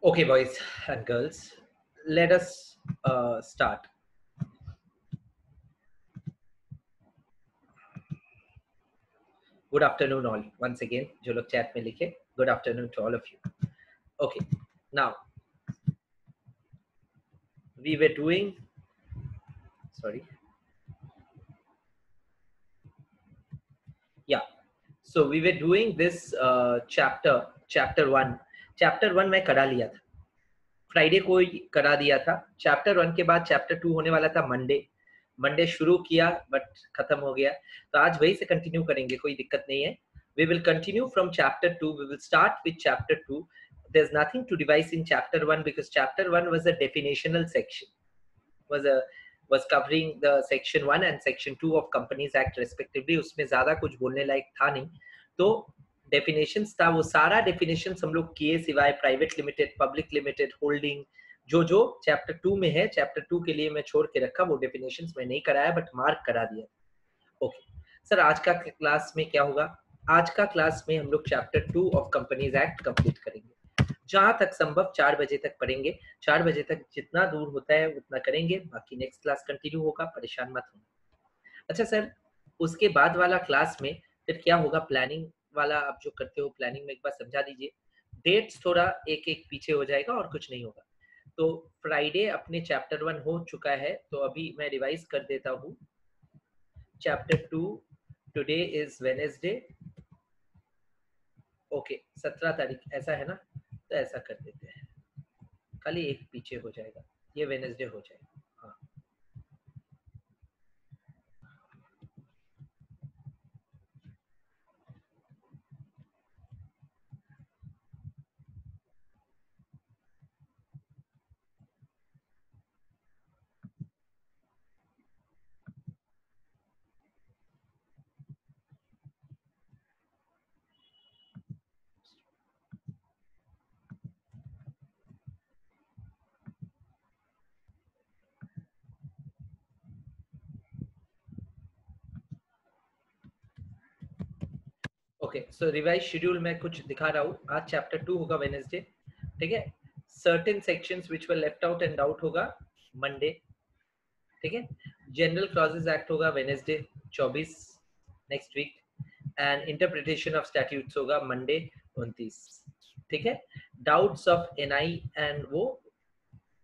Okay, boys and girls, let us start. Good afternoon, all. Once again, जो लोग chat में लिखे, good afternoon to all of you. Okay, now we were doing. Sorry. Yeah. So we were doing this chapter one. Chapter one मैं करा लिया था. Friday को ही करा दिया था. चैप्टर वन के बाद चैप्टर टू होने वाला था मंडे शुरू किया बट खत्म हो गया. तो आज वही से कंटिन्यू करेंगे, कोई दिक्कत नहीं है. We will continue from chapter 2. We will start with chapter 2. There's nothing to revise in chapter 1 because chapter 1 was a definitional section. Was covering the section 1 and section 2 of Companies Act respectively. उसमें ज़्यादा कुछ बोलने लायक था नहीं. तो definitions था, वो सारा डेफिनेशंस हम लोग किए सिवाय private limited, public limited, holding, जो चैप्टर 2 में है. चैप्टर 2 के लिए मैं छोड़ के रखा, वो डेफिनेशंस मैं नहीं कराया बट मार्क करा दिया. ओके सर, आज का क्लास में क्या होगा? आज का क्लास में हम लोग chapter 2 of companies act complete करेंगे. जहां तक संभव 4 बजे तक पढ़ेंगे. 4 बजे तक जितना दूर होता है उतना करेंगे. बाकी नेक्स्ट क्लास कंटिन्यू होगा, परेशान मत होना. अच्छा सर, उसके बाद वाला क्लास में फिर क्या होगा? प्लानिंग वाला आप जो करते हो, प्लानिंग में एक बार समझा दीजिए. डेट्स थोड़ा एक एक पीछे हो जाएगा और कुछ नहीं होगा. तो फ्राइडे अपने चैप्टर 1 हो चुका है, तो अभी मैं रिवाइज कर देता हूँ. Chapter 2 today is Wednesday. Okay 17 तारीख ऐसा है ना? तो ऐसा कर देते हैं, खाली एक पीछे हो जाएगा, ये वेडनेसडे हो जाएगा. हाँ ओके. सो रिवाइज शेड्यूल मैं कुछ दिखा रहा हूँ. आज चैप्टर 2 होगा वेडनेसडे, ठीक है. Certain sections which were left out and out होगा मंडे, ठीक है. जनरल क्लॉजेस एक्ट होगा Wednesday 24 next week. And interpretation of statutes होगा मंडे 29, ठीक है. डाउट्स ऑफ एनआई एंड वो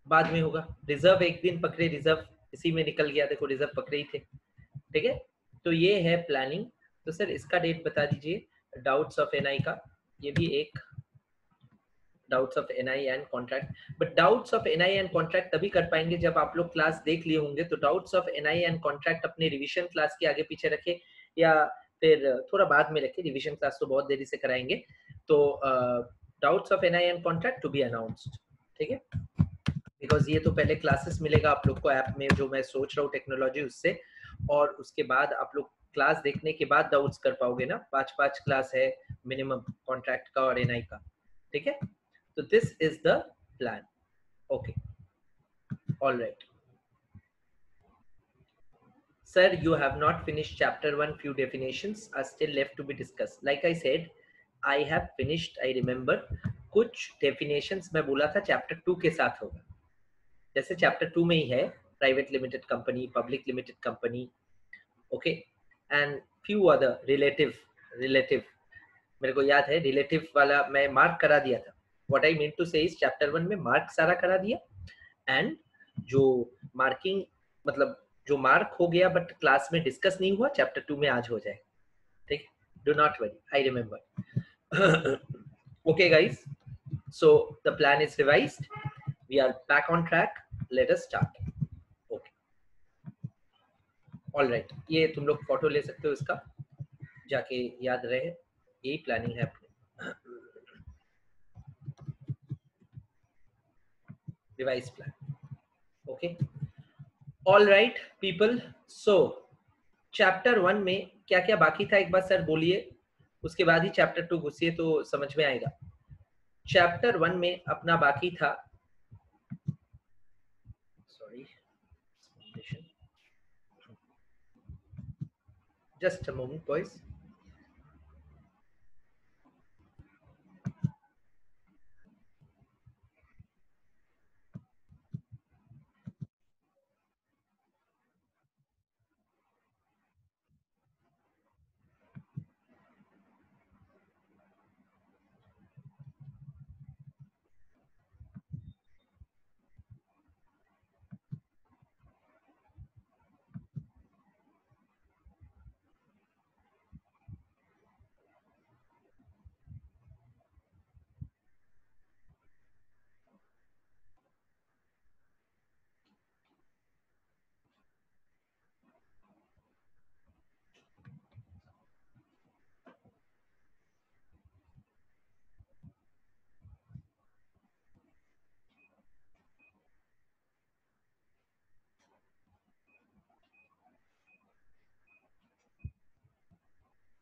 बाद में होगा. रिजर्व एक दिन पकड़े, रिजर्व इसी में निकल गया, देखो रिजर्व पकड़े ही थे, ठीक है. तो ये है प्लानिंग. तो सर इसका डेट बता दीजिए. डाउट्स ऑफ एनआई का, ये भी एक doubts of NI and contract. But doubts of NI and contract तभी कर पाएंगे जब आप लोग क्लास देख लिए होंगे. तो doubts of NI and contract अपने रिवीजन क्लास के आगे पीछे रखे या फिर थोड़ा बाद में रखे. रिवीजन क्लास तो बहुत देरी से कराएंगे. तो doubts of NI and contract to be announced, ठीक है. बिकॉज ये तो पहले क्लासेस मिलेगा आप लोग को ऐप में, जो मैं सोच रहा हूँ टेक्नोलॉजी उससे, और उसके बाद आप लोग क्लास देखने के बाद डाउट्स कर पाओगे ना. 5 क्लास है मिनिमम कॉन्ट्रैक्ट का और एनआई का, ठीक है. तो this is the plan. Okay all right. Sir, you have not finished chapter 1. Few definitions are still left to be discussed. Like I said, I have finished, I remember. कुछ definitions मैं बोला था chapter 2 के साथ होगा. जैसे chapter 2 में ही है private limited company, public limited company, okay, and few other relative. मेरे को याद है relative वाला मैं mark करा दिया था. What I meant to say is chapter 1 में mark सारा करा दिया, and जो marking मतलब जो मार्क हो गया बट क्लास में डिस्कस नहीं हुआ, चैप्टर 2 में आज हो जाए, ठीक. Do not worry, I remember. Okay guys, so the plan is revised. We are back on track. Let us start. Okay all right. ये तुम लोग फोटो ले सकते हो इसका, जाके याद रहे. यही प्लानिंग है अपने. Revise plan. Okay all right people. सो चैप्टर 1 में क्या क्या बाकी था एक बार सर बोलिए, उसके बाद ही चैप्टर 2 घुसिए तो समझ में आएगा. चैप्टर 1 में अपना बाकी था, sorry just a moment boys.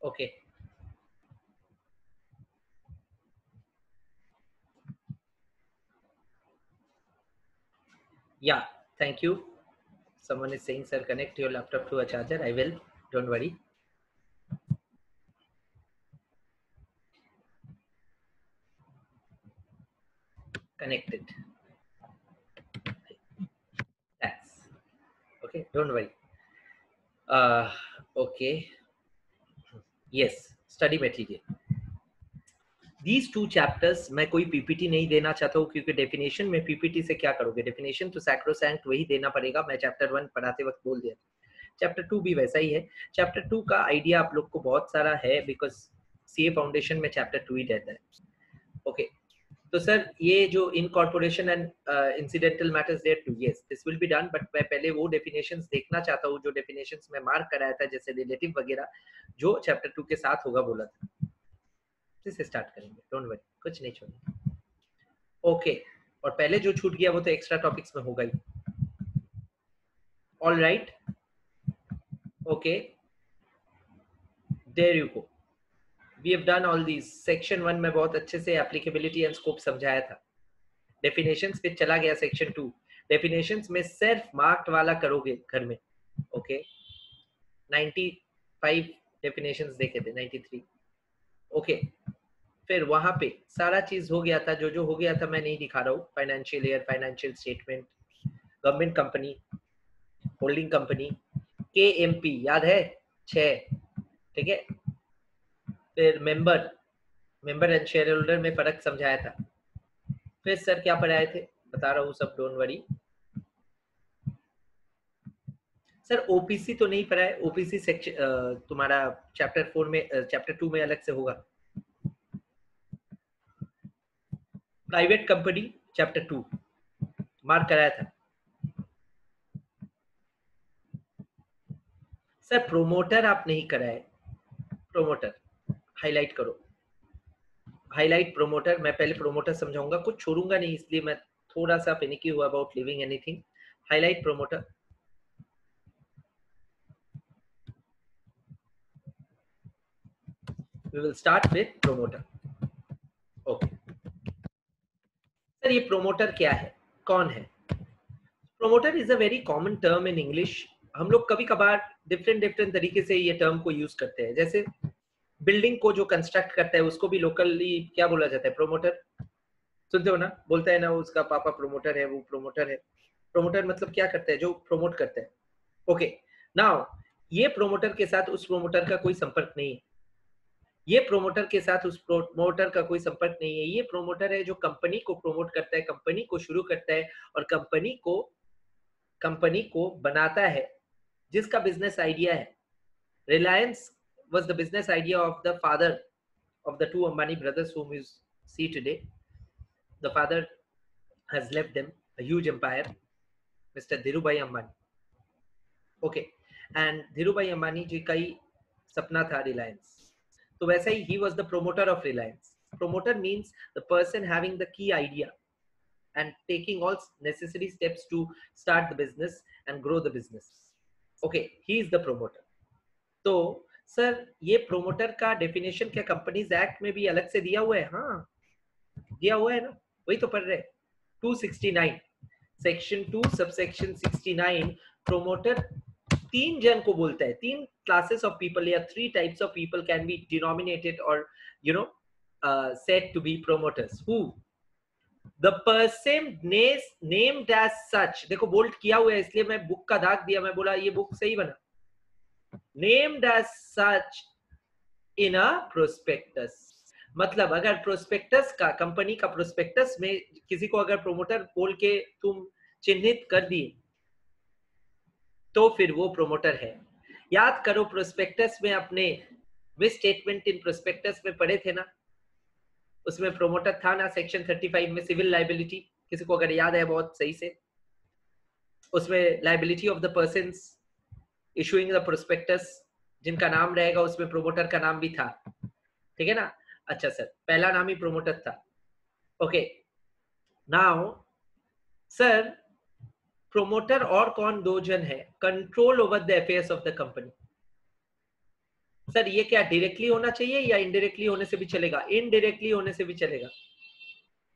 Okay yeah thank you. Someone is saying, sir, connect your laptop to a charger. I will. Don't worry. Connected. That's okay. Don't worry. Okay. Yes. Study material. These two chapters मैं कोई PPT नहीं देना चाहता हूँ क्योंकि definition में PPT से क्या करोगे. डेफिनेशन तो सैक्रोसैंक्ट वही देना पड़ेगा. मैं चैप्टर 1 पढ़ाते वक्त बोल दिया. चैप्टर 2 भी वैसा ही है. चैप्टर 2 का आइडिया आप लोग को बहुत सारा है बिकॉज सीए फाउंडेशन में चैप्टर 2 ही रहता है. ओके तो सर ये जो incorporation and incidental matters thereto, yes this will be done. But मैं पहले वो डेफिनेशंस देखना चाहता हूँ जो डेफिनेशंस में मार्क कराया था जैसे रिलेटिव वगैरह जो चैप्टर 2 के साथ होगा बोला था. इससे स्टार्ट करेंगे. डोंट वरी, कुछ नहीं छोड़ेंगे. ओके और पहले जो छूट गया वो तो एक्स्ट्रा टॉपिक्स में होगा ही. All right. Okay there you go. We have done all these. Section 1 में बहुत अच्छे से एप्लीकेबिलिटी एंड स्कोप समझाया था. डेफिनेशंस पे चला गया सेक्शन 2. डेफिनेशंस में सिर्फ मार्क्ड वाला करोगे घर में. ओके 95 डेफिनेशंस देखे थे, 93. ओके फिर वहां पे सारा चीज हो गया था. जो जो हो गया था मैं नहीं दिखा रहा हूँ. Financial year, financial statement, government company, holding company, KMP याद है 6. ठीक है. फिर मेंबर एंड शेयर होल्डर में फर्क समझाया था. फिर सर क्या पढ़ाए थे बता रहा हूँ सब. Don't worry. सर ओपीसी तो नहीं पढ़ा है. ओपीसी सेक्शन तुम्हारा चैप्टर 4 में, चैप्टर 2 में अलग से होगा. प्राइवेट कंपनी चैप्टर 2 मार्क कराया था. सर प्रोमोटर आप नहीं कराए. प्रोमोटर हाईलाइट करो. Highlight promoter. मैं पहले प्रोमोटर समझाऊंगा, कुछ छोड़ूंगा नहीं इसलिए मैं थोड़ा सा फिनिकी हुआ about living anything. Highlight promoter. We will start with promoter. Okay. Sir ये प्रोमोटर क्या है, कौन है? Promoter is a very common term in English. हम लोग कभी कभार डिफरेंट तरीके से ये टर्म को यूज करते हैं. जैसे बिल्डिंग को जो कंस्ट्रक्ट करता है उसको भी लोकली क्या बोला जाता है? प्रोमोटर. सुनते हो ना, बोलता है ना उसका पापा प्रोमोटर है, वो प्रोमोटर है. प्रोमोटर मतलब क्या करता है? जो प्रोमोट करता है. ओके नाउ ये प्रोमोटर के साथ उस प्रोमोटर का कोई संपर्क नहीं है. ये प्रोमोटर के साथ उस प्रोमोटर का कोई संपर्क नहीं है. ये प्रोमोटर है जो कंपनी को प्रोमोट करता है, कंपनी को शुरू करता है और कंपनी को बनाता है जिसका बिजनेस आइडिया है. Reliance was the business idea of the father of the two Ambani brothers whom you see today. The father has left them a huge empire, Mr. Dhirubhai Ambani. Okay, and Dhirubhai Ambani जी का ही सपना था रिलायंस. तो वैसा ही he was the promoter of Reliance. Promoter means the person having the key idea and taking all necessary steps to start the business and grow the business. Okay, he is the promoter. तो sir ये promoter का definition क्या companies act में भी अलग से दिया हुआ है? हाँ दिया हुआ है ना, वही तो पढ़ रहे. 269 सेक्शन 2 सबसेक्शन 69. प्रोमोटर 3 जन को बोलता है. 3 क्लासेस ऑफ पीपल या 3 types of people can be denominated और you know said to be promoters. Who? The person named as such. देखो बोल्ड किया हुआ है इसलिए मैं बुक का दाग दिया. मैं बोला ये बुक सही बना. Named as such in a prospectus. मतलब अगर प्रोस्पेक्टस का, कंपनी का प्रोस्पेक्टस में किसी को अगर प्रोमोटर बोल के तुम चिन्हित कर दिए तो फिर वो प्रोमोटर है. याद करो प्रोस्पेक्टस में अपने विच स्टेटमेंट इन प्रोस्पेक्टस में पढ़े थे ना, उसमें प्रोमोटर था ना सेक्शन 35 में. सिविल लाइबिलिटी किसी को अगर याद है बहुत सही से, उसमें liability of the persons issuing the prospectus जिनका नाम रहेगा उसमें प्रोमोटर का नाम भी था. ठीक है ना. अच्छा सर पहला नाम ही प्रोमोटर था. ओके नाउ सर प्रोमोटर और कौन? 2 जन है. Control over the affairs of the company. Sir ये क्या डायरेक्टली होना चाहिए या इनडायरेक्टली होने से भी चलेगा? इनडायरेक्टली होने से भी चलेगा।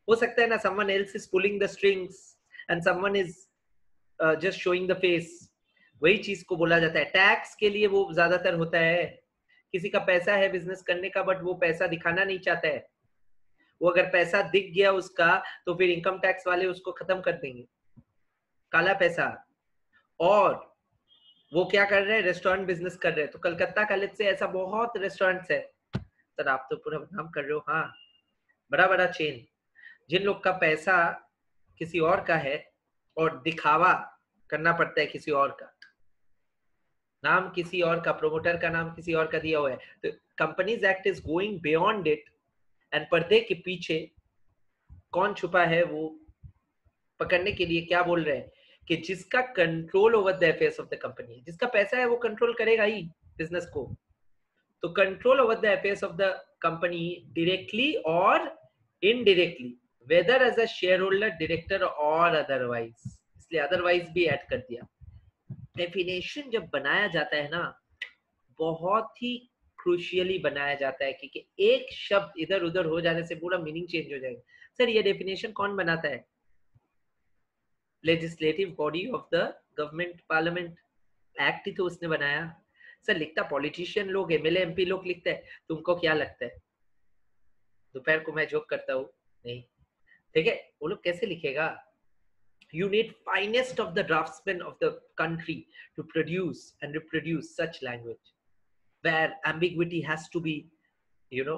हो सकता है ना someone else is pulling the strings and someone is just showing the face। वही चीज को बोला जाता है टैक्स के लिए। वो ज्यादातर होता है किसी का पैसा है बिजनेस करने का बट वो पैसा दिखाना नहीं चाहता है। वो अगर पैसा दिख गया उसका तो फिर इनकम टैक्स वाले उसको खत्म कर देंगे, काला पैसा। और वो क्या कर रहे हैं? रेस्टोरेंट बिजनेस कर रहे हैं। तो कलकत्ता कॉलेज से ऐसा बहुत रेस्टोरेंट्स है। सर आप तो पूरा नाम कर रहे हो। हाँ, बड़ा बड़ा चेन जिन लोग का पैसा किसी और का है और दिखावा करना पड़ता है किसी और का, नाम किसी और का, प्रोमोटर का नाम किसी और का दिया हुआ है। तो companies act is going beyond it and पर्दे के पीछे कौन छुपा है वो पकड़ने के लिए क्या बोल रहे हैं कि जिसका control over the affairs of the company, जिसका पैसा है वो कंट्रोल करेगा ही बिजनेस को। तो control over the affairs of the company directly और indirectly, whether as a shareholder, director और अदरवाइज, इसलिए अदरवाइज भी ऐड कर दिया। डेफिनेशन जब बनाया जाता है ना, बहुत ही क्रूशियली बनाया जाता है क्योंकि एक शब्द इधर उधर हो जाने से पूरा मीनिंग चेंज हो जाएगा। सर ये डेफिनेशन कौन बनाता है? Legislative body of the government, parliament. Act ही तो उसने बनाया। सर लिखता पॉलिटिशियन लोग, एमएलए एमपी लोग लिखते हैं। तुमको क्या लगता है दोपहर को मैं जोक करता हूँ? नहीं, ठीक है। वो लोग कैसे लिखेगा? You need finest of the draftsmen of the country to produce and reproduce such language where ambiguity has to be, you know,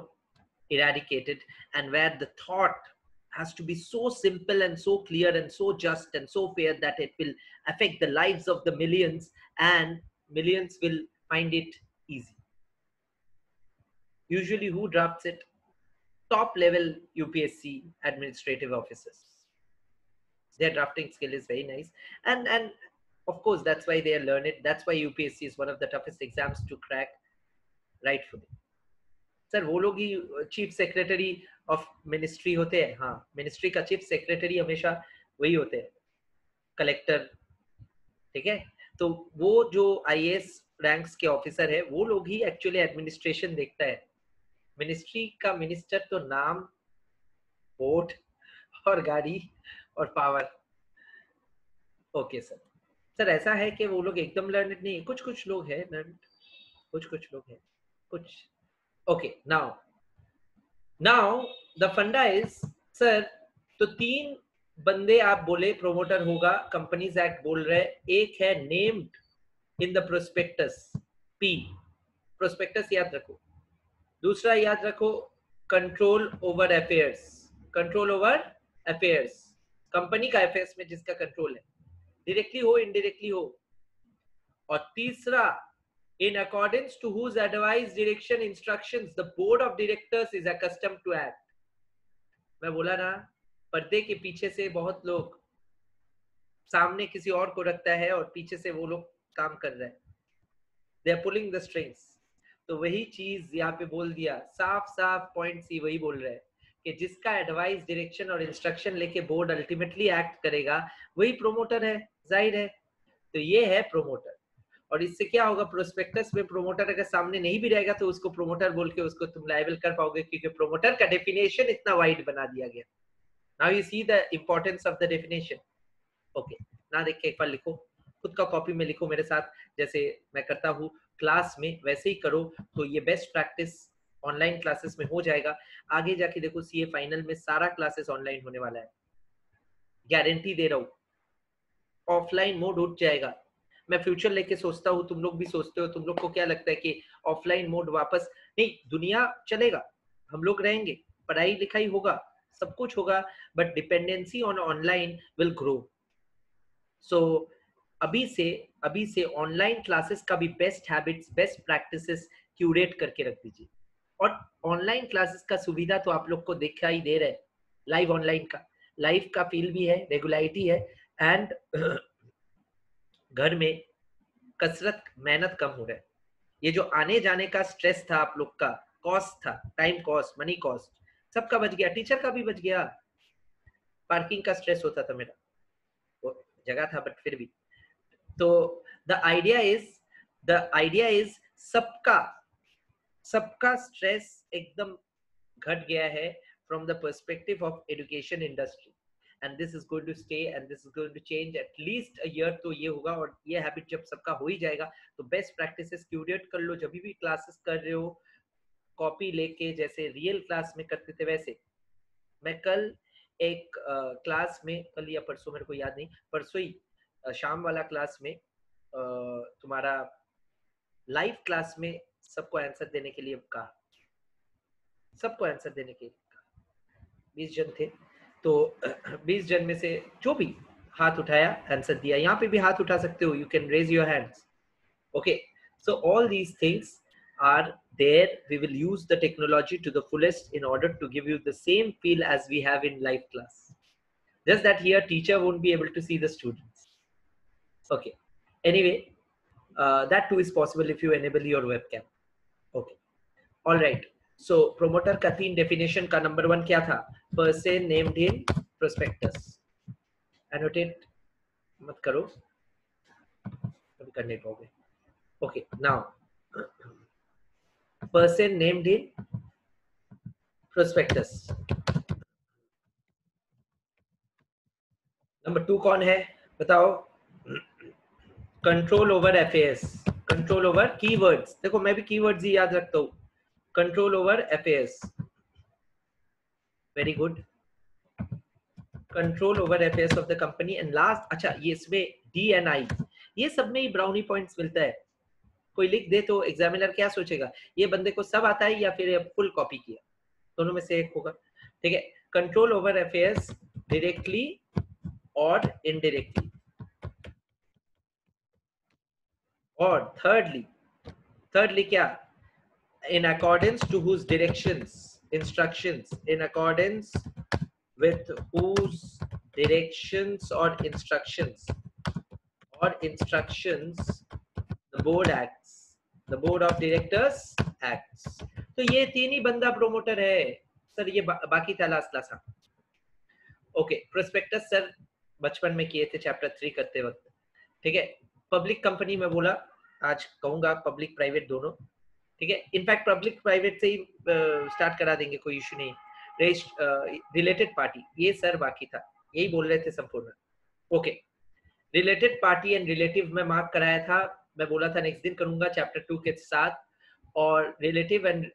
eradicated, and where the thought has to be so simple and so clear and so just and so fair that it will affect the lives of the millions, and millions will find it easy. Usually who drafts it? Top level UPSC administrative officers. Their drafting skill is very nice, and of course that's why they are learned. That's why UPSC is one of the toughest exams to crack, rightfully. Sir वो लोग ही chief secretary of ministry होते हैं। हाँ, ministry का chief secretary हमेशा वही होते हैं, कलेक्टर, ठीक है। तो वो जो आईएएस रैंक्स के ऑफिसर है वो लोग ही एक्चुअली एडमिनिस्ट्रेशन देखता है। मिनिस्ट्री का मिनिस्टर तो नाम, वोट और गाड़ी और पावर। Okay sir. सर ऐसा है कि वो लोग एकदम लर्नड नहीं है, कुछ कुछ लोग हैं लर्नड, कुछ कुछ लोग हैं, कुछ। ओके, नाउ द फंडा इज, सर तो तीन बंदे आप बोले प्रोमोटर होगा, कंपनीज एक्ट बोल रहे हैं। एक है named in the prospectus, P, prospectus याद रखो। दूसरा याद रखो control over affairs, control over affairs, company का अफेयर्स में जिसका कंट्रोल है, डायरेक्टली हो इनडायरेक्टली हो। और तीसरा, in accordance to whose advice, direction, instructions the board of directors is accustomed to act। मैं बोला ना, पर्दे के पीछे से बहुत लोग सामने किसी और को रखता है और पीछे से वो लोग काम कर रहे हैं, they are pulling the strings। तो वही चीज यहाँ पे बोल दिया, साफ साफ पॉइंट सी वही बोल रहे हैं कि जिसका एडवाइस, डायरेक्शन और इंस्ट्रक्शन लेके बोर्ड अल्टीमेटली एक्ट करेगा वही प्रोमोटर है, जाहिर है। तो ये है प्रोमोटर। और इससे क्या होगा, प्रोस्पेक्टस में प्रोमोटर अगर सामने नहीं भी रहेगा तो उसको प्रोमोटर बोल के उसको तुम लायबल कर पाओगे, क्योंकि प्रोमोटर का डेफिनेशन इतना वाइड बना दिया गया। Now you see the importance of the definition. Okay, ना देख के एक बार लिखो, खुद का कॉपी में लिखो मेरे साथ, जैसे मैं करता हूँ क्लास में वैसे ही करो। तो ये बेस्ट प्रैक्टिस ऑनलाइन क्लासेस में हो जाएगा। आगे जाके देखो सीए फाइनल में सारा क्लासेस ऑनलाइन होने वाला है, गारंटी दे रहा हूँ। ऑफलाइन मोड उठ जाएगा। मैं फ्यूचर लेके सोचता हूँ, तुम लोग भी सोचते हो। तुम लोग को क्या लगता है कि ऑफलाइन मोड वापस नहीं, दुनिया चलेगा, हम लोग रहेंगे, पढ़ाई लिखाई होगा, सब कुछ होगा, but dependency on online will grow. So अभी से ऑनलाइन क्लासेस का भी best habits, best practices curate करके रख दीजिए। और ऑनलाइन क्लासेस का सुविधा तो आप लोग को दिखाई दे रहा है, लाइव ऑनलाइन का, लाइव का फील भी है, रेगुलरिटी है, एंड घर में कसरत, मेहनत कम हो रहा है। ये जो आने जाने का स्ट्रेस था आप लोग का, कॉस्ट था, टाइम कॉस्ट, मनी कॉस्ट, सबका बच गया, टीचर का भी बच गया। पार्किंग का स्ट्रेस होता था मेरा, वो जगह था बट फिर भी। तो द आइडिया इज सबका सबका स्ट्रेस एकदम घट गया है from the perspective of education industry, and this is going to stay and this is going to change at least a year. तो ये होगा, और ये हैबिट जब सबका हो ही जाएगा तो बेस्ट प्रैक्टिसेस क्यूरेट कर लो जब भी क्लासेस कर रहे हो, कॉपी लेके जैसे रियल क्लास में करते थे वैसे। मैं कल एक क्लास में, कल या परसों मेरे को याद नहीं, परसों ही शाम वाला क्लास में तुम्हारा लाइव क्लास में सबको आंसर देने के लिए कहा, सबको आंसर देने के लिए 20 जन थे, तो 20 जन में से जो भी हाथ उठाया आंसर दिया। यहाँ पे भी हाथ उठा सकते हो, you can raise your hands. Okay, so all these things are there. We will use the technology to the fullest in order to give you the same feel as we have in live class, just that here teacher won't be able to see the students. Okay, anyway, that too is possible if you enable your webcam. Okay, all right. So promoter का 3 definition का number 1 क्या था? Person named in prospectus. Annotate मत करो, अभी करने पाओगे। Okay, now person named in prospectus. Number 2 कौन है बताओ? Control over FAS, control over keywords. देखो मैं भी keywords ही याद रखता हूँ। Control over FAS, very good. Control over affairs of the company, and last, अच्छा ये इसमें D and I, ये सब में ही ब्राउनी पॉइंट्स मिलता है। कोई लिख दे तो एग्जामिनर क्या सोचेगा, ये बंदे को सब आता है या फिर फुल कॉपी किया, दोनों में से एक होगा। ठीक है, कंट्रोल ओवर अफेयर्स डायरेक्टली और इनडायरेक्टली। और थर्डली क्या? In accordance to whose directions, instructions, in accordance with whose directions or instructions the board acts, the board of directors acts. तो ये 3 ही बंदा प्रोमोटर है सर, ये बाकी था last class. Okay, prospectus sir बचपन में किए थे चैप्टर 3 करते वक्त। ठीक है, पब्लिक कंपनी में बोला, आज कहूंगा पब्लिक प्राइवेट दोनों। ठीक है, इनफैक्ट पब्लिक प्राइवेट से ही स्टार्ट करा देंगे, कोई इशू नहीं। रिलेटेड पार्टी, ये सर बाकी था, यही बोल रहे थे संपूर्ण। Okay, related party and relative में मार्क कराया था, मैं बोला था नेक्स्ट दिन करूंगा चैप्टर 2 के साथ, और रिलेटिव एंड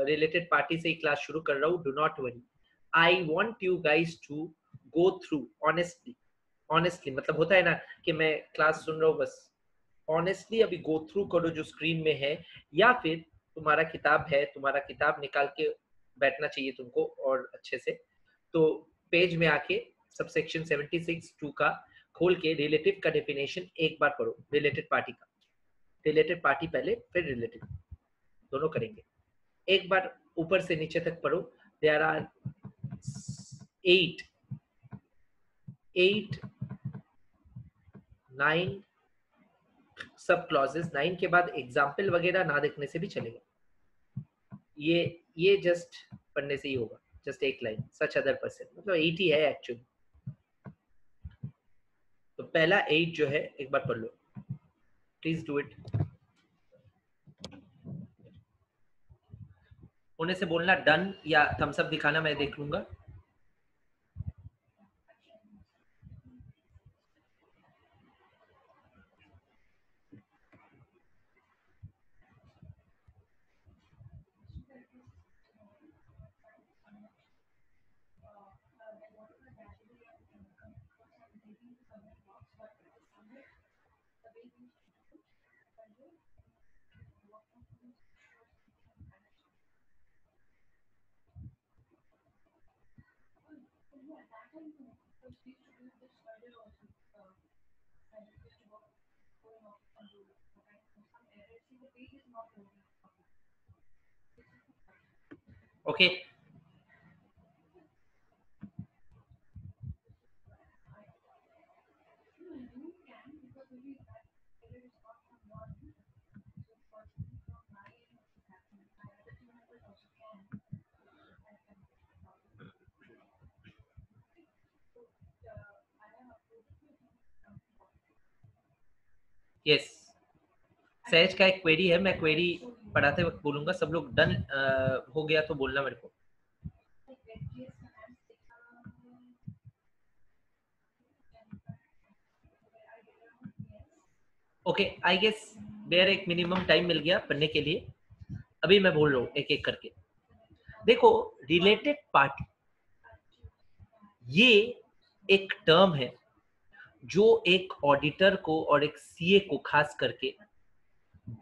रिलेटेड पार्टी से ही क्लास शुरू कर रहा हूँ। Do not worry, I want you guys to go through honestly, मतलब होता है ना कि मैं क्लास सुन रहा हूँ बस, ऑनेस्टली अभी गो थ्रू करो जो स्क्रीन में है, या फिर तुम्हारा किताब है, तुम्हारा किताब निकाल के बैठना चाहिए तुमको और अच्छे से। तो पेज में आके सबसेक्शन 76(2) का खोल के रिलेटिव का डेफिनेशन एक बार पढ़ो, रिलेटेड पार्टी का। रिलेटेड पार्टी पहले, फिर रिलेटिव, दोनों करेंगे। एक बार ऊपर से नीचे तक पढ़ो। देयर आर 8 9 सब क्लॉजेस। 9 के बाद एग्जाम्पल वगैरह ना देखने से भी चलेगा, ये जस्ट पढ़ने से ही होगा, जस्ट एक लाइन, सच अदर पर्सन, मतलब 8 ही है एक्चुअली। तो पहला 8 जो है एक बार पढ़ लो, प्लीज डू इट। होने से बोलना डन या थम्स अप दिखाना, मैं देख लूंगा। ओके, यस, सहज का एक क्वेरी है, मैं क्वेरी पढ़ाते वक्त बोलूंगा, सब लोग डन हो गया तो बोलना मेरे को। ओके, आई गेस मेरे एक मिनिमम टाइम मिल गया पढ़ने के लिए। अभी मैं बोल रहा हूँ एक एक करके। देखो, रिलेटेड पार्टी ये एक टर्म है जो एक ऑडिटर को और एक सीए को खास करके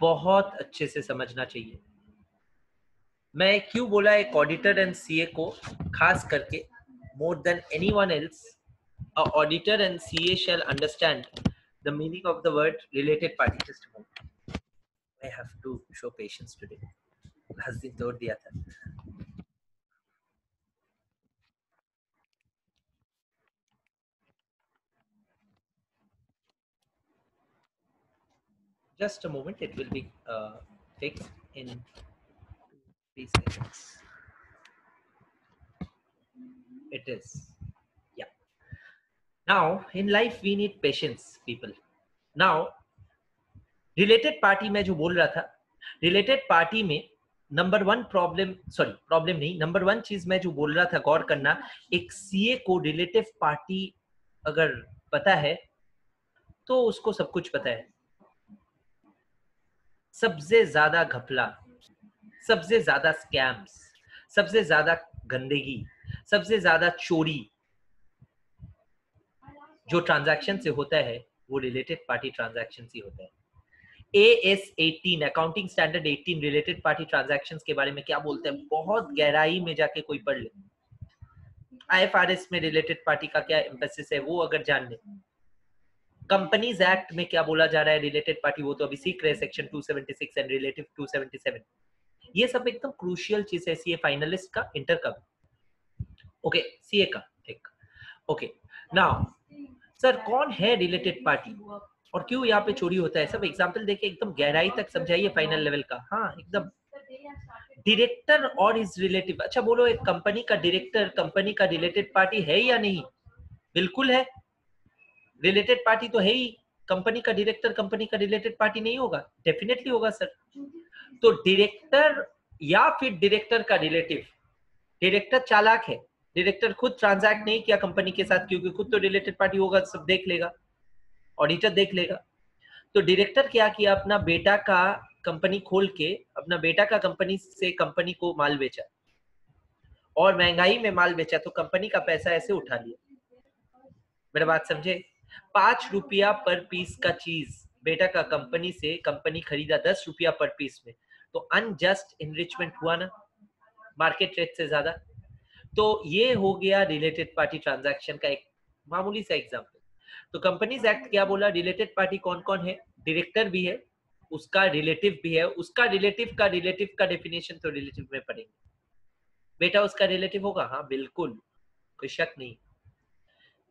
बहुत अच्छे से समझना चाहिए। मैं क्यों बोला एक ऑडिटर एंड सीए को खास करके, more than anyone else a auditor and CA shall understand the meaning of the word related party. Just a moment, I have to show patience today. last दिन तोड़ दिया था। Just a moment, it will be fixed in 3 seconds. It is, yeah. Now in life we need patience, people. Now related party में जो बोल रहा था, related party में नंबर वन प्रॉब्लम नहीं, नंबर वन चीज मैं जो बोल रहा था गौर करना, एक सीए को रिलेटिव पार्टी अगर पता है तो उसको सब कुछ पता है। सबसे ज्यादा घपला, सबसे ज्यादा स्कैम्स, सबसे ज्यादा गंदगी, सबसे ज्यादा चोरी जो ट्रांजैक्शन से होता है वो रिलेटेड पार्टी ट्रांजैक्शन से होता है। AS18 accounting standard 18 related party transactions के बारे में क्या बोलते हैं, बहुत गहराई में जाके कोई पढ़ ले। IFRS में रिलेटेड पार्टी का क्या एम्फेसिस है वो अगर जान ले। कंपनीज एक्ट में क्या बोला जा रहा है रिलेटेड पार्टी, वो तो अभी सीख रहे हैं, सेक्शन 276 एंड रिलेटिव 277। ये सब एकदम क्रूशियल चीज है सीए फाइनलिस्ट का, इंटर का। ओके, सीए का ठीक। ओके, नाउ सर कौन है रिलेटेड पार्टी और क्यों यहाँ पे चोरी होता है, सब एग्जांपल देके एकदम गहराई तक समझाइए फाइनल लेवल का। हाँ एकदम। डायरेक्टर और इज रिलेटिव, अच्छा बोलो एक कंपनी का डायरेक्टर कंपनी का रिलेटेड पार्टी है या नहीं? बिल्कुल है, रिलेटेड पार्टी तो है ही। कंपनी का डायरेक्टर कंपनी का रिलेटेड पार्टी नहीं होगा? डेफिनेटली होगा सर। तो डायरेक्टर या फिर डायरेक्टर का रिलेटिव, डायरेक्टर चालाक है, डायरेक्टर खुद ट्रांजैक्ट नहीं किया कंपनी के साथ क्योंकि खुद तो रिलेटेड पार्टी होगा, सब देख लेगा, ऑडिटर देख लेगा। तो डायरेक्टर क्या किया, अपना बेटा का कंपनी खोल के अपना बेटा का कंपनी से कंपनी को माल बेचा और महंगाई में माल बेचा, तो कंपनी का पैसा ऐसे उठा लिया। मेरा बात समझे? 5 रुपया पर पीस का चीज बेटा का कंपनी से कंपनी खरीदा 10 रुपया पर पीस में, तो अनजस्ट इनरिचमेंट हुआ ना, मार्केट रेट से ज्यादा। तो ये हो गया रिलेटेड पार्टी ट्रांजैक्शन का एक मामूली सा एग्जांपल। तो कंपनीज एक्ट क्या बोला, रिलेटेड पार्टी कौन कौन है? डायरेक्टर भी है, उसका रिलेटिव भी है, उसका रिलेटिव का डेफिनेशन तो रिलेटिव में पढ़ेंगे। बेटा उसका रिलेटिव होगा, हाँ बिल्कुल, कोई शक नहीं।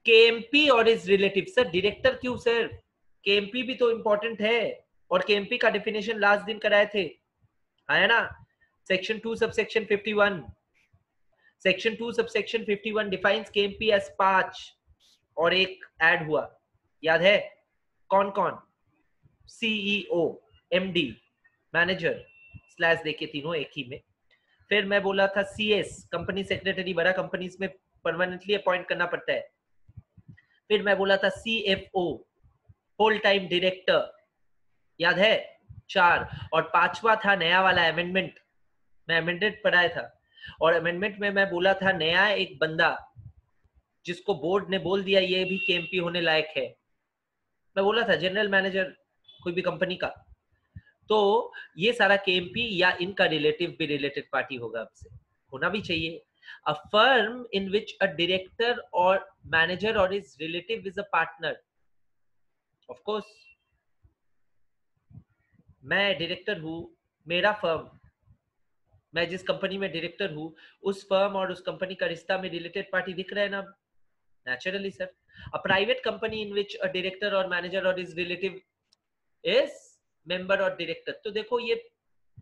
केएमपी और इज रिलेटिव, सर डायरेक्टर क्यों सर? केएमपी भी तो इंपॉर्टेंट है, और केएमपी का डेफिनेशन लास्ट दिन कराए थे, है ना? Section 2 subsection 51, section 2 subsection 51 defines KMP as 5 और एक ऐड हुआ, याद है? कौन कौन? सीईओ, एमडी, मैनेजर स्लैश देके तीनों एक ही में। फिर मैं बोला था सीएस, कंपनी सेक्रेटरी, बड़ा कंपनीज में परमानेंटली अपॉइंट करना पड़ता है। फिर मैं बोला था सीएफओ, होल टाइम डायरेक्टर, याद है? 4। और 5वां था नया वाला अमेंडमेंट, मैं अमेंडेड पढ़ाया था, और अमेंडमेंट में मैं बोला था नया एक बंदा जिसको बोर्ड ने बोल दिया ये भी केएमपी होने लायक है, मैं बोला था जनरल मैनेजर कोई भी कंपनी का। तो ये सारा केएमपी या इनका रिलेटिव भी रिलेटेड पार्टी होगा, आपसे होना भी चाहिए। A firm in which a director or manager or his relative is a partner, of course मैं डायरेक्टर हूँ, मेरा फर्म, मैं जिस कंपनी में डायरेक्टर हूँ उस फर्म और उस कंपनी का रिश्ता में रिलेटेड पार्टी दिख रहा है ना? Naturally sir. A private company in which a director और मैनेजर और इज रिलेटिव इज मेंबर और डायरेक्टर। तो देखो ये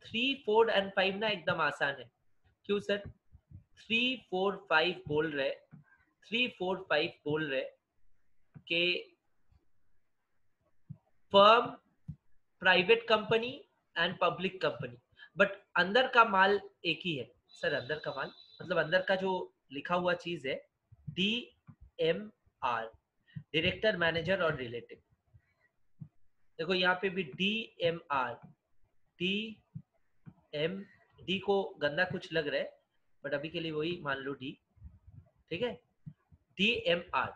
3, 4 एंड 5 ना एकदम आसान है। क्यों सर? 3, 4, 5 बोल रहे, 3, 4, 5 बोल रहे कि firm, private company and public company. But अंदर का माल एक ही है सर। अंदर का माल मतलब अंदर का जो लिखा हुआ चीज है DMR, डायरेक्टर, मैनेजर और रिलेटिव। देखो यहाँ पे भी DMR, डी को गंदा कुछ लग रहा है बट अभी के लिए वही मान लो डी, ठीक है। DMR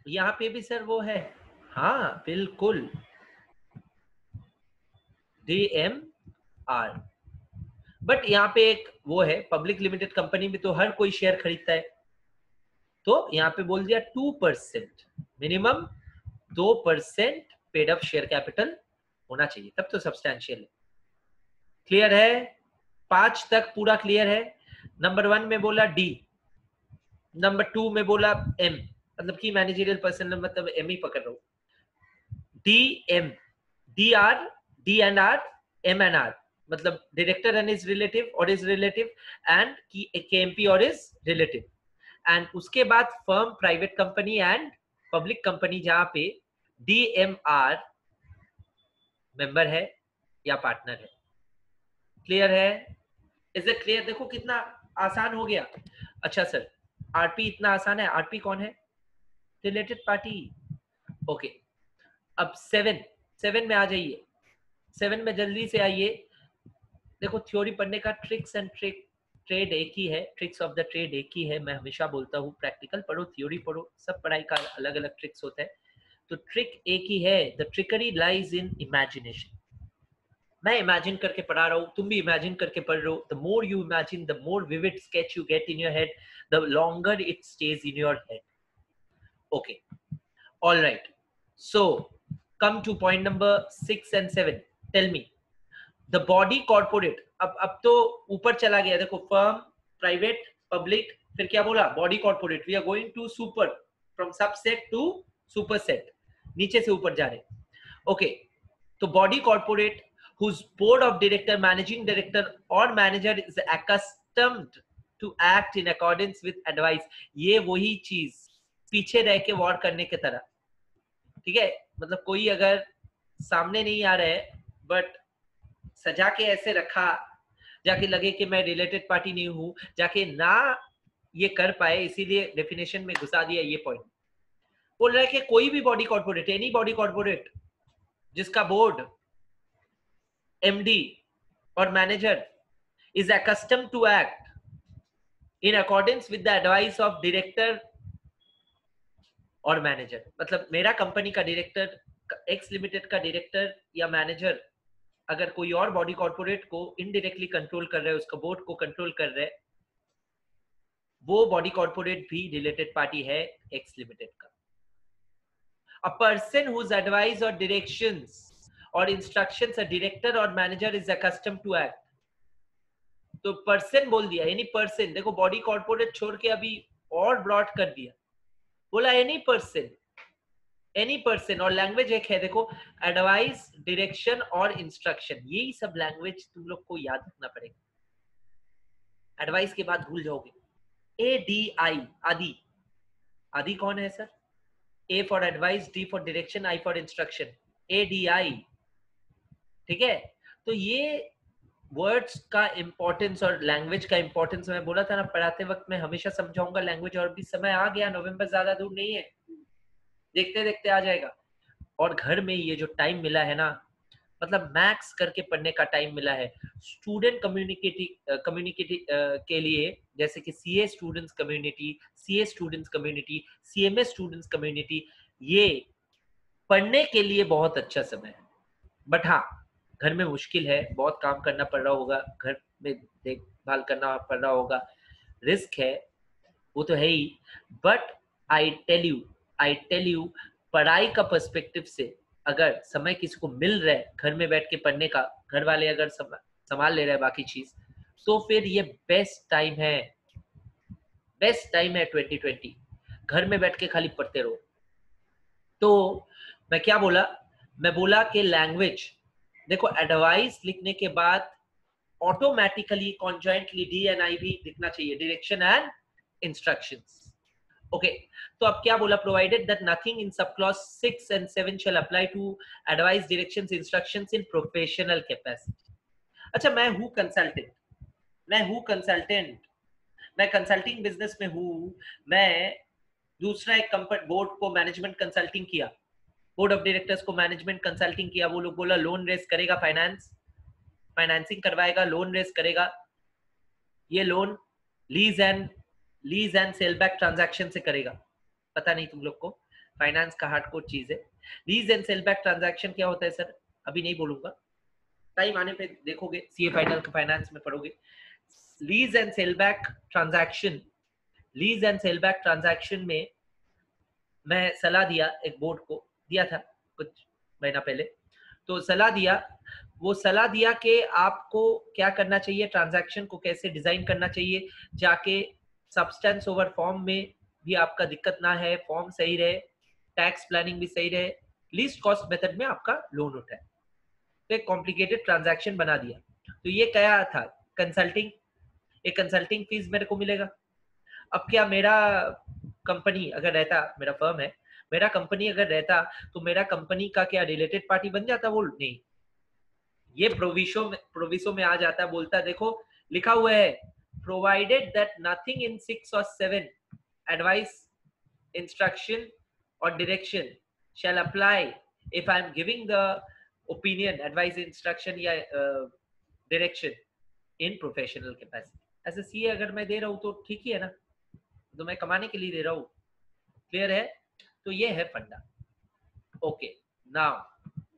यहाँ पे भी सर वो है, हाँ बिल्कुल DMR। बट यहाँ पे एक वो है, पब्लिक लिमिटेड कंपनी में तो हर कोई शेयर खरीदता है, तो यहाँ पे बोल दिया 2%, minimum 2% paid up share capital होना चाहिए, तब तो सब्सटैंशियल है। क्लियर है? 5 तक पूरा क्लियर है। नंबर 1 में बोला डी, नंबर 2 में बोला एम, मतलब की मैनेजरियल पर्सन, मतलब एम ही पकड़ रहा हूं। D M, D R, D and R, M and R, मतलब डायरेक्टर एंड इज रिलेटिव और इज रिलेटिव, एंड KMP और इज रिलेटिव। एंड उसके बाद firm, private company and public company, जहां पे DMR मेंबर है या पार्टनर है। क्लियर है? Is it clear? देखो कितना आसान हो गया। अच्छा सर, आरपी इतना आसान है? आरपी कौन है? Related party. ओके, अब 7 में आ जाइए। 7 में जल्दी से आइए। देखो थ्योरी पढ़ने का ट्रिक्स एंड ट्रेड एक ही है, ट्रिक्स ऑफ द ट्रेड एक ही है। मैं हमेशा बोलता हूँ प्रैक्टिकल पढ़ो, थ्योरी पढ़ो, सब पढ़ाई का अलग अलग ट्रिक्स होता है, तो ट्रिक एक ही है। The trickery lies in imagination. मैं इमेजिन करके पढ़ा रहा हूँ, तुम भी इमेजिन करके पढ़ रहे हो। The more you imagine, the more vivid sketch you get in your head, the longer it stage in your head. Okay, all right. So come to point number 6 and 7. Tell me the body corporate। अब तो ऊपर चला गया, देखो firm, private, public, फिर क्या बोला? Body corporate. We are going to super, from subset to superset, नीचे से ऊपर जा रहे। ओके, तो body corporate whose board of director, managing director or manager is accustomed to act in accordance with advice। ये वही चीज, पीछे रह के वॉर करने की तरह, ठीक है। मतलब कोई अगर सामने नहीं आ रहा है बट सजा के ऐसे रखा, जाके लगे कि मैं रिलेटेड पार्टी नहीं हूं, जाके ना ये कर पाए, इसीलिए डेफिनेशन में घुसा दिया ये पॉइंट। बोल रहा है कि कोई भी body corporate, any body corporate जिसका बोर्ड, MD और manager is accustomed to act in accordance with the advice of director और मैनेजर। मतलब मेरा कंपनी का डायरेक्टर, एक्स लिमिटेड का डायरेक्टर या मैनेजर अगर कोई और बॉडी कॉर्पोरेट को इनडायरेक्टली कंट्रोल कर रहा है, उसका बोर्ड को कंट्रोल कर रहा है, वो बॉडी कॉर्पोरेट भी रिलेटेड पार्टी है एक्स लिमिटेड का। अ पर्सन हुज एडवाइस और डायरेक्शंस और इंस्ट्रक्शंस अ डायरेक्टर और manager is accustomed to act. तो पर्सन बोल दिया, यानी पर्सन, देखो बॉडी कॉर्पोरेट छोड़ के अभी और ब्रॉड कर दिया, बोला एनी पर्सन, एनी पर्सन। और लैंग्वेज एक है, देखो एडवाइस, डायरेक्शन और इंस्ट्रक्शन, यही सब लैंग्वेज तुम लोग को याद रखना पड़ेगा। एडवाइस के बाद भूल जाओगे। ADI, आदि। आदि कौन है sir? A for advice, D for direction, I for instruction, ADI, ठीक है। तो ये वर्ड्स का इंपॉर्टेंस और लैंग्वेज का इंपॉर्टेंस मैं बोला था ना पढ़ाते वक्त, मैं हमेशा समझाऊंगा लैंग्वेज। और भी समय आ गया, नवंबर ज्यादा दूर नहीं है, देखते देखते आ जाएगा। और घर में ये जो टाइम मिला है ना, मतलब मैक्स करके पढ़ने का टाइम मिला है स्टूडेंट कम्युनिटी के लिए, जैसे कि CA students community, CA students community, CMS students community, ये पढ़ने के लिए बहुत अच्छा समय है। बट हाँ, घर में मुश्किल है, बहुत काम करना पड़ रहा होगा, घर में देखभाल करना पड़ रहा होगा, रिस्क है, वो तो है ही। बट आई टेल यू पढ़ाई का पर्सपेक्टिव से अगर समय किसी को मिल रहा है घर में बैठ के पढ़ने का, घर वाले अगर संभाल ले रहे हैं बाकी चीज, तो फिर ये बेस्ट टाइम है, बेस्ट टाइम है 2020। घर में बैठ के खाली पढ़ते रहो। तो मैं क्या बोला? मैं बोला कि लैंग्वेज, देखो एडवाइस लिखने के बाद automatically conjointly D and I भी लिखना चाहिए, डायरेक्शन एंड इंस्ट्रक्शंस। ओके, तो अब क्या बोला? Provided that nothing in sub clause 6 and 7 shall apply to advice, directions, instructions in professional capacity। अच्छा, मैं हूँ कंसल्टेंट, मैं कंसल्टिंग बिजनेस में हूँ। मैं दूसरा एक कंपनी बोर्ड को मैनेजमेंट कंसल्टिंग किया, बोर्ड ऑफ डायरेक्टर्स को मैनेजमेंट कंसल्टिंग किया। वो लोग बोला लोन रेस करेगा, फाइनेंसिंग करवाएगा, लोन रेस करेगा। ये loan lease and sale back transaction से करेगा। पता नहीं तुम लोग को, फाइनेंस का हार्डकोर चीज है। Lease and sale back transaction क्या होता है सर, अभी नहीं बोलूंगा, टाइम आने पे देखोगे, सीए फाइनल का फाइनेंस में पढ़ोगे। Lease and sale back transaction, lease and sale back transaction में मैं सलाह दिया, एक बोर्ड को दिया था कुछ महीना पहले। तो सलाह दिया, वो सलाह दिया कि आपको क्या करना चाहिए, ट्रांजैक्शन को कैसे डिजाइन करना चाहिए, जाके सब्सटेंस ओवर फॉर्म में भी आपका दिक्कत ना है, फॉर्म सही रहे, टैक्स प्लानिंग भी सही रहे, लीस्ट कॉस्ट मेथड में आपका लोन उठाए। तो एक कॉम्प्लिकेटेड ट्रांजैक्शन बना दिया। तो ये क्या था, कंसल्टिंग, एक कंसल्टिंग फीस मेरे को मिलेगा। अब क्या मेरा कंपनी अगर रहता, मेरा फर्म है, मेरा कंपनी अगर रहता, तो मेरा कंपनी का क्या रिलेटेड पार्टी बन जाता? वो नहीं, ये प्रोविसो में आ जाता, बोलता देखो लिखा हुआ है, प्रोवाइडेड दैट नथिंग इन 6 और 7 एडवाइस, इंस्ट्रक्शन और direction shall apply if I am giving the opinion, advice, instruction या डायरेक्शन इन प्रोफेशनल कैपेसिटी। ऐसे सीए अगर मैं दे रहा हूँ तो ठीक ही है ना, तो मैं कमाने के लिए दे रहा हूँ। क्लियर है? तो ये है फंडा। Okay,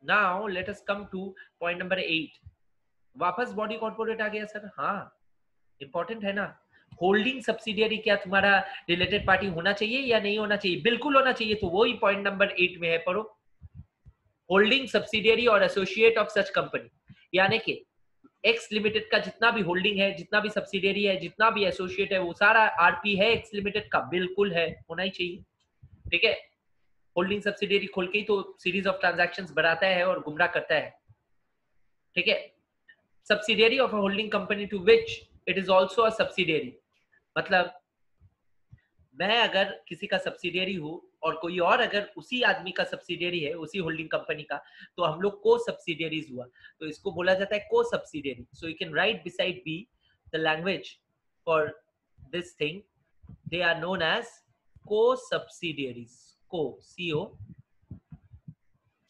now let us come two point number 8। वापस बॉडी कॉर्पोरेट आ गया सर। हाँ, इंपॉर्टेंट है ना। होल्डिंग सब्सिडियरी क्या तुम्हारा रिलेटेड पार्टी होना चाहिए या नहीं होना चाहिए? बिल्कुल होना चाहिए। तो वही पॉइंट नंबर 8 में है, पढ़ो। होल्डिंग सब्सिडियरी और एसोसिएट ऑफ सच कंपनी, यानी कि एक्स लिमिटेड का जितना भी होल्डिंग है, जितना भी सब्सिडियरी है, जितना भी एसोसिएट है, वो सारा आरपी है एक्स लिमिटेड का, बिल्कुल है, होना ही चाहिए। ठीक है, होल्डिंग सब्सिडियरी खोल के ही तो सीरीज ऑफ ट्रांजैक्शंस बढ़ाता है और गुमराह करता है। ठीक है, subsidiary of a holding company to which it is also a subsidiary, मतलब मैं अगर किसी का सब्सिडियरी हूँ और कोई और अगर उसी आदमी का सब्सिडियरी है, उसी होल्डिंग कंपनी का, तो हम लोग को सब्सिडियरीज हुआ, तो इसको बोला जाता है को subsidiary. So you can write beside b the language for this thing, they are known as co subsidiaries. Co, C O,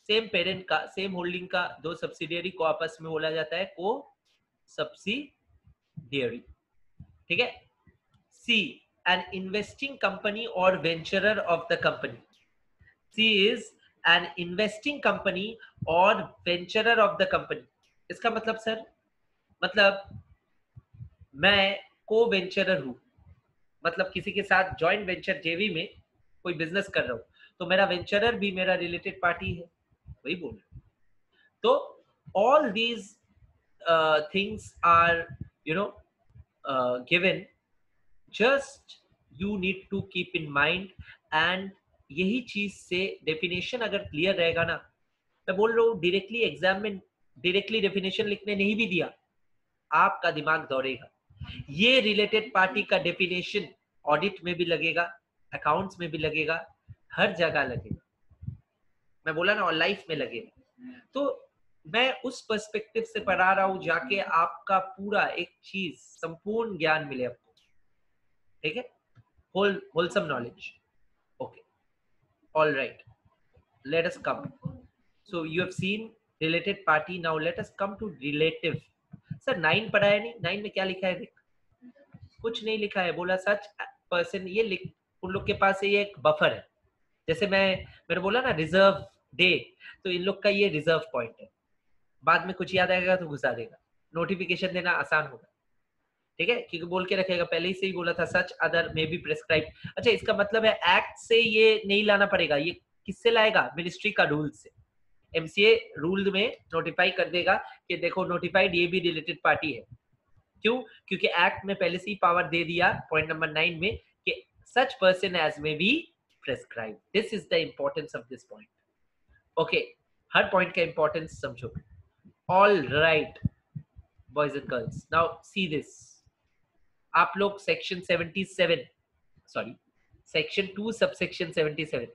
same parent का, सेम होल्डिंग का दो सब्सिडियरी को आपस में बोला जाता है को सब्सिडियरी। ठीक है। सी, an investing company or venturer of the company. C is an investing company or venturer of the company. इसका मतलब सर, मतलब मैं को वेंचरर हूं, मतलब किसी के साथ जॉइंट वेंचर जेवी में कोई बिजनेस कर रहा हूं, तो मेरा वेंचरर भी मेरा रिलेटेड पार्टी है, वही बोल रहा हूं। तो all these things are you know given, just you need to keep in mind. And यही चीज से डेफिनेशन अगर क्लियर रहेगा ना, मैं बोल रहा हूँ डायरेक्टली एग्जाम में डायरेक्टली डेफिनेशन लिखने नहीं भी दिया, आपका दिमाग दौड़ेगा। ये रिलेटेड पार्टी का डेफिनेशन ऑडिट में भी लगेगा, अकाउंट्स में भी लगेगा, हर जगह लगेगा। मैं बोला ना, और लाइफ में लगेगा। तो मैं उस पर्सपेक्टिव से पढ़ा रहा हूं, जाके आपका पूरा एक चीज संपूर्ण ज्ञान मिले आपको। ठीक है, wholesome knowledge. Okay, all right, let us come. So you have seen related party, now let us come to relative. Sir 9 पढ़ा है नहीं? 9 में क्या लिखा है? देख, कुछ नहीं लिखा है, बोला सच पर्सन, ये लिख, उन लोग के पास ये एक बफर है। जैसे मैंने बोला ना रिजर्व डे, तो इन लोग का ये रिजर्व पॉइंट है, बाद में कुछ याद आएगा तो घुसा देगा, नोटिफिकेशन देना आसान होगा। ठीक है, क्योंकि बोल के रखेगा, पहले ही से ही बोला था सच अदर में बी प्रेस्क्राइब। अच्छा, इसका मतलब है एक्ट से ये नहीं लाना पड़ेगा, ये किससे लाएगा? मिनिस्ट्री का रूल से। एमसीए रूल में नोटिफाई कर देगा कि देखो नोटिफाइड ये भी रिलेटेड पार्टी है। क्यों? क्योंकि एक्ट में पहले से ही पावर दे दिया पॉइंट नंबर 9 में कि सच पर्सन एज में be prescribe. This is the importance of this point. Okay, her point का इंपॉर्टेंस समझो। All right boys and girls, now see this. आप लोग सेक्शन 77, सॉरी सेक्शन 2 सबसेक्शन 77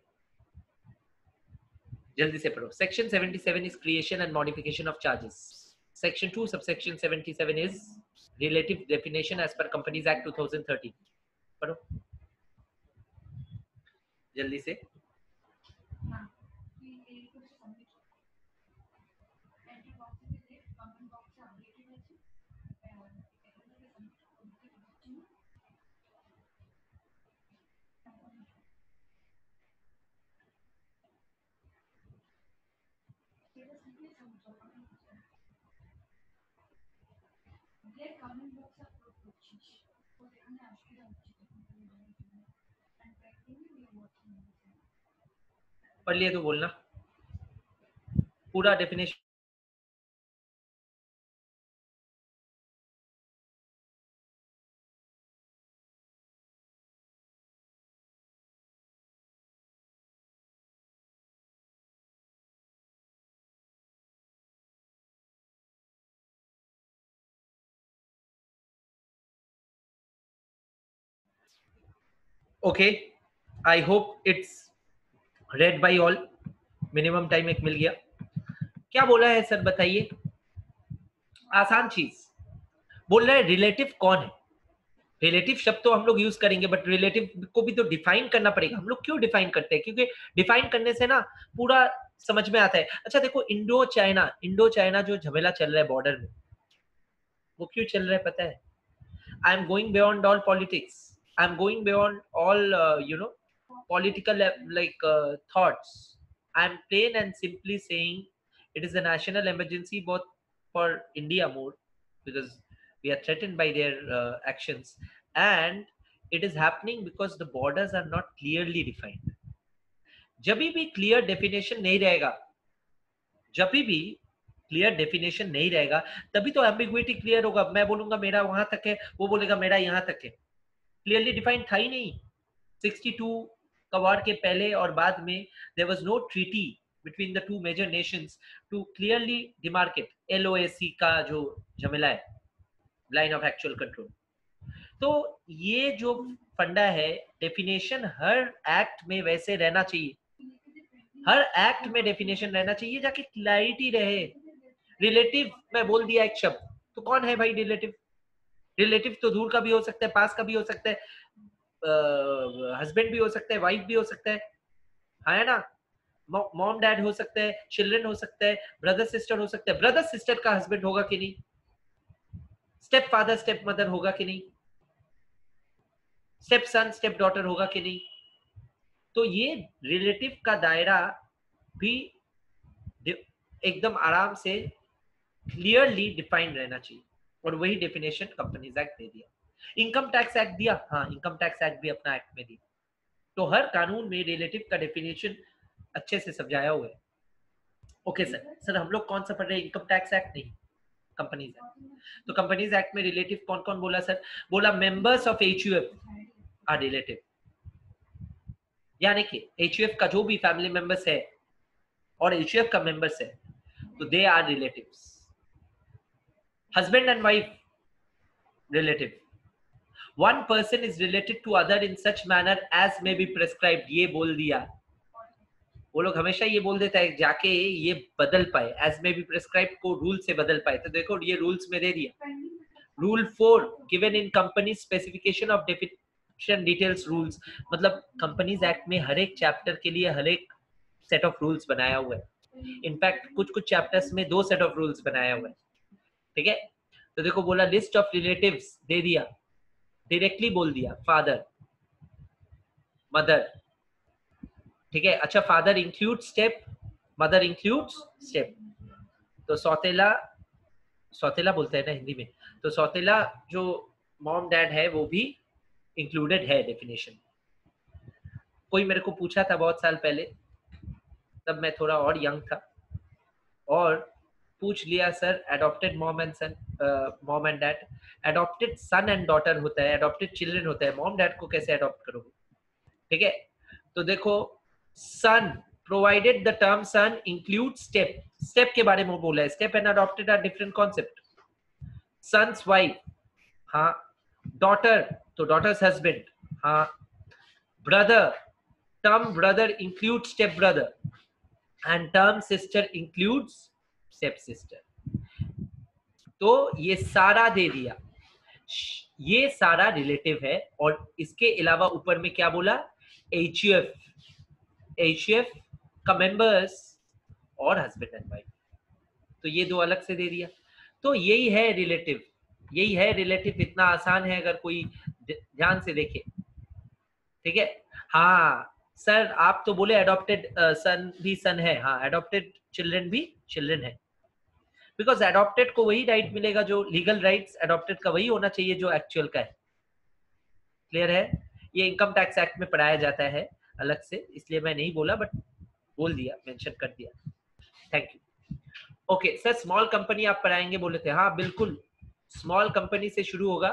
जल्दी से पढ़ो। Section 77 is creation and modification of charges. Section 2, subsection 77 is relative definition as per Companies Act 2013. पढ़ो जल्दी से. पढ़ लिए तो बोलना पूरा definition. Okay, I hope it's read by all. Minimum time एक मिल गया. क्या बोला है सर बताइए. आसान चीज बोल रहे हैं. रिलेटिव कौन है? रिलेटिव शब्द तो हम लोग यूज करेंगे बट रिलेटिव को भी तो डिफाइन करना पड़ेगा. हम लोग क्यों डिफाइन करते हैं? क्योंकि डिफाइन करने से ना पूरा समझ में आता है. अच्छा देखो, इंडो चाइना जो झमेला चल रहा है बॉर्डर में, वो क्यों चल रहा है पता है? I am going beyond all politics. I am going beyond all political thoughts. I am plain and simply saying it is a national emergency both for India more because we are threatened by their actions, and it is happening because the borders are not clearly defined. जब भी clear definition नहीं रहेगा, तभी तो ambiguity clear होगा. मैं बोलूंगा मेरा वहां तक है, वो बोलेगा मेरा यहां तक है. क्लियरली डिफाइंड था ही नहीं. 62 का वॉर के पहले और बाद में there was no treaty between the two major nations to clearly demarcate LOAC का जो झमेला है, लाइन ऑफ एक्चुअल कंट्रोल. तो ये जो फंडा है, डेफिनेशन हर एक्ट में वैसे रहना चाहिए. हर एक्ट में डेफिनेशन रहना चाहिए जाके क्लैरिटी रहे. रिलेटिव मैं बोल दिया एक शब्द, तो कौन है भाई रिलेटिव? रिलेटिव तो दूर का भी हो सकता है, पास का भी हो सकता है, हस्बैंड भी हो सकता है, वाइफ भी हो सकता है ना. मॉम डैड हो सकता है, चिल्ड्रन हो सकता है, ब्रदर सिस्टर हो सकता है. ब्रदर सिस्टर का हस्बैंड होगा कि नहीं? स्टेप फादर स्टेप मदर होगा कि नहीं? स्टेप सन स्टेप डॉटर होगा कि नहीं? तो ये रिलेटिव का दायरा भी एकदम आराम से क्लियरली डिफाइंड रहना चाहिए. और वही डेफिनेशन कंपनीज एक्ट दे दिया. इनकम टैक्स एक्ट दिया, हाँ इनकम टैक्स एक्ट भी अपना एक्ट में दिया. तो हर कानून में रिलेटिव का डेफिनेशन अच्छे से समझाया हुआ है. ओके सर हम लोग कौन सा पढ़ रहे हैं? इनकम टैक्स एक्ट नहीं, कंपनीज एक्ट. तो कंपनीज एक्ट में रिलेटिव कौन कौन बोला सर? बोला members of HUF are relative. यानी कि HUF का जो भी फैमिली मेंबर्स है और HUF का मेंबर्स है तो they are relatives. Husband and wife relative. One person is related to other in such manner as may be prescribed. ये बोल दिया. वो लोग हमेशा ये बोल देता है जाके ये बदल पाए, as may be prescribed को रूल से बदल पाए. तो देखो ये रूल्स में दे दिया. Rule 4 given in company specification of definition details rules. मतलब कंपनीज एक्ट में हर एक चैप्टर के लिए हर एक सेट ऑफ रूल्स बनाया हुआ है. इनफैक्ट कुछ चैप्टर्स में 2 सेट ऑफ रूल्स बनाया हुआ है. ठीक है. तो देखो बोला लिस्ट ऑफ रिलेटिव्स दे दिया, डायरेक्टली बोल दिया फादर मदर. ठीक है. अच्छा father include step, mother includes step. तो सौतेला बोलते हैं ना हिंदी में. तो सौतेला जो मॉम डैड है वो भी इंक्लूडेड है डेफिनेशन. कोई मेरे को पूछा था बहुत साल पहले, तब मैं थोड़ा और यंग था, और पूछ लिया sir adopted mom and son, mom and dad. Adopted son and daughter होता है, एडॉप्टेड चिल्ड्रन होता है, मॉम डैड को कैसे अडॉप्ट करोगे? ठीक है. तो देखो son, provided the term son include step. Step के बारे में बोला है. Step and adopted are different concept. Sons wife, हाँ. डॉटर तो डॉटर्स हस्बैंड, हाँ. Brother, term brother include step brother, and term sister includes step sister. तो ये सारा दे दिया, ये सारा रिलेटिव है। और इसके अलावा ऊपर में क्या बोला, एचयूएफ, एचयूएफ का मेंबर्स और हस्बैंड एंड वाइफ, तो ये दो अलग से दे दिया। तो यही है रिलेटिव, यही है रिलेटिव। इतना आसान है अगर कोई ध्यान से देखे, ठीक है। हाँ सर, आप तो बोले अडॉप्टेड सन भी सन है, हाँ अडॉप्टेड चिल्ड्रन भी चिल्ड्रन है, बिकॉज अडॉप्टेड को वही राइट मिलेगा जो लीगल राइट्स अडॉप्टेड का वही होना चाहिए जो एक्चुअल का है। क्लियर है? ये इनकम टैक्स एक्ट में पढ़ाया जाता है अलग से, इसलिए मैं नहीं बोला, बट बोल दिया, मेंशन कर दिया। Thank you. Okay sir, small company आप पढ़ाएंगे बोले थे, हाँ बिल्कुल, स्मॉल कंपनी से शुरू होगा।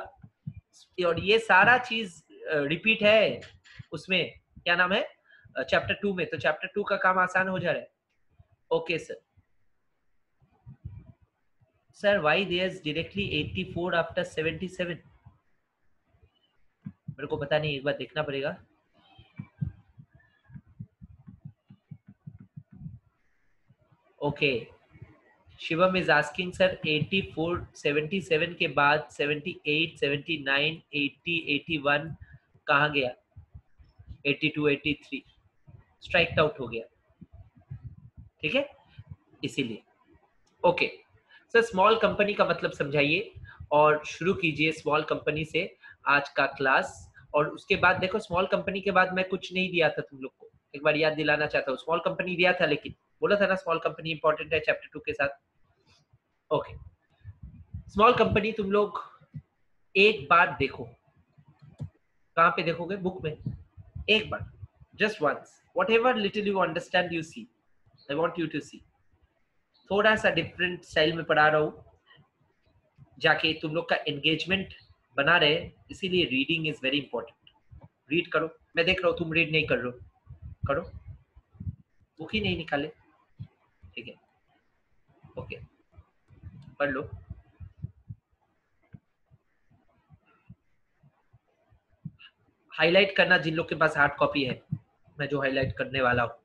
और ये सारा चीज रिपीट है उसमें, क्या नाम है, चैप्टर 2 में। तो चैप्टर 2 का काम आसान हो जा रहा है। Okay sir. Sir why there is directly 84 after 77? मेरे को पता नहीं, एक बार देखना पड़ेगा। Okay, Shivam is asking sir 84 77 के बाद 78 79 80 81 कहाँ गया? 82 83 स्ट्राइक आउट हो गया, ठीक है, इसीलिए। ओके सर, स्मॉल कंपनी का मतलब समझाइए और शुरू कीजिए स्मॉल कंपनी से आज का क्लास। और उसके बाद देखो, स्मॉल कंपनी के बाद मैं कुछ नहीं दिया था तुम लोग को, एक बार याद दिलाना चाहता हूँ। स्मॉल कंपनी दिया था, लेकिन बोला था ना स्मॉल कंपनी इंपॉर्टेंट है चैप्टर 2 के साथ। ओके, स्मॉल कंपनी तुम लोग एक बार देखो। कहाँ पे देखोगे? बुक में। एक बार, just once, whatever little you understand you see, I want you to see. थोड़ा सा डिफरेंट स्टाइल में पढ़ा रहा हूँ, जाके तुम लोग का एंगेजमेंट बना रहे, इसीलिए reading is very important. Read करो, मैं देख रहा हूँ तुम रीड नहीं कर रहे हो, करो। बुक ही नहीं निकाले, ठीक है, ओके, पढ़ लो। हाईलाइट करना जिन लोग के पास हार्ड कॉपी है, मैं जो हाईलाइट करने वाला हूँ।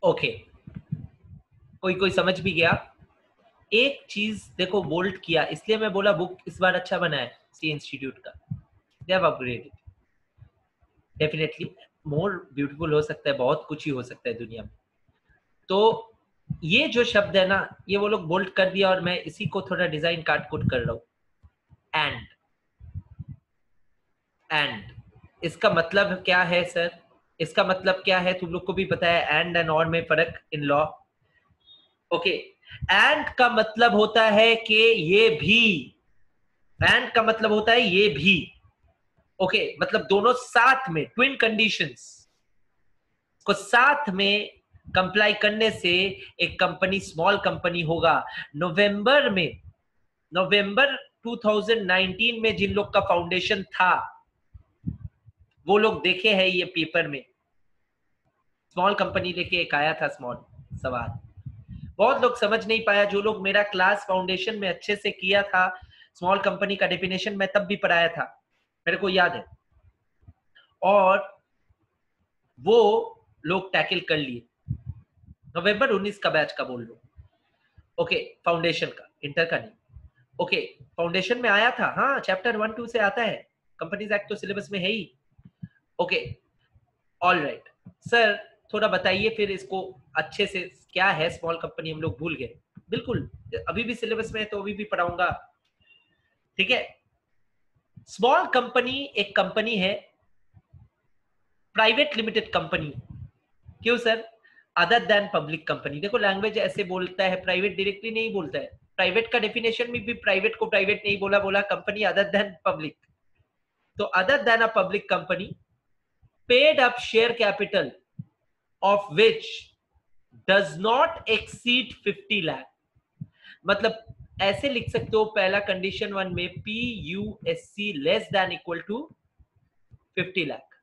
ओके, कोई कोई समझ भी गया? एक चीज देखो, बोल्ट किया, इसलिए मैं बोला बुक इस बार अच्छा बना है सी इंस्टीट्यूट का, they have upgraded. Definitely more beautiful हो सकता है, बहुत कुछ ही हो सकता है दुनिया में। तो ये जो शब्द है ना, ये वो लोग बोल्ट कर दिया, और मैं इसी को थोड़ा डिजाइन काट कुट कर रहा हूँ। एंड, एंड इसका मतलब क्या है सर? इसका मतलब क्या है तुम लोग को भी पता है, एंड और में फर्क इन लॉ। ओके, एंड का मतलब होता है कि ये भी, एंड का मतलब होता है ये भी। ओके, मतलब दोनों साथ में, ट्विन कंडीशंस को साथ में कंप्लाई करने से एक कंपनी स्मॉल कंपनी होगा। नवंबर में, नवंबर 2019 में जिन लोग का फाउंडेशन था, वो लोग देखे हैं ये पेपर में, स्मॉल कंपनी लेके एक आया था स्मॉल सवाल। बहुत लोग समझ नहीं पाया, जो लोग मेरा क्लास फाउंडेशन में अच्छे से किया था, स्मॉल कंपनी का डेफिनेशन मैं तब भी पढ़ाया था, मेरे को याद है, और वो लोग टैकल कर लिए। नवंबर 19 का बैच का बोल लो। ओके, फाउंडेशन का, इंटर का नहीं। ओके, फाउंडेशन में आया था, हाँ चैप्टर 1 2 से आता है, कंपनीज एक्ट तो सिलेबस में है ही। ओके, ऑल राइट सर, थोड़ा बताइए फिर इसको अच्छे से, क्या है स्मॉल कंपनी, हम लोग भूल गए। बिल्कुल, अभी भी सिलेबस में है तो अभी भी पढ़ाऊंगा, ठीक है। स्मॉल कंपनी एक कंपनी है प्राइवेट लिमिटेड कंपनी। क्यों sir? Other than public company. देखो लैंग्वेज ऐसे बोलता है, प्राइवेट डायरेक्टली नहीं बोलता है। प्राइवेट का डेफिनेशन में भी प्राइवेट को प्राइवेट नहीं बोला, बोला कंपनी अदर देन पब्लिक। तो other than a public company paid up share capital of which does not exceed 50 lakh. मतलब ऐसे लिख सकते हो पहला कंडीशन वन में PUSC less than equal to 50 lakh.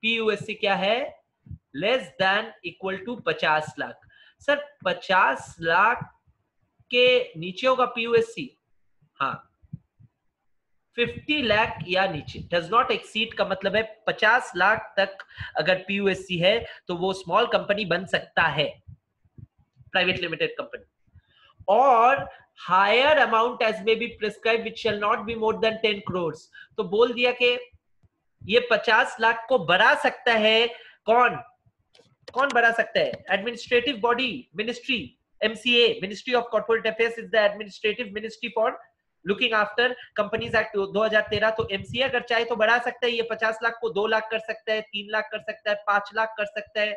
PUSC क्या है? Less than equal to 50 lakh. Sir 50 lakh के नीचे होगा PUSC? हाँ, 50 लाख या नीचे। डज नॉट एक्सीड का मतलब है 50 लाख तक अगर PUSC है तो वो स्मॉल कंपनी बन सकता है, प्राइवेट लिमिटेड कंपनी। और higher amount as may be prescribe which shall not be more than 10 crore. तो बोल दिया कि ये 50 लाख को बढ़ा सकता है। कौन कौन बढ़ा सकता है? Administrative body, ministry, MCA, ministry of corporate affairs is the administrative ministry for looking after companies act 2013। तो MCA अगर चाहे तो बढ़ा सकता है, ये 50 लाख को 2 लाख कर सकता है, 3 लाख कर सकता है, 5 लाख कर सकता है,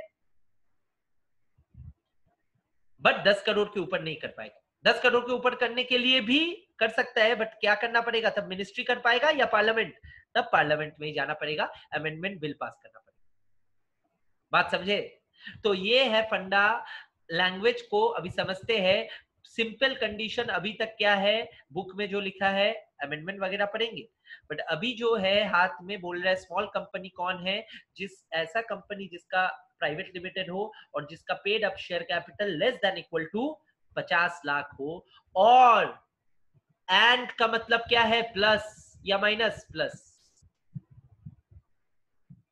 बट 10 करोड़ के ऊपर नहीं कर पाएगा। 10 करोड़ के ऊपर करने के लिए भी कर सकता है, बट क्या करना पड़ेगा? तब मिनिस्ट्री कर पाएगा या पार्लियामेंट? तब पार्लियामेंट में ही जाना पड़ेगा, अमेंडमेंट बिल पास करना पड़ेगा। बात समझे? तो ये है फंडा। लैंग्वेज को अभी समझते हैं। सिंपल कंडीशन अभी तक क्या है बुक में जो लिखा है, अमेंडमेंट वगैरह पढ़ेंगे, बट अभी जो है हाथ में बोल रहा है स्मॉल कंपनी कौन है? जिस ऐसा कंपनी जिसका प्राइवेट लिमिटेड हो और जिसका paid up share capital less than equal to 50 lakh हो। और एंड का मतलब क्या है? प्लस या माइनस? प्लस।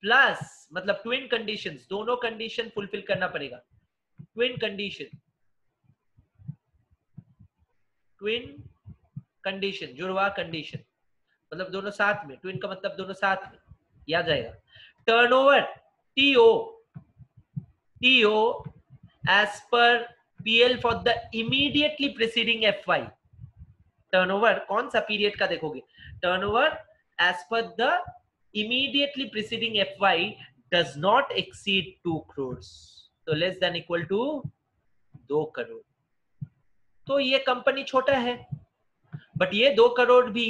प्लस मतलब ट्विन कंडीशंस, दोनों कंडीशन फुलफिल करना पड़ेगा। ट्विन कंडीशन, ट्विन कंडीशन, जुड़वा कंडीशन, मतलब दोनों साथ में। ट्विन का मतलब दोनों साथ में, याद जाएगा। Turnover, TO, TO as per PL for the immediately preceding FY। Turnover कौन सा पीरियड का देखोगे? Turnover as per the immediately preceding FY does not exceed 2 crore. तो less than equal to 2 crore. तो ये कंपनी छोटा है, बट ये 2 करोड़ भी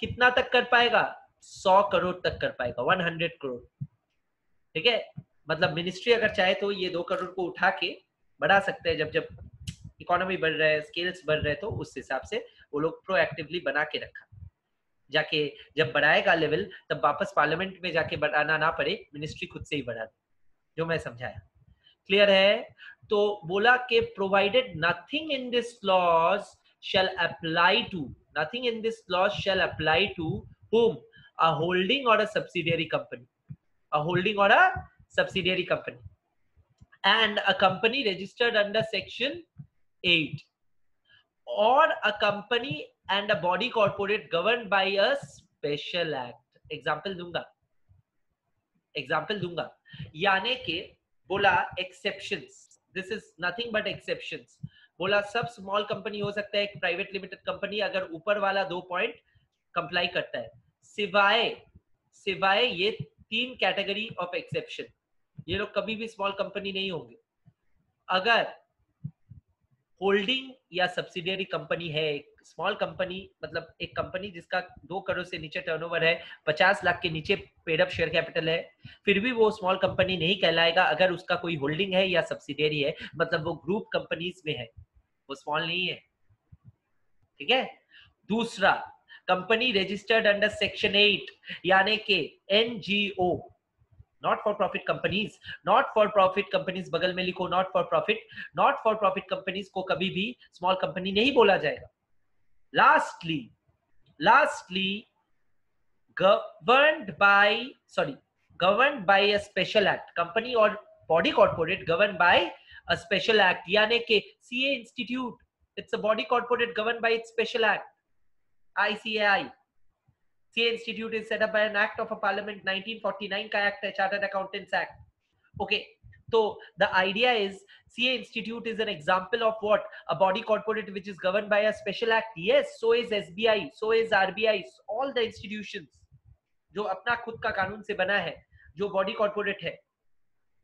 कितना तक कर पाएगा? 100 करोड़ तक कर पाएगा, 100 करोड़। ठीक है, मतलब मिनिस्ट्री अगर चाहे तो ये 2 करोड़ को उठा के बढ़ा सकते हैं। जब जब इकोनॉमी बढ़ रहा है, स्केल्स बढ़ रहे हैं, तो उस हिसाब से वो लोग प्रोएक्टिवली बना के रखा, जाके जब बढ़ाएगा लेवल तब वापस पार्लियामेंट में जाके बढ़ाना ना पड़े, मिनिस्ट्री खुद से ही बढ़ा दे। जो मैं समझाया क्लियर है? तो बोला कि provided nothing in this clause shall apply to, nothing in this clause shall apply to whom? A holding or a subsidiary company, a holding or a subsidiary company, and a company registered under section 8, or a company and a body corporate governed by a special act। Example दूंगा यानी कि बोला exceptions, this is nothing but exceptions. बोला सब small company हो सकता है, एक प्राइवेट लिमिटेड कंपनी, अगर ऊपर वाला 2 पॉइंट कंप्लाई करता है, सिवाय सिवाय ये 3 कैटेगरी ऑफ एक्सेप्शन। ये लोग कभी भी स्मॉल कंपनी नहीं होंगे। अगर होल्डिंग या सब्सिडियरी कंपनी है, एक स्मॉल कंपनी मतलब एक कंपनी जिसका 2 करोड़ से नीचे टर्नओवर है, 50 लाख के नीचे पेड अप शेयर कैपिटल है, फिर भी वो स्मॉल कंपनी नहीं कहलाएगा अगर उसका कोई होल्डिंग है या सब्सिडियरी है, मतलब वो ग्रुप कंपनीज में है, वो स्मॉल नहीं है। ठीक है। दूसरा, कंपनी रजिस्टर्ड अंडर सेक्शन 8 यानी कि NGO, not for profit companies. Not for profit companies बगल में लिखो, not for profit. Not for profit companies को कभी भी स्मॉल कंपनी नहीं बोला जाएगा। Lastly governed by a special act, company और body corporate govern by a special act, यानी कि CA institute, it's a body corporate govern by its special act, ICAI। CA Institute is set up by an act of a parliament, 1949 का act है, Chartered Accountants Act। Okay, so the idea is CA Institute is an example of what? A body corporate which is governed by a special act। Yes, so is SBI, so is RBI, all the institutions जो अपना खुद का कानून से बना है, जो body corporate है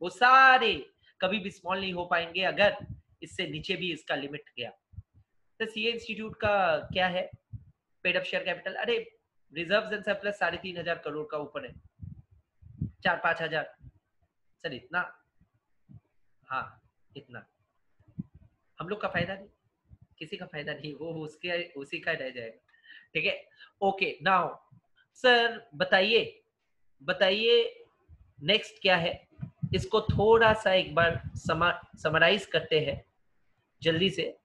वो सारे कभी भी स्मॉल नहीं हो पाएंगे अगर इससे नीचे भी इसका लिमिट गया। तो सीए इंस्टीट्यूट का क्या है पेड अप शेयर कैपिटल, अरे रिजर्व्स एंड सरप्लस 3,500 करोड़ का ऊपर है, 4-5 हजार सर इतना, हाँ इतना, हम लोग का फायदा नहीं, किसी का फायदा नहीं, वो उसके उसी का रह जाएगा। ठीक है, ओके नाउ सर बताइए बताइए नेक्स्ट क्या है, इसको थोड़ा सा एक बार समराइज करते हैं जल्दी से।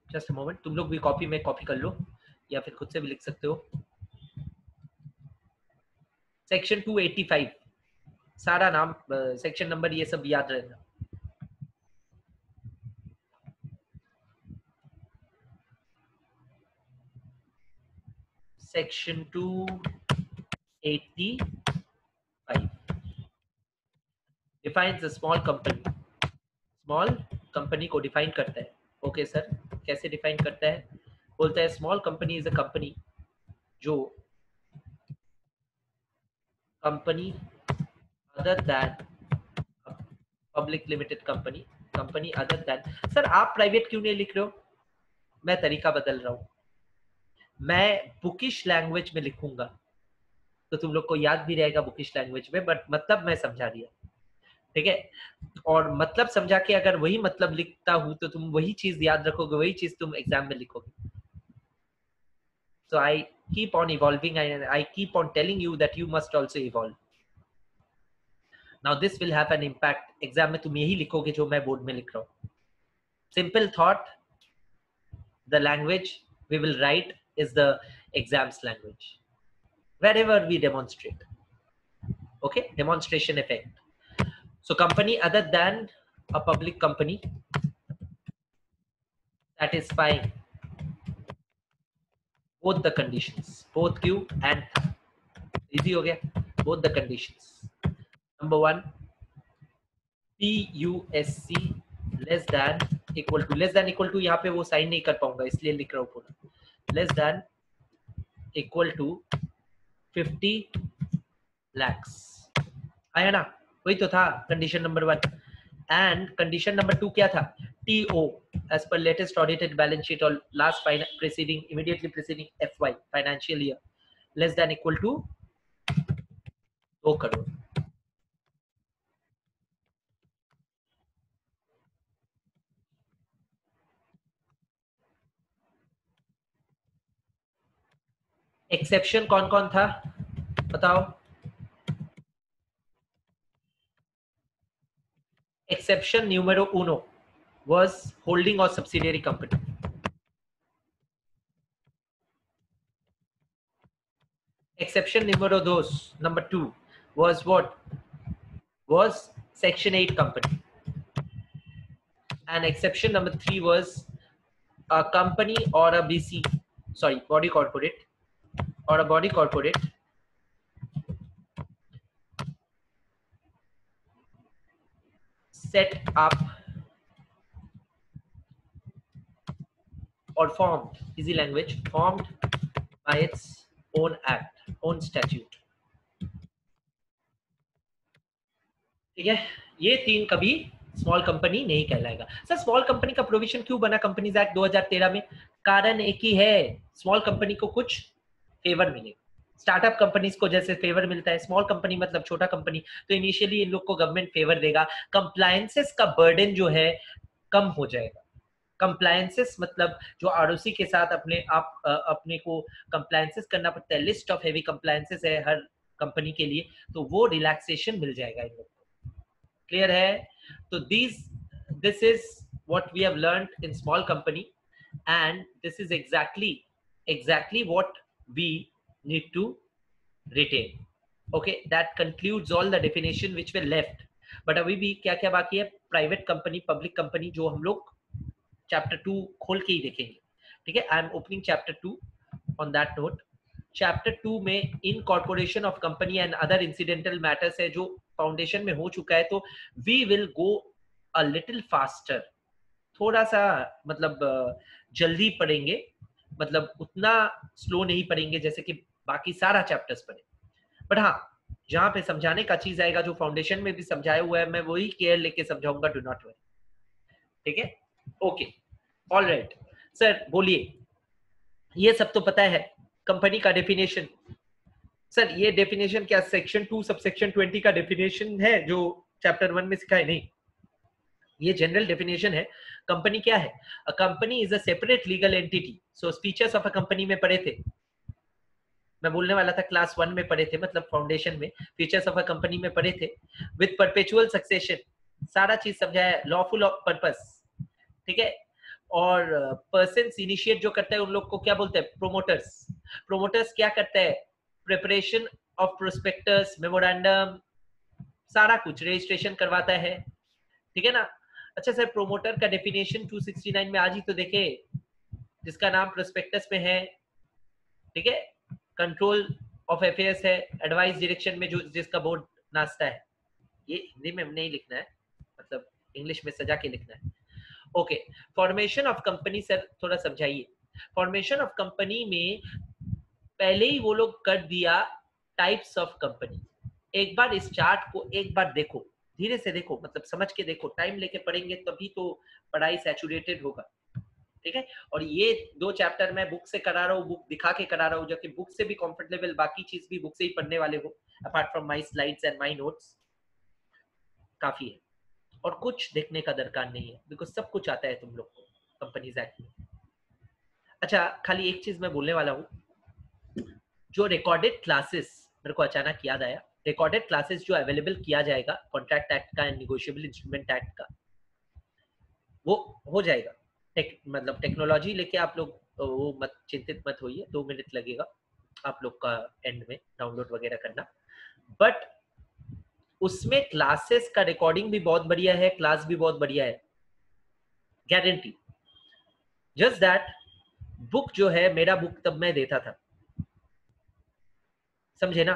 जस्ट मोमेंट, तुम लोग भी कॉपी में कॉपी कर लो या फिर खुद से भी लिख सकते हो। सेक्शन 285 सारा नाम सेक्शन नंबर ये सब याद रहना। Section 285 defines a small company, small company को डिफाइन करता है। ओके सर कैसे डिफाइन करता है, बोलता है small company is a company जो company other than public limited company, company other than, sir आप प्राइवेट क्यों नहीं लिख रहे हो, मैं तरीका बदल रहा हूं, मैं बुकिश लैंग्वेज में लिखूंगा तो तुम लोग को याद भी रहेगा बुकिश लैंग्वेज में, बट मतलब मैं समझा दिया। ठीक है, और मतलब समझा के अगर वही मतलब लिखता हूं तो तुम वही चीज याद रखोगे, वही चीज तुम एग्जाम में लिखोगे। So I keep on evolving and I keep on telling you that you must also evolve. Now this will have an impact. Exam में तुम यही लिखोगे जो मैं बोर्ड में लिख रहा हूँ। Simple thought, the language we will write is the exam's language. Wherever we demonstrate. Okay, demonstration effect. So company other than a public company, satisfying both the conditions, both Q and easy हो गया, both the conditions. Number one, PUSC less than equal to, less than equal to यहाँ पे वो sign नहीं कर पाऊंगा इसलिए लिख रहा हूँ पूरा, less than equal to 50 lakhs, आया ना, वही तो था condition number 1। And condition number 2 क्या था, TO as per latest audited balance sheet or last preceding immediately preceding FY financial year less than equal to 2 crore. Exception कौन कौन था बताओ, exception numero uno was holding or subsidiary company. Exception number two was what? Was Section 8 company. And exception number 3 was a company or a BC, sorry, body corporate or a body corporate set up or formed, easy language, formed by its own act, own statute. ठीक है, ये 3 कभी small company नहीं कहलाएगा। Sir small company का provision क्यों बना companies act 2013 में, कारण एक ही है, स्मॉल कंपनी को कुछ फेवर मिलेगा। स्टार्टअप कंपनीज को जैसे फेवर मिलता है, स्मॉल कंपनी मतलब छोटा कंपनी, तो इनिशियली इन लोग को गवर्नमेंट फेवर देगा, कंप्लायंसेस का बर्डन जो है कम हो जाएगा। कंप्लायंसेस मतलब जो आरओसी के साथ अपने को कंप्लायंसेस करना पड़ता है, लिस्ट ऑफ हेवी कंप्लायंसेस है हर कंपनी के लिए, तो वो रिलैक्सेशन मिल जाएगा इन लोग को। क्लियर है? तो this is what we have learned in small company and this is exactly what we need to retain. Okay, that concludes all the definition which were left. but अभी भी क्या क्या बाकी है, प्राइवेट कंपनी, पब्लिक कंपनी, जो हम लोग chapter 2 खोल के ही देखेंगे। ठीक है, I am opening chapter 2 on that note. Chapter 2 में incorporation of company and other incidental matters है जो फाउंडेशन में हो चुका है, तो we will go a little faster, थोड़ा सा मतलब जल्दी पढ़ेंगे, मतलब उतना स्लो नहीं पढ़ेंगे जैसे कि बाकी सारा चैप्टर्स पढ़े, बट हाँ जहां पे समझाने का चीज आएगा जो फाउंडेशन में भी समझाया हुआ है मैं वही केयर लेके समझाऊंगा, डू नॉट वरी, ठीक है? ओके, ऑलराइट सर बोलिए। ये सब तो पता है कंपनी का डेफिनेशन। सर ये डेफिनेशन क्या सेक्शन 2 सबसेक्शन 20 का डेफिनेशन है जो चैप्टर 1 में सिखाए? नहीं, ये जनरल डेफिनेशन है। कंपनी क्या है? A company is a separate legal entity. So features of a company में पढ़े थे, मैं बोलने वाला था क्लास 1 में पढ़े थे, मतलब फाउंडेशन में फीचर्स ऑफ अ कंपनी में पढ़े थे। विद परपेचुअल सक्सेशन, सारा चीज समझाया, लॉफुल ऑफ पर्पस, ठीक है? और पर्सन इनिशिएट जो करता है उन लोग को क्या बोलते हैं? प्रोमोटर्स। प्रोमोटर्स क्या करता है? प्रिपरेशन ऑफ प्रोस्पेक्टस, मेमोरेंडम, सारा कुछ रजिस्ट्रेशन करवाता है, ठीक है ना? अच्छा सर प्रोमोटर का डेफिनेशन 269 में आज ही तो देखे, जिसका नाम प्रोस्पेक्टस में है, ठीक है? कंट्रोल ऑफ अफेयर्स है, एडवाइस डायरेक्शन में जो जिसका बोर्ड नाचता है। ये हिंदी में नहीं लिखना है, मतलब इंग्लिश में सजा के लिखना है। Okay, formation of company sir थोड़ा समझाइए। फॉर्मेशन ऑफ कंपनी में पहले ही वो लोग कर दिया टाइप्स ऑफ कंपनी। एक बार इस चार्ट को एक बार देखो, धीरे से देखो, मतलब समझ के देखो, टाइम लेके पढ़ेंगे तभी तो पढ़ाई सैचुरेटेड होगा, ठीक है? और ये 2 चैप्टर मैं बुक से करा रहा हूँ, बुक दिखा के करा रहा हूँ, जो कि बुक से भी कंफर्टेबल, बाकी चीज भी बुक से ही पढ़ने वाले हो, apart from my slides and my notes, काफी है। और कुछ देखने का दरकार नहीं है, बिकॉज सब कुछ आता है तुम लोग को कंपनीज एक्ट में। अच्छा खाली एक चीज मैं बोलने वाला हूँ, जो रिकॉर्डेड क्लासेस, मेरे को अचानक याद आया, रिकॉर्डेड क्लासेस जो अवेलेबल किया जाएगा कॉन्ट्रैक्ट एक्ट का एंड निगोशिएबल इंस्ट्रूमेंट एक्ट का, वो हो जाएगा। मतलब टेक्नोलॉजी लेके आप लोग वो मत चिंतित मत होइए, 2 मिनट लगेगा आप लोग का एंड में डाउनलोड वगैरह करना। बट उसमें क्लासेस का रिकॉर्डिंग भी बहुत बढ़िया है, क्लास भी बहुत बढ़िया है, गारंटी। जस्ट दैट बुक जो है, मेरा बुक तब मैं देता था, समझे ना?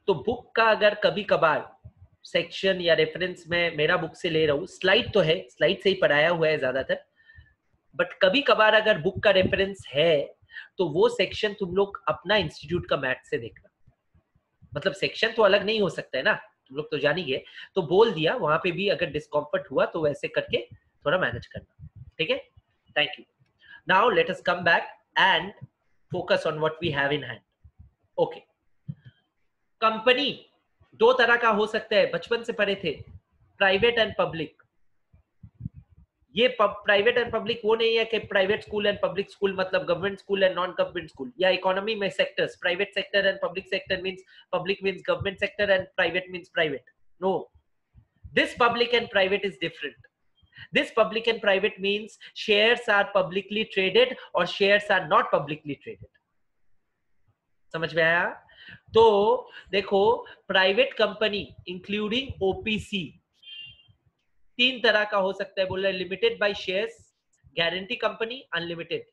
तो बुक का अगर कभी कभार सेक्शन या रेफरेंस में मेरा बुक से ले रहा हूँ, स्लाइड तो है, स्लाइड से ही पढ़ाया हुआ है ज्यादातर, बट कभी कभार अगर बुक का रेफरेंस है तो वो सेक्शन तुम लोग अपना इंस्टीट्यूट का मैथ से देखना। मतलब सेक्शन तो अलग नहीं हो सकता है ना, तुम लोग तो जान ही गए, तो बोल दिया वहां पे भी अगर डिस्कम्फर्ट हुआ तो वैसे करके थोड़ा मैनेज करना, ठीक है? Thank you. Now let us come back and focus on what we have in hand. Okay, company 2 तरह का हो सकता है, बचपन से पढ़े थे, प्राइवेट एंड पब्लिक। ये प्राइवेट एंड पब्लिक वो नहीं है कि private school and public school मतलब government school and non government school, या इकोनॉमी में sectors, private sector and public sector means public means government sector and private means private. No, this public and private is different. This public and private means shares are publicly traded or shares are not publicly traded. समझ में आया? तो देखो, private company including OPC 3 तरह का हो सकता है, बोल रहे limited by shares, guarantee company, unlimited.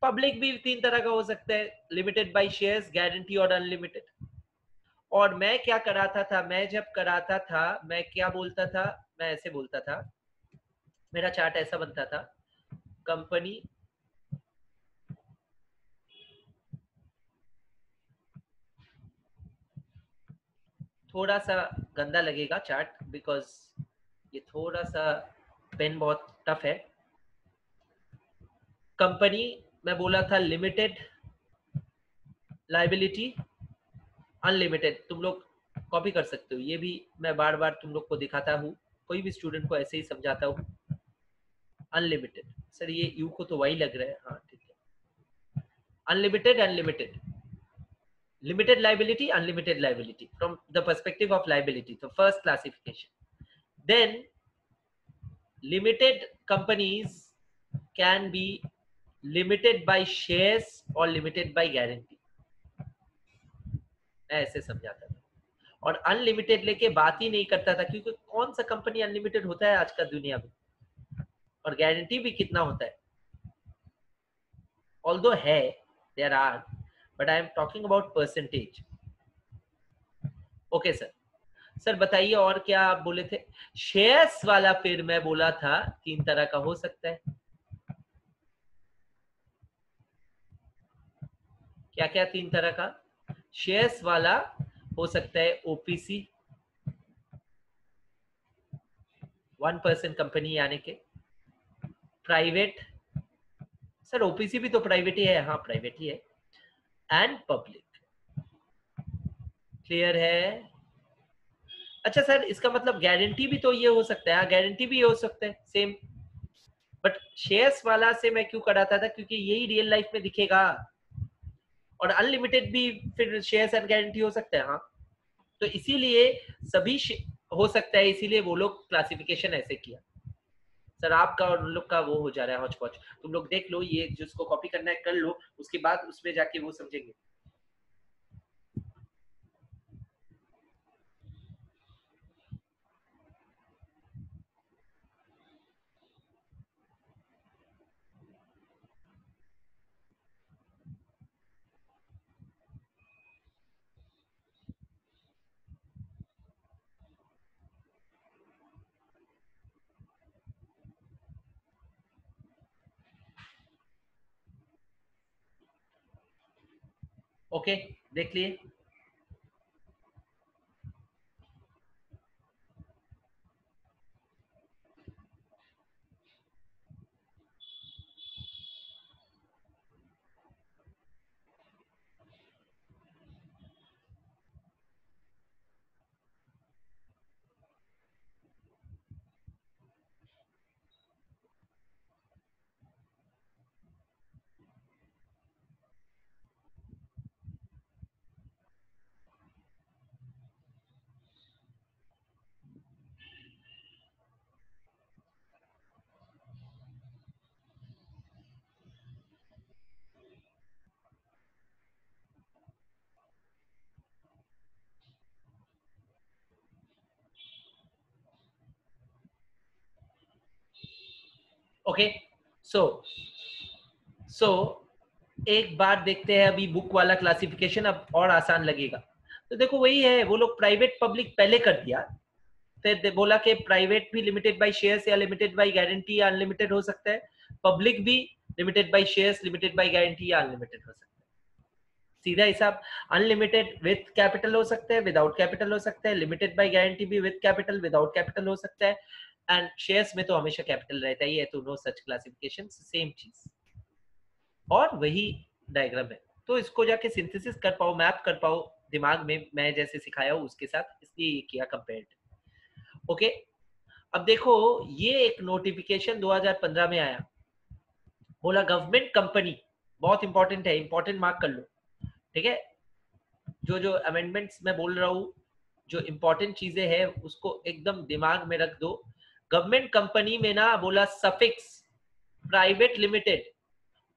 Public भी 3 तरह का हो सकता है, लिमिटेड बाय शेयर्स, गारंटी और अनलिमिटेड। और मैं क्या कराता था, मैं जब कराता था मैं क्या बोलता था, मैं ऐसे बोलता था, मेरा चार्ट ऐसा बनता था, कंपनी थोड़ा सा गंदा लगेगा चार्ट, बिकॉज ये थोड़ा सा पेन बहुत टफ है। कंपनी मैं बोला था लिमिटेड लाइबिलिटी अनलिमिटेड, तुम लोग कॉपी कर सकते हो, ये भी मैं बार बार तुम लोग को दिखाता हूँ, कोई भी स्टूडेंट को ऐसे ही समझाता हूँ। अनलिमिटेड सर ये यू को तो वही लग रहा है, हाँ ठीक है। Unlimited and limited, limited liability, unlimited liability from the perspective of liability, the first classification. Then limited companies can be limited by shares or limited by guarantee, मैं ऐसे समझाता था। और अनलिमिटेड लेके बात ही नहीं करता था, क्योंकि कौन सा कंपनी अनलिमिटेड होता है आज का दुनिया में, और गारंटी भी कितना होता है, although है, there are, but I am talking about percentage. Okay sir, sir बताइए और क्या आप बोले थे? शेयर्स वाला फिर मैं बोला था 3 तरह का हो सकता है, क्या क्या 3 तरह का? शेयर्स वाला हो सकता है ओपीसी, 1% कंपनी यानी के प्राइवेट, सर ओपीसी भी तो प्राइवेट ही है, हाँ प्राइवेट ही है, एंड पब्लिक। क्लियर है? अच्छा सर इसका मतलब गारंटी भी तो ये हो सकता है, हाँ गारंटी भी ये हो सकता है सेम, बट शेयर्स वाला से मैं क्यों कराता था, क्योंकि यही रियल लाइफ में दिखेगा, और अनलिमिटेड भी फिर शेयर्स एंड गारंटी हो सकता है, हाँ तो इसीलिए सभी हो सकता है, इसीलिए वो लोग क्लासिफिकेशन ऐसे किया। सर आपका और उन लोग का वो हो जा रहा है हौच पौच, तुम लोग देख लो, ये जिसको कॉपी करना है कर लो, उसके बाद उसमें जाके वो समझेंगे। ओके देख लिए। ओके सो सो एक बार देखते हैं अभी बुक वाला क्लासिफिकेशन, अब और आसान लगेगा। तो देखो वही है, वो लोग प्राइवेट पब्लिक पहले कर दिया, फिर बोला कि प्राइवेट भी लिमिटेड बाय शेयर्स या लिमिटेड बाय गारंटी या अनलिमिटेड हो सकता है, पब्लिक भी limited by shares, limited by guarantee या अनलिमिटेड हो सकता है। सीधा हिसाब, अनलिमिटेड विद कैपिटल हो सकता है, विदाउट कैपिटल हो सकता है, लिमिटेड बाय गारंटी भी विद कैपिटल विदाउट कैपिटल हो सकता है, एंड शेयर्स में तो हमेशा कैपिटल रहता ही है, तो नो सच क्लासिफिकेशन, सेम चीज और वही डायग्राम है। तो इसको जाके सिंथेसिस कर पाओ, मैप कर पाओ दिमाग में, मैं जैसे सिखाया हूँ उसके साथ, इसलिए ये किया कंपेयर्ड। ओके अब देखो, ये एक नोटिफिकेशन 2015 में आया, बोला गवर्नमेंट कंपनी, बहुत इंपॉर्टेंट है, इंपॉर्टेंट मार्क कर लो, ठीक है। जो जो अमेंडमेंट्स मैं बोल रहा हूँ, जो इंपॉर्टेंट चीजें हैं उसको एकदम दिमाग में रख दो। गवर्नमेंट कंपनी में ना बोला सफिक्स प्राइवेट लिमिटेड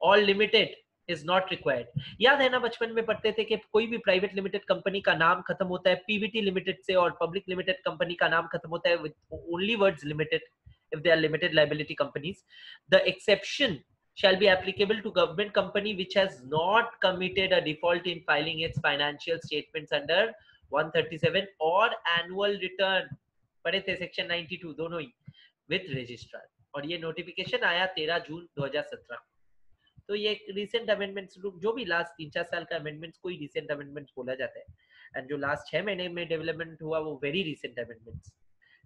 और लिमिटेड इज नॉट रिक्वायर्ड। याद है ना बचपन में पढ़ते थे कि कोई भी प्राइवेट लिमिटेड कंपनी का नाम खत्म होता है पीवीटी लिमिटेड से, और पब्लिक लिमिटेड कंपनी का नाम खत्म होता है with only words limited if they are limited liability companies. The exception shall be applicable to government company which has not committed a default in filing its financial statements under 137 or annual return, पढ़े थे section 92 दोनों ही, with registrar. और ये notification आया 13 जून 2017। तो ये recent amendments, जो भी लास्ट 3-4 साल का अमेंडमेंट्स को ही रिसेंट अमेंडमेंट्स बोला जाता है, एंड जो लास्ट 6 महीने में डेवलपमेंट हुआ वो वेरी रिसेंट अमेंडमेंट्स,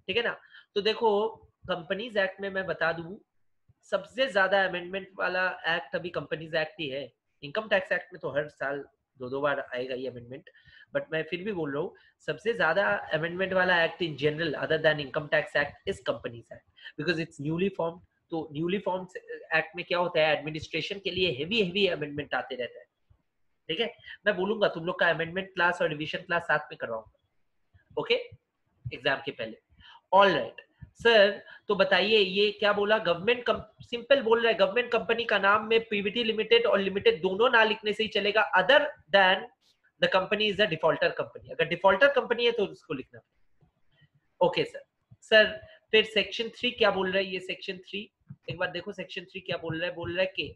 ठीक है ना। तो देखो कंपनीज एक्ट में मैं बता दूं, सबसे ज्यादा अमेंडमेंट वाला एक्ट अभी कंपनीज एक्ट ही है। इनकम टैक्स एक्ट में तो हर साल 2-2 बार आएगा ये अमेंडमेंट, बट मैं फिर भी बोल रहा हूँ सबसे ज्यादा अमेंडमेंट वाला act in general other than income tax act is companies act, because it's newly form. तो न्यूली फॉर्म एक्ट में क्या होता है, एडमिनिस्ट्रेशन के लिए हेवी हेवी अमेंडमेंट आते रहता है, ठीक है। मैं बोलूंगा तुम लोग का अमेंडमेंट क्लास और रिवीजन क्लास साथ में करवाऊंगा, ओके, एग्जाम के पहले। ऑल राइट सर, तो बताइए ये क्या बोला, गवर्नमेंट सिंपल बोल रहा है, गवर्नमेंट कंपनी का नाम में पीवीटी लिमिटेड और लिमिटेड दोनों ना लिखने से ही चलेगा, other than the company is a defaulter company. अगर डिफॉल्टर कंपनी है तो उसको लिखना। Okay sir. सर फिर सेक्शन 3 क्या बोल रहा है, ये सेक्शन 3 एक बार देखो, सेक्शन 3 क्या बोल रहा है, बोल रहा है कि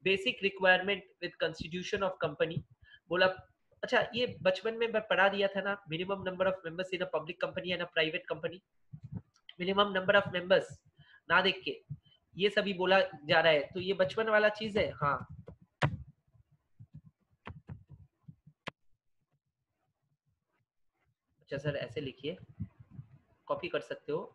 basic requirement with constitution of company. बोला अच्छा ये बचपन में मैं पढ़ा दिया था ना, minimum number of members in a public company and a private company, minimum number of members ना देख के ये सभी बोला जा रहा है, तो ये बचपन वाला चीज है, हाँ अच्छा सर ऐसे लिखिए, कॉपी कर सकते हो।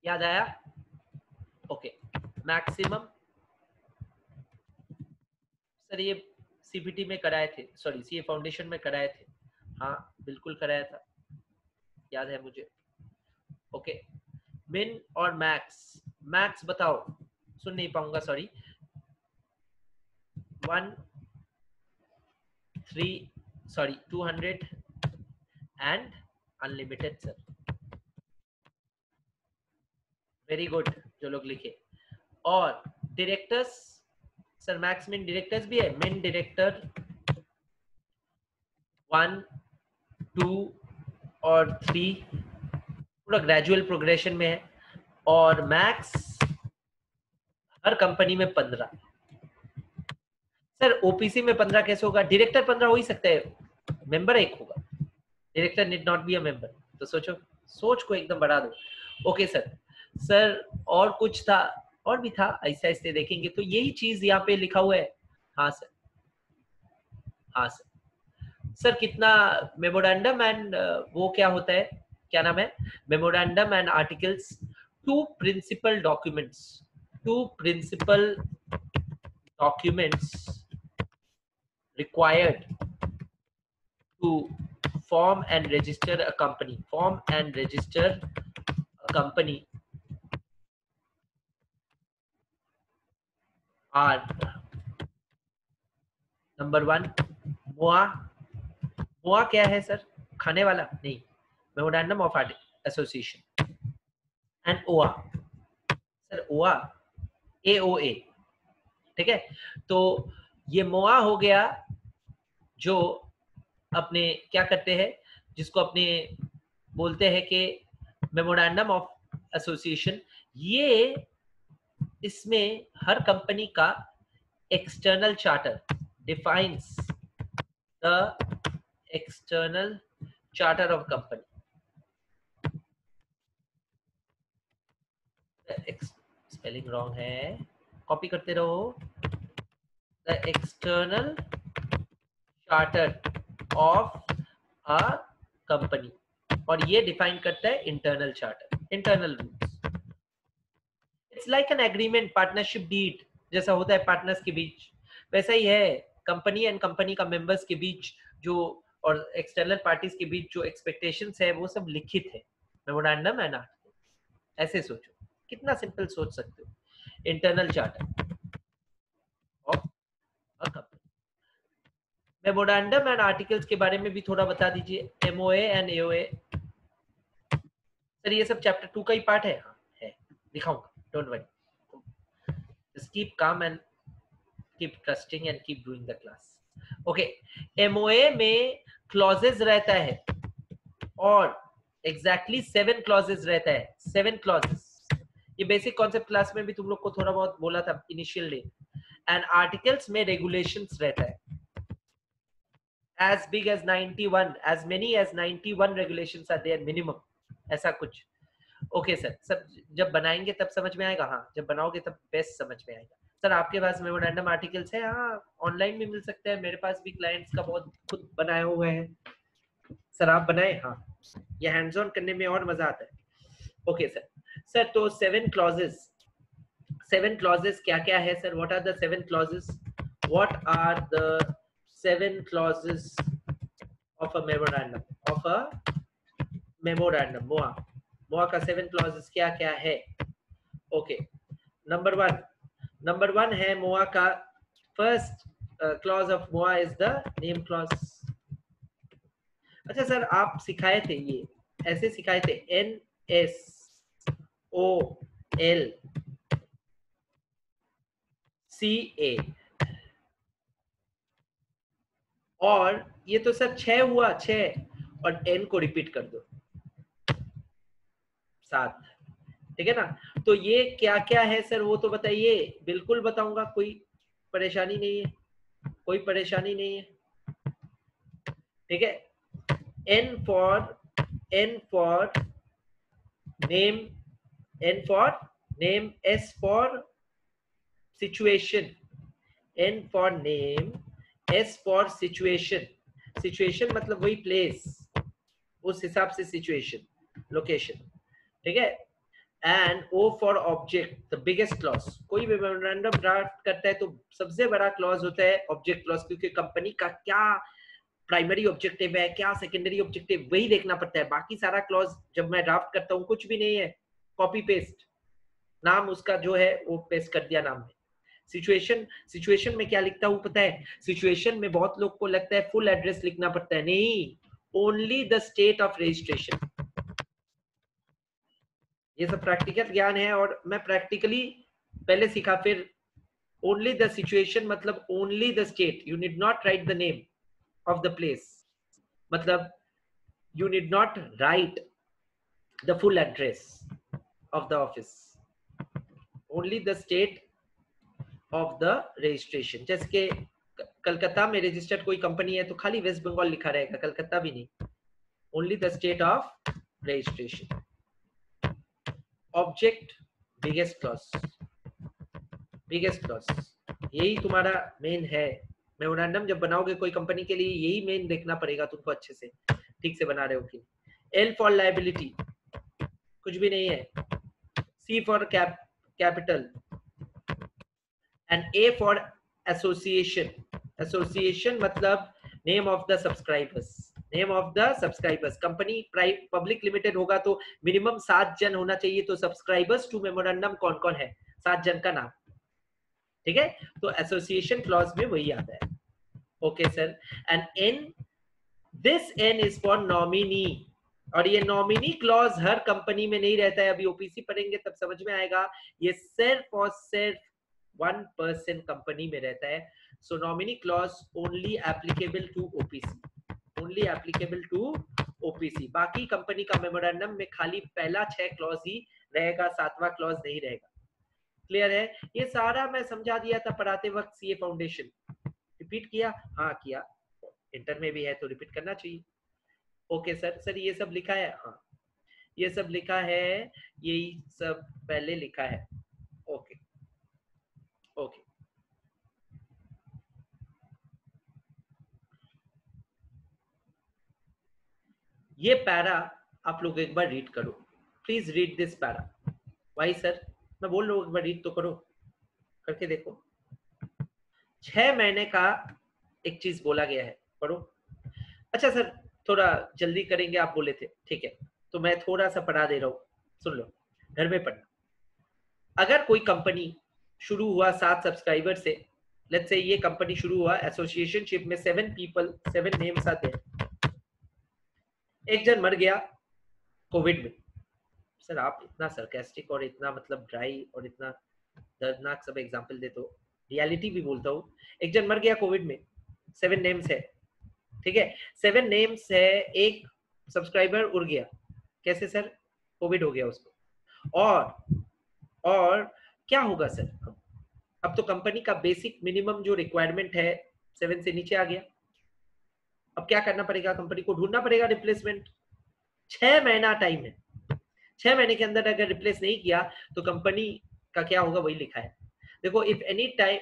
याद आया? ओके। मैक्सिमम, सर ये सीपीटी में कराए थे, सॉरी सीए फाउंडेशन में कराए थे। हाँ बिल्कुल कराया था, याद है मुझे। ओके। मिन और मैक्स, मैक्स बताओ, सुन नहीं पाऊंगा sorry. 1 3 sorry 200 and unlimited sir. Very good जो लोग लिखे। और directors, sir max min directors भी है, मिन डायरेक्टर 1 2 और 3 पूरा ग्रेजुअल प्रोग्रेशन में है। और मैक्स हर कंपनी में 15। सर ओपीसी में 15 कैसे होगा? डायरेक्टर 15 हो ही सकता है, मेंबर एक होगा, director need not be a member. तो सोचो, सोच को एकदम बढ़ा दो। Okay sir. सर और कुछ था, और भी था, ऐसे ऐसे देखेंगे तो यही चीज यहाँ पे लिखा हुआ है। हाँ सर, हाँ सर। सर कितना मेमोरेंडम एंड वो क्या होता है, क्या नाम है, memorandum and articles, two principal documents, two principal documents required to form and register a company, form and register a company are number 1 मोआ। मोआ क्या है सर? खाने वाला नहीं, मेमोरेंडम ऑफ एसोसिएशन। एंड ओआ, सर ओआ एओए, ठीक है। तो ये मोआ हो गया जो अपने क्या करते हैं, जिसको अपने बोलते हैं कि मेमोरेंडम ऑफ एसोसिएशन। ये इसमें हर कंपनी का external charter defines the external charter of company. Spelling wrong है, कॉपी करते रहो। The external charter of a company, और ये डिफाइन करता है internal charter, internal rules. It's like an agreement, partnership deed जैसा होता है पार्टनर्स के बीच, वैसा ही है कंपनी एंड कंपनी का मेंबर्स के बीच जो, और एक्सटर्नल पार्टीज के बीच जो एक्सपेक्टेशंस है वो सब लिखित है, मेमोरेंडम एंड आर्टिकल। ऐसे सोचो, कितना सिंपल सोच सकते हो, internal charter of a company. Memorandum and articles के बारे में भी थोड़ा बता दीजिए, एमओए एंड एओए। सर ये सब चैप्टर 2 का ही पार्ट है? हाँ है, दिखाऊंगा, don't worry, just keep calm and keep trusting and keep doing the class. Okay, MOA में clauses रहता है, और exactly 7 clauses रहता है, 7 clauses। ये बेसिक कॉन्सेप्ट क्लास में भी तुम लोग को थोड़ा बहुत बोला था इनिशियल डे। एंड आर्टिकल्स में रेगुलेशंस रहता है, as big as 91, as many as 91 regulations are there minimum, ऐसा कुछ। ओके सर, सब जब बनाएंगे तब समझ में आएगा। हाँ जब बनाओगे तब बेस्ट समझ में आएगा। सर आपके पास मेमोरेंडम आर्टिकल्स है? हाँ ऑनलाइन भी मिल सकते हैं, मेरे पास भी क्लाइंट्स का बहुत खुद बनाए हुए हैं। सर आप बनाए? हाँ, ये हैंड्स ऑन करने में और मजा आता है। Okay sir. सर तो 7 क्लॉजेस, 7 क्लॉजेस क्या क्या है sir? What are the 7 clauses? What are the 7 clauses of a memorandum, of a memorandum MOA? MOA का 7 क्लॉजेस क्या क्या है? ओके, नंबर वन है मोआ का, first clause of MOA is the name clause. अच्छा सर आप सिखाए थे ये, ऐसे सिखाए थे, NSOLCA, और ये तो सर 6 हुआ, 6, और N को रिपीट कर दो 7, ठीक है ना? तो ये क्या क्या है सर वो तो बताइए। बिल्कुल बताऊंगा, कोई परेशानी नहीं है, कोई परेशानी नहीं है, ठीक है। N for name, N for name, S for situation, N for name, S for situation. Situation मतलब वही place, उस हिसाब से situation, location, ठीक है। And O for object, the biggest clause. कोई भी मेमोरेंडम ड्राफ्ट करता है तो सबसे बड़ा क्लॉज होता है ऑब्जेक्ट क्लॉज, क्योंकि कंपनी का क्या प्राइमरी ऑब्जेक्टिव है, क्या सेकेंडरी ऑब्जेक्टिव, वही देखना पड़ता है। बाकी सारा क्लॉज जब मैं ड्राफ्ट करता हूँ कुछ भी नहीं है, कॉपी पेस्ट, नाम उसका जो है वो पेस्ट कर दिया नाम में। सिचुएशन में क्या लिखता हूँ पता है? सिचुएशन में बहुत लोग को लगता है फुल एड्रेस लिखना पड़ता है, नहीं, only the state of registration. ये सब प्रैक्टिकल ज्ञान है और मैं प्रैक्टिकली पहले सीखा, फिर ओनली द सिचुएशन मतलब only the state, you need not right the name of the place, मतलब you need not write the full address of the office, only the state of the registration. जैसे कि कलकत्ता में registered कोई company है तो खाली waste Bengal लिखा रहेगा, कलकत्ता भी नहीं, only the state of registration. Object, biggest clause, यही तुम्हारा मेन है। मेमोरेंडम जब बनाओगे कोई कंपनी के लिए यही मेन देखना पड़ेगा तुमको, अच्छे से ठीक से बना रहे हो कि। L for liability, कुछ भी नहीं है। C for capital, and A for association. Association मतलब name of the subscribers, company public limited होगा तो मिनिमम 7 जन होना चाहिए, तो सब्सक्राइबर्स टू मेमोरेंडम कौन कौन है, 7 जन का नाम, ठीक है। तो एसोसिएशन क्लॉज में वही आता है। Okay sir. And N, this N is for nominee, और ये नॉमिनी क्लॉज हर कंपनी में नहीं रहता है, अभी ओपीसी पढ़ेंगे तब समझ में आएगा। ये सिर्फ और सिर्फ 1% कंपनी में रहता है। So nominee clause only applicable to OPC, only applicable to OPC. बाकी कंपनी का मेमोरेंडम में खाली पहला 6 क्लॉज ही रहेगा, 7वां क्लॉज नहीं रहेगा। क्लियर है? ये सारा मैं समझा दिया था पढ़ाते वक्त सीए फाउंडेशन। रिपीट किया? हाँ किया, इंटर में भी है तो रिपीट करना चाहिए। Okay sir. सर ये सब लिखा है? हाँ ये सब लिखा है, यही सब पहले लिखा है। Okay okay. ये पैरा आप लोग एक बार रीड करो, please read this para. Why sir? मैं बोल रहा हूँ एक बार रीड तो करो, करके देखो। 6 महीने का एक चीज बोला गया है, पढ़ो। अच्छा सर थोड़ा जल्दी करेंगे आप बोले थे, ठीक है, तो मैं थोड़ा सा पढ़ा दे रहा हूँ, सुन लो, घर में पढ़ना। अगर कोई कंपनी शुरू हुआ 7 सब्सक्राइबर से, लेट्स से ये कंपनी शुरू हुआ एसोसिएशनशिप में 7 पीपल, 7 नेम्स आते हैं, एक जन मर गया कोविड में। सर आप इतना सरकास्टिक और इतना मतलब ड्राई और इतना दर्दनाक सब एग्जांपल दे, तो रियलिटी भी बोलता हूँ। एक जन मर गया कोविड में, 7 नेम्स है, ठीक है, 7 नेम्स है, एक सब्सक्राइबर उड़ गया, कैसे सर? कोविड हो गया उसको। और क्या होगा सर? अब तो कंपनी का बेसिक मिनिमम जो रिक्वायरमेंट है 7 से नीचे आ गया। अब क्या करना पड़ेगा? कंपनी को ढूंढना पड़ेगा रिप्लेसमेंट। 6 महीना टाइम है, 6 महीने के अंदर अगर रिप्लेस नहीं किया तो कंपनी का क्या होगा वही लिखा है। देखो, if any time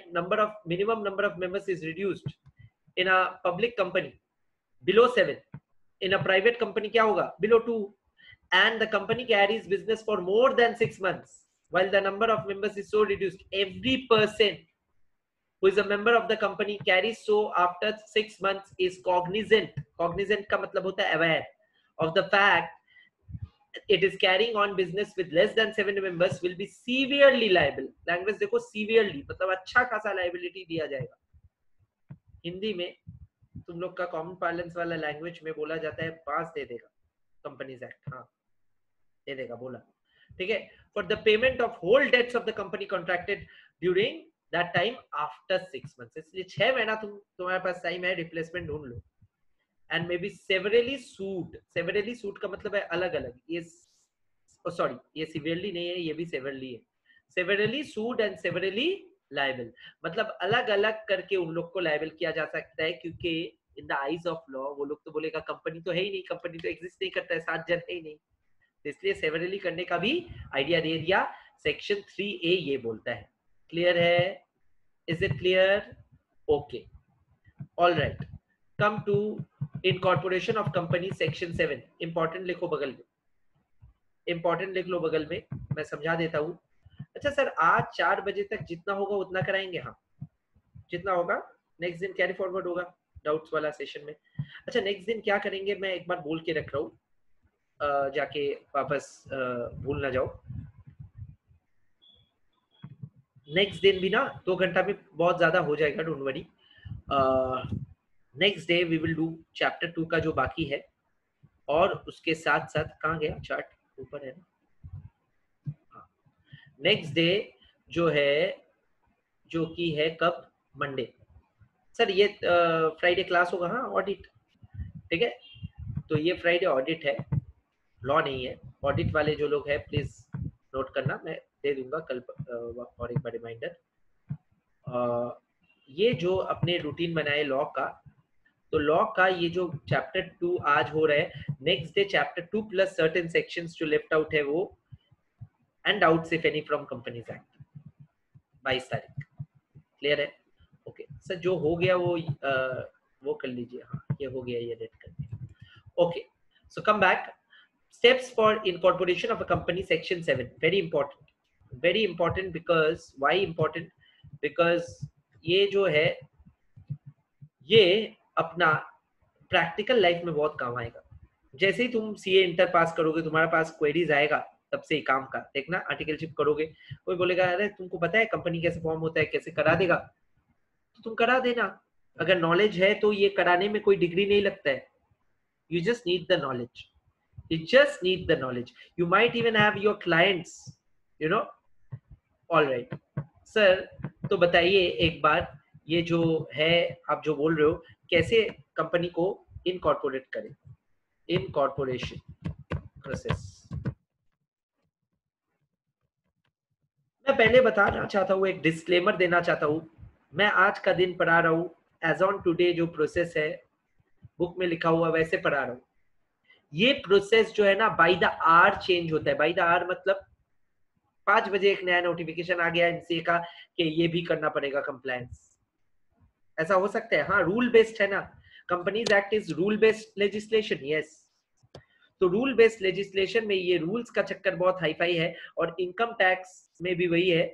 minimum number of members is reduced in a public company below 7, in a private company क्या होगा? below 2, and the company carries business for more than 6 months while the number of members is so reduced, every person who is a member of the company carries so after 6 months is cognizant का मतलब होता है aware of the fact it is carrying on business with less than 7 members will be severely liable. Language देखो, severely मतलब अच्छा खासा liability दिया जाएगा। हिंदी में तुम लोग का कॉमन पार्लेंस वाला लैंग्वेज में बोला जाता है 5 दे देगा कंपनीज एक्ट, हाँ दे देगा बोला, ठीक है। For the payment of whole debts of the company contracted during that time after 6 months, इसलिए 6 महीना तुम्हारे पास टाइम है, रिप्लेसमेंट ढूंढ लो। And may be severally sued का मतलब है अलग अलग, ये सॉरी ये सिवियरली नहीं है, ये भी सेवरली है। Severally sued and severally liable मतलब अलग अलग करके उन लोग को लायबल किया जा सकता है, क्योंकि in the eyes of law वो लोग तो बोलेगा कंपनी तो है ही नहीं, कंपनी तो एग्जिस्ट नहीं करता है, 7 जन है ही नहीं, इसलिए सेवरली करने का भी आइडिया दे दिया। सेक्शन 3A ये बोलता है। क्लियर है? Is it clear? Okay, all right. Come to incorporation of company section 7। Important लिखो बगल में, इंपॉर्टेंट लिख लो बगल में, मैं समझा देता हूँ। अच्छा सर, आज 4 बजे तक जितना होगा उतना कराएंगे? हाँ, जितना होगा। नेक्स्ट दिन कैरी फॉरवर्ड होगा डाउट्स वाला सेशन में। अच्छा, नेक्स्ट दिन क्या करेंगे मैं एक बार बोल के रख रहा हूँ, जाके वापस भूल ना जाओ। नेक्स्ट दिन भी ना 2 घंटा में बहुत ज्यादा हो जाएगा, don't worry. Next day we will do chapter 2 का जो बाकी है, और उसके साथ साथ कहाँ गया चार्ट, ऊपर है ना। नेक्स्ट डे जो है, जो कि है कब, मंडे। सर ये फ्राइडे क्लास होगा, हाँ ऑडिट, ठीक है। तो ये फ्राइडे ऑडिट है, लॉ नहीं है। ऑडिट वाले जो लोग हैं प्लीज नोट करना, मैं दे दूंगा कल और एक बार रिमाइंडर। ये जो अपने रूटीन बनाए लॉ का, तो लॉ का ये जो चैप्टर 2 आज हो रहा है, next day chapter 2 plus certain sections जो लेफ्ट आउट है वो, and doubts if any from companies act 22 तारीख। क्लियर है? ओके सर, जो हो गया वो कर लीजिए। हाँ ये हो गया, ये रेड कर दिया। Okay, so come back. Steps for incorporation of a company section 7, very important because why important, because ये जो है ये अपना प्रैक्टिकल लाइफ में बहुत काम आएगा। जैसे ही तुम सीए इंटर पास करोगे, तुम्हारे पास क्वेरीज आएगा, तब से ही काम का देखना, आर्टिकलशिप करोगे, कोई बोलेगा अरे तुमको पता है कंपनी कैसे फॉर्म होता है, कैसे करा देगा, तो तुम करा देना। अगर नॉलेज है तो ये कराने में कोई डिग्री नहीं लगता है, you just need the knowledge. You just need the knowledge. You might even have your clients, you know. All right, sir, तो बताइए एक बार, ये जो है आप जो बोल रहे हो, कैसे कंपनी को इनकॉर्पोरेट करें, इनकॉर्पोरेशन प्रोसेस। मैं पहले बताना चाहता हूँ, एक डिस्क्लेमर देना चाहता हूँ। मैं आज का दिन पढ़ा रहा हूँ एज ऑन टुडे, जो प्रोसेस है बुक में लिखा हुआ वैसे पढ़ा रहा हूँ। ये प्रोसेस जो है ना बाय द आवर चेंज होता है। बाय द आवर मतलब 5 बजे एक नया नोटिफिकेशन आ गया एमसीए का कि ये भी करना पड़ेगा कंप्लायंस, ऐसा हो सकता है। हाँ, रूल बेस्ड है ना, companies act is rule based legislation. Yes, तो रूल बेस्ड लेजिस्लेशन में ये रूल्स का चक्कर बहुत हाई फाई है, और इनकम टैक्स में भी वही है,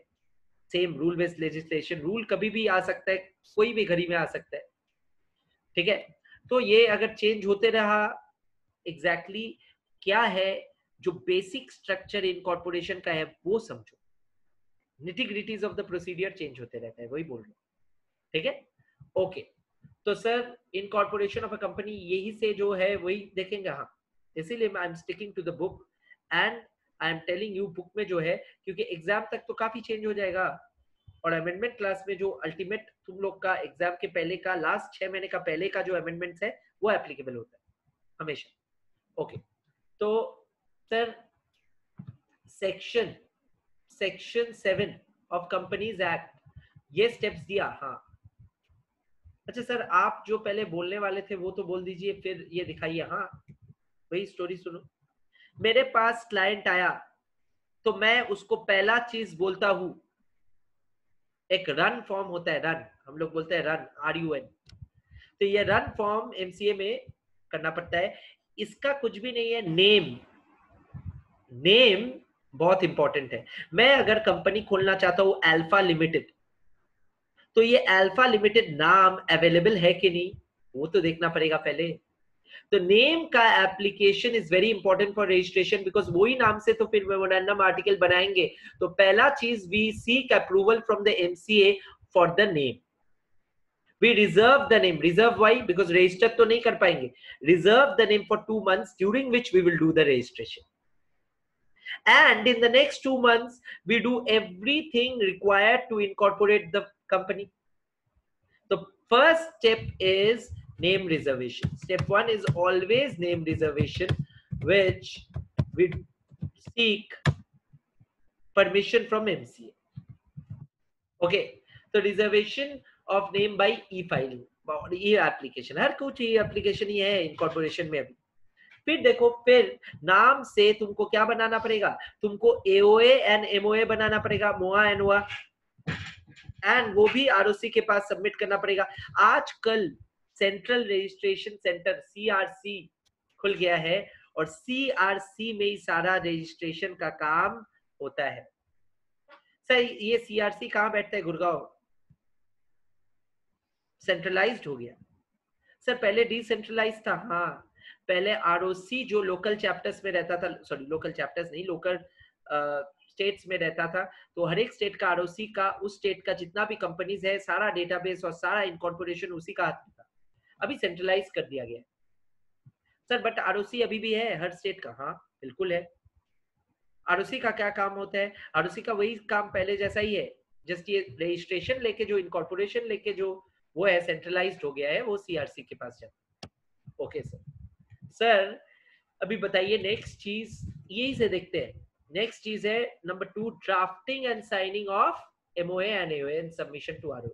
same rule based legislation. Rule कभी भी आ सकता है, कोई भी घड़ी में आ सकता है, ठीक है। तो ये अगर चेंज होते रहा, एग्जैक्टली क्या है जो बेसिक स्ट्रक्चर इनकॉर्पोरेशन का है वो समझो। Nitty-gritties of the procedure change होते रहता है, वही बोल रहा हूँ, ठीक है। ओके, तो sir incorporation of a company यही से जो है वही देखेंगे। हाँ, इसीलिए I am sticking to the book and I am telling you book में जो है, क्योंकि एग्जाम तक तो काफी चेंज हो जाएगा, और अमेंडमेंट क्लास में जो अल्टीमेट तुम लोग का एग्जाम के पहले का लास्ट 6 महीने का पहले का जो अमेंडमेंट्स है वो एप्लीकेबल होता है हमेशा। ओके, तो sir section 7 of companies act ये स्टेप्स दिया। हाँ, अच्छा सर, आप जो पहले बोलने वाले थे वो तो बोल दीजिए, फिर ये दिखाइए। हाँ, वही स्टोरी सुनो। मेरे पास क्लाइंट आया तो मैं उसको पहला चीज बोलता हूं, एक रन फॉर्म होता है, रन हम लोग बोलते हैं, रन RUN। तो ये रन फॉर्म एमसीए में करना पड़ता है। इसका कुछ भी नहीं है, नेम, नेम बहुत इंपॉर्टेंट है। मैं अगर कंपनी खोलना चाहता हूं अल्फा लिमिटेड, तो ये अल्फा लिमिटेड नाम अवेलेबल है कि नहीं वो तो देखना पड़ेगा पहले। तो नेम का application is very important for registration, because वही नाम से तो फिर मेमोरेंडम आर्टिकल बनाएंगे। तो पहला चीज, we seek approval from the MCA for the name. We reserve the name. Reserve why? Because register तो नहीं कर पाएंगे. Reserve the name for 2 months, during which we will do the registration. And in the next 2 months, we do everything required to incorporate the company. The first step is name reservation. Step 1 is always name reservation, which we seek permission from MCA. Okay, so reservation of name by e-filing और ई application, हर कुछ ई application ही है incorporation में अभी, फिर देखो, फिर नाम से तुमको क्या बनाना पड़ेगा, तुमको एओए एंड एमओए बनाना पड़ेगा, मोआ एनोआ, एंड वो भी आरओसी के पास सबमिट करना पड़ेगा। आजकल सेंट्रल रजिस्ट्रेशन सेंटर सीआरसी खुल गया है और सीआरसी में ही सारा रजिस्ट्रेशन का काम होता है। सर ये सीआरसी कहाँ बैठता है? गुड़गांव। सेंट्रलाइज्ड हो गया सर, पहले डिसेंट्रलाइज था। हाँ, पहले आरओसी जो लोकल चैप्टर्स में रहता था, सॉरी लोकल चैप्टर्स नहीं, लोकल स्टेट्स में रहता था, तो हर एक स्टेट का आरओसी का, उस स्टेट का जितना भी कंपनीज है, सारा डेटाबेस और सारा इनकॉर्पोरेशन उसी का हाथ में था। अभी सेंट्रलाइज कर दिया गया सर, बट आरओसी अभी भी है हर स्टेट का। हाँ बिल्कुल है। आरओसी का क्या काम होता है? आरओसी का वही काम पहले जैसा ही है, जस्ट ये रजिस्ट्रेशन लेके जो इनकॉर्पोरेशन लेके जो वो है सेंट्रलाइज्ड हो गया है, वो सीआरसी के पास जाता है। Okay sir. सर अभी बताइए नेक्स्ट चीज, यही से देखते हैं। नेक्स्ट चीज है number 2, drafting and signing of MOA and AOA and submission to RO.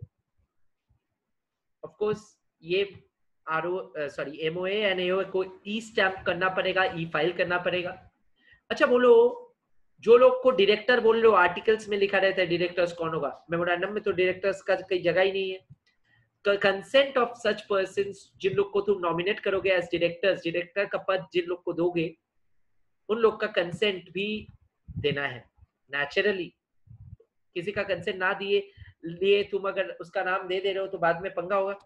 Of course ये एमओए एंड एओए को ई स्टैम्प करना पड़ेगा, ई फाइल करना पड़ेगा। अच्छा बोलो, जो लोग को डायरेक्टर बोल रहे हो, आर्टिकल्स में लिखा रहता है डायरेक्टर्स कौन होगा, मेमोरेंडम में तो डायरेक्टर्स का कहीं जगह ही नहीं है। कंसेंट ऑफ सच पर्सन्स, जिन लोग को तुम नॉमिनेट करोगे एज डायरेक्टर्स, डायरेक्टर का पद जिन लोग को दोगे, उन लोग का कंसेंट भी देना है। नेचुरली किसी का कंसेंट ना दिए लिए तुम अगर उसका नाम दे रहे हो तो बाद में पंगा होगा।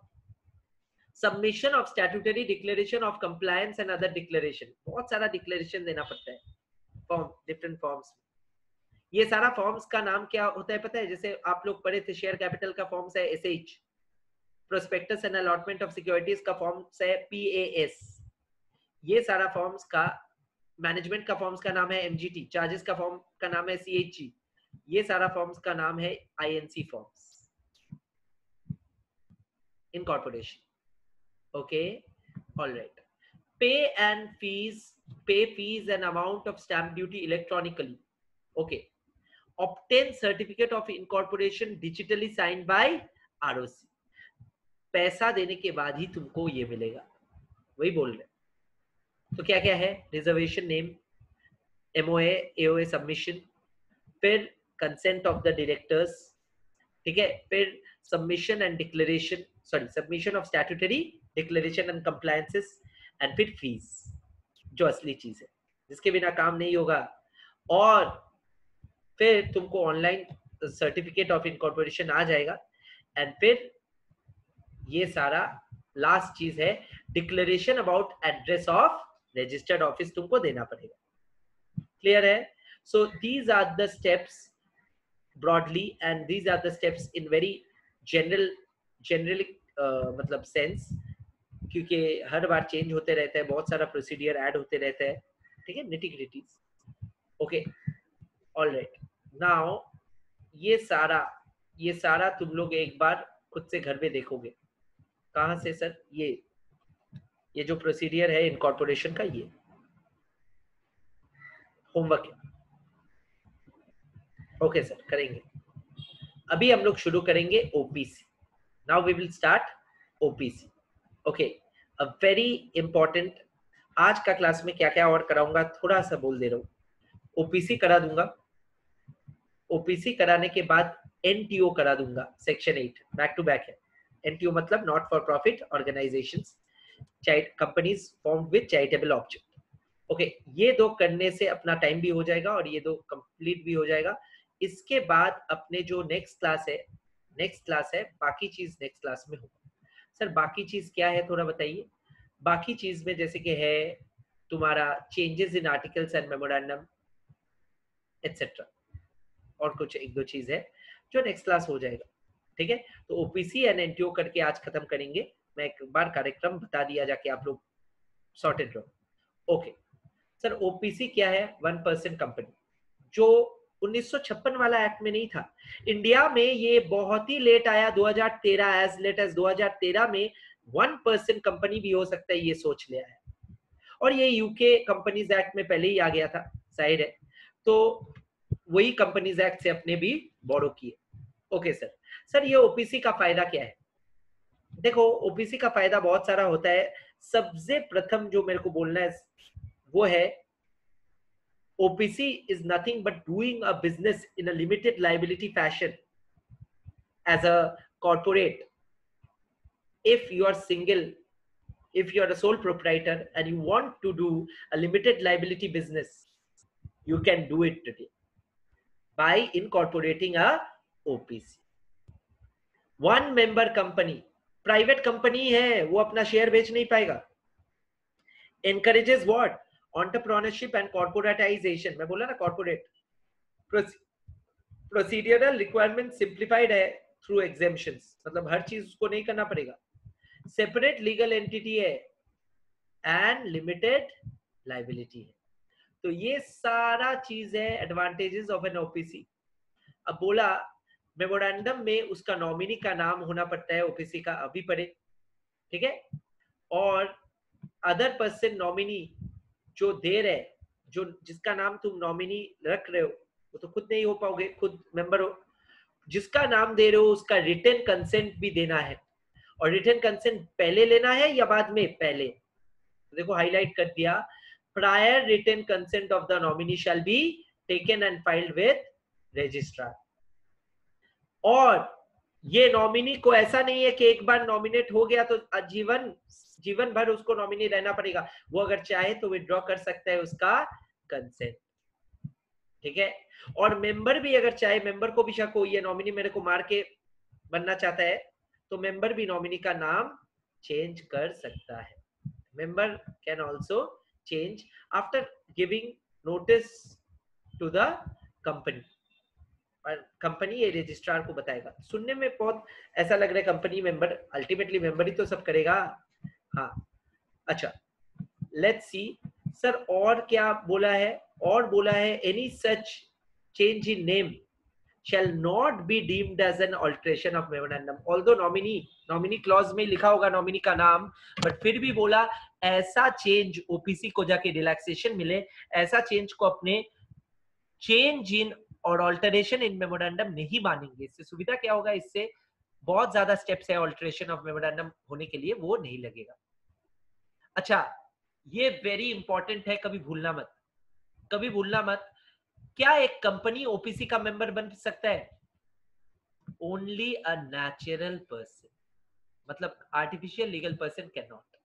Submission of statutory declaration of compliance and other declaration, बहुत सारा डिक्लेरेशन देना पड़ता है, फॉर्म, डिफरेंट फॉर्म्स। ये सारा फॉर्म्स का नाम क्या होता है पता है? जैसे आप लोग पढ़े थे, शेयर कैपिटल का फॉर्म्स है SH, prospectus and allotment of securities का फॉर्म्स है पीएएस, ये सारा फॉर्म्स का, मैनेजमेंट का फॉर्म्स का नाम है एमजीटी, चार्जेस का फॉर्म का नाम है सीएचजी, ये सारा फॉर्म्स का नाम है INC forms, incorporation. Okay, alright. पे एंड फीस, पे fees and amount of stamp duty electronically. Okay, obtain certificate of incorporation digitally signed by ROC, पैसा देने के बाद ही तुमको ये मिलेगा, वही बोल रहे। तो क्या क्या है? Reservation name, MOA AOA submission, फिर कंसेंट ऑफ द डायरेक्टर्स, ठीक है, फिर submission and declaration, sorry submission of statutory declaration and compliances, and फिर फीस, जो असली चीज है जिसके बिना काम नहीं होगा। और फिर तुमको ऑनलाइन सर्टिफिकेट ऑफ इनकॉर्पोरेशन आ जाएगा, एंड फिर ये सारा लास्ट चीज है, declaration about address of registered office तुमको देना पड़ेगा। क्लियर है? So these are the steps broadly, and these are the steps in very generally मतलब सेंस, क्योंकि हर बार चेंज होते रहता है, बहुत सारा प्रोसीडियर ऐड होते रहता है, ठीक है, निटी-ग्रिटीज। Okay, alright. नाउ ये सारा तुम लोग एक बार खुद से घर में देखोगे। कहां से सर? ये जो प्रोसीडियर है इनकॉर्पोरेशन का, ये होमवर्क है। ओके सर, करेंगे। अभी हम लोग शुरू करेंगे OPC. Now we will start OPC. Okay, a very important, आज का क्लास में क्या क्या और कराऊंगा थोड़ा सा बोल दे रहा हूँ। ओपीसी करा दूंगा, ओपीसी कराने के बाद एनटीओ करा दूंगा, सेक्शन 8 बैक टू बैक है। एनटीओ मतलब not for profit organisations, companies formed with charitable object. Okay, ये दो करने से अपना टाइम भी हो जाएगा और ये दो कंप्लीट भी हो जाएगा। इसके बाद अपने जो नेक्स्ट क्लास है, बाकी चीज नेक्स्ट क्लास में होगा। सर बाकी चीज क्या है थोड़ा बताइए? बाकी चीज में जैसे कि है तुम्हारा changes in articles and memorandum etcetera, और कुछ एक दो चीज है जो नेक्स्ट क्लास हो जाएगा, ठीक है। तो ओपीसी एंड एनटीओ करके आज खत्म करेंगे। मैं एक बार कार्यक्रम बता दिया जाके आप लोग सॉर्टेड रहो। ओके सर, ओपीसी क्या है? 1% कंपनी, जो 1956 वाला एक्ट में नहीं था। इंडिया में ये बहुत ही लेट आया, 2013, एज लेट एज 2013 में 1% कंपनी भी हो सकता है, ये सोच लिया है। और ये यूके कंपनीज एक्ट में पहले ही आ गया था, जाहिर है, तो वही कंपनीज एक्ट से अपने भी बोरो किए। ओके सर, ये ओपीसी का फायदा क्या है? देखो, ओपीसी का फायदा बहुत सारा होता है। सबसे प्रथम जो मेरे को बोलना है वो है OPC is nothing but doing a business in a limited liability fashion as a corporate. If you are single, if you are a sole proprietor and you want to do a limited liability business, you can do it today by incorporating a OPC. One member company, private company है, वो अपना share बेच नहीं पाएगा. Encourages what? Entrepreneurship and corporatization. मैं बोला ना corporate. Procedural requirement simplified है through exemptions. मतलब हर चीज उसको नहीं करना पड़ेगा. Separate legal entity है and limited liability है. तो ये सारा चीज है advantages of an OPC. अब बोला मेमोरेंडम में उसका नॉमिनी का नाम होना पड़ता है OPC का, अभी पढ़े, ठीक है. और अदर पर्सन नॉमिनी जो दे रहे, जो जिसका नाम तुम नॉमिनी रख रहे हो, वो तो खुद नहीं हो पाओगे, खुद मेंबर हो. जिसका नाम दे रहे हो उसका रिटन कंसेंट भी देना है. और रिटन कंसेंट पहले लेना है या बाद में? पहले. तो देखो हाईलाइट कर दिया, prior written consent of the nominee shall be taken and filed with registrar. और ये नॉमिनी को ऐसा नहीं है कि एक बार नॉमिनेट हो गया तो जीवन भर उसको नॉमिनी रहना पड़ेगा. वो अगर चाहे तो विड्रॉ कर सकता है उसका कंसेंट, ठीक है. और मेंबर भी अगर चाहे, मेंबर को भी शक हो ये नॉमिनी मेरे को मार के बनना चाहता है, तो मेंबर भी नॉमिनी का नाम चेंज कर सकता है. Member can also change after giving notice to the company. Company ये रजिस्ट्रार को बताएगा. सुनने में बहुत ऐसा लग रहा है कंपनी मेंबर, अल्टीमेटली मेंबर ही तो सब करेगा. हाँ, अच्छा, लेट्स सी सर और क्या बोला है. और बोला है any such change in name shall not be deemed as an alteration of memorandum. Although nominee clause में लिखा होगा नॉमिनी का नाम, बट फिर भी बोला ऐसा चेंज OPC को जाके रिलैक्सेशन मिले, ऐसा चेंज को अपने चेंज इन और ऑल्टरेशन इन मेमोरेंडम नहीं मानेंगे. इससे सुविधा क्या होगा, इससे बहुत ज्यादा स्टेप्स है ऑल्टरेशन ऑफ मेमोरेंडम होने के लिए, वो नहीं लगेगा. अच्छा, ये वेरी इंपॉर्टेंट है, कभी भूलना मत, कभी भूलना मत. क्या एक कंपनी OPC का मेंबर बन सकता है? ओनली अ नेचुरल पर्सन, मतलब artificial legal person can not.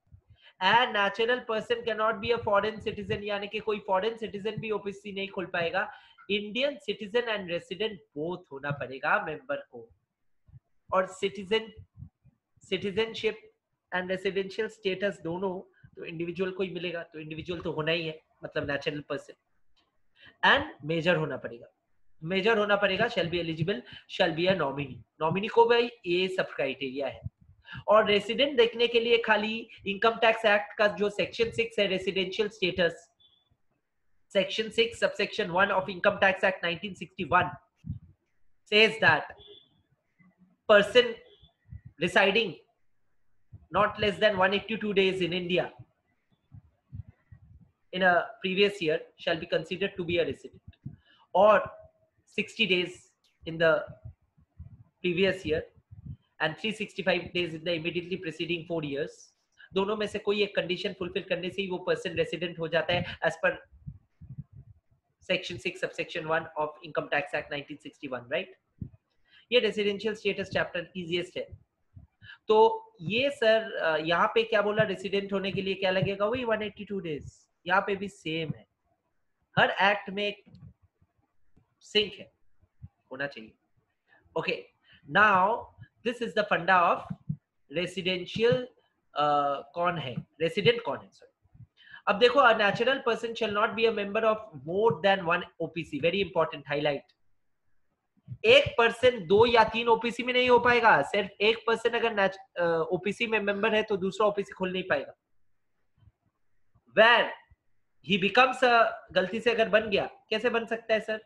And natural person can not be a foreign citizen, यानी कि कोई फॉरेन सिटीजन भी OPC नहीं खोल पाएगा. Indian citizen and resident both होना पड़ेगा मेंबर को. और सिटीजनशिप एंड रेसिडेंशियल स्टेटस दोनों तो इंडिविजुअल को ही मिलेगा, तो इंडिविजुअल तो होना ही है, मतलब नेचुरल पर्सन. एंड मेजर होना पड़ेगा, मेजर होना पड़ेगा. Shall be eligible, shall be a nominee. Nominee को भाई ये सब क्राइटेरिया है. और रेसिडेंट देखने के लिए खाली इनकम टैक्स एक्ट का जो सेक्शन 6 है, residential status, section 6 subsection 1 of Income Tax Act 1961 says that person residing not less than 182 days in India in a previous year shall be considered to be a resident, or 60 days in the previous year and 365 days in the immediately preceding 4 years. दोनों में से कोई एक condition fulfil करने से ही वो person resident हो जाता है एज पर section 6 subsection 1 of income tax act 1961, right. ये रेसिडेंशियल स्टेटस चैप्टर इजीएस्ट है. तो ये सर यहाँ पे क्या बोला, रेसिडेंट होने के लिए क्या लगेगा, वही 182 डेज. यहाँ पे भी सेम है, हर एक्ट में सिंक है, होना चाहिए. Okay, now this is the फंडा ऑफ रेसिडेंशियल. कौन है रेसिडेंट, कौन है. सॉरी, अब देखो, a natural person shall not be a member of more than 1 OPC. Very important, highlight. एक पर्सन 2 या 3 OPC में नहीं हो पाएगा. सिर्फ एक पर्सन अगर OPC में मेंबर है तो दूसरा OPC खोल नहीं पाएगा. Where he becomes गलती से अगर बन गया, कैसे बन सकता है सर,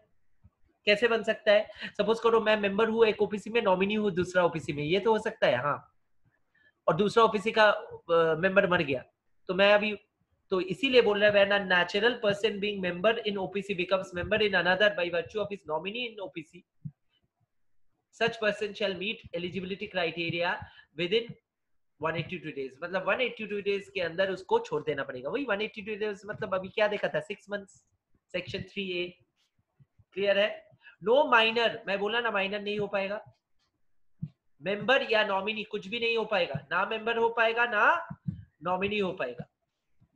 कैसे बन सकता है? सपोज करो मैं मेंबर हूं एक OPC में, नॉमिनी हूं दूसरा OPC में, ये तो हो सकता है. हाँ, और दूसरा OPC का मेंबर मर गया तो मैं अभी, तो इसीलिए बोल रहा है when a natural person being member in OPC becomes member in another by virtue of his nominee in OPC, such person shall meet eligibility criteria within 182 days, मतलब 182 डेज के अंदर उसको छोड़ देना पड़ेगा। वही 182 डेज मतलब अभी क्या देखा था, 6 मंथ्स, सेक्शन 3A। क्लियर है? नो माइनर, मैं बोला ना माइनर नहीं हो पाएगा, मेंबर या नॉमिनी कुछ भी नहीं हो पाएगा, ना मेंबर हो पाएगा ना नॉमिनी हो पाएगा,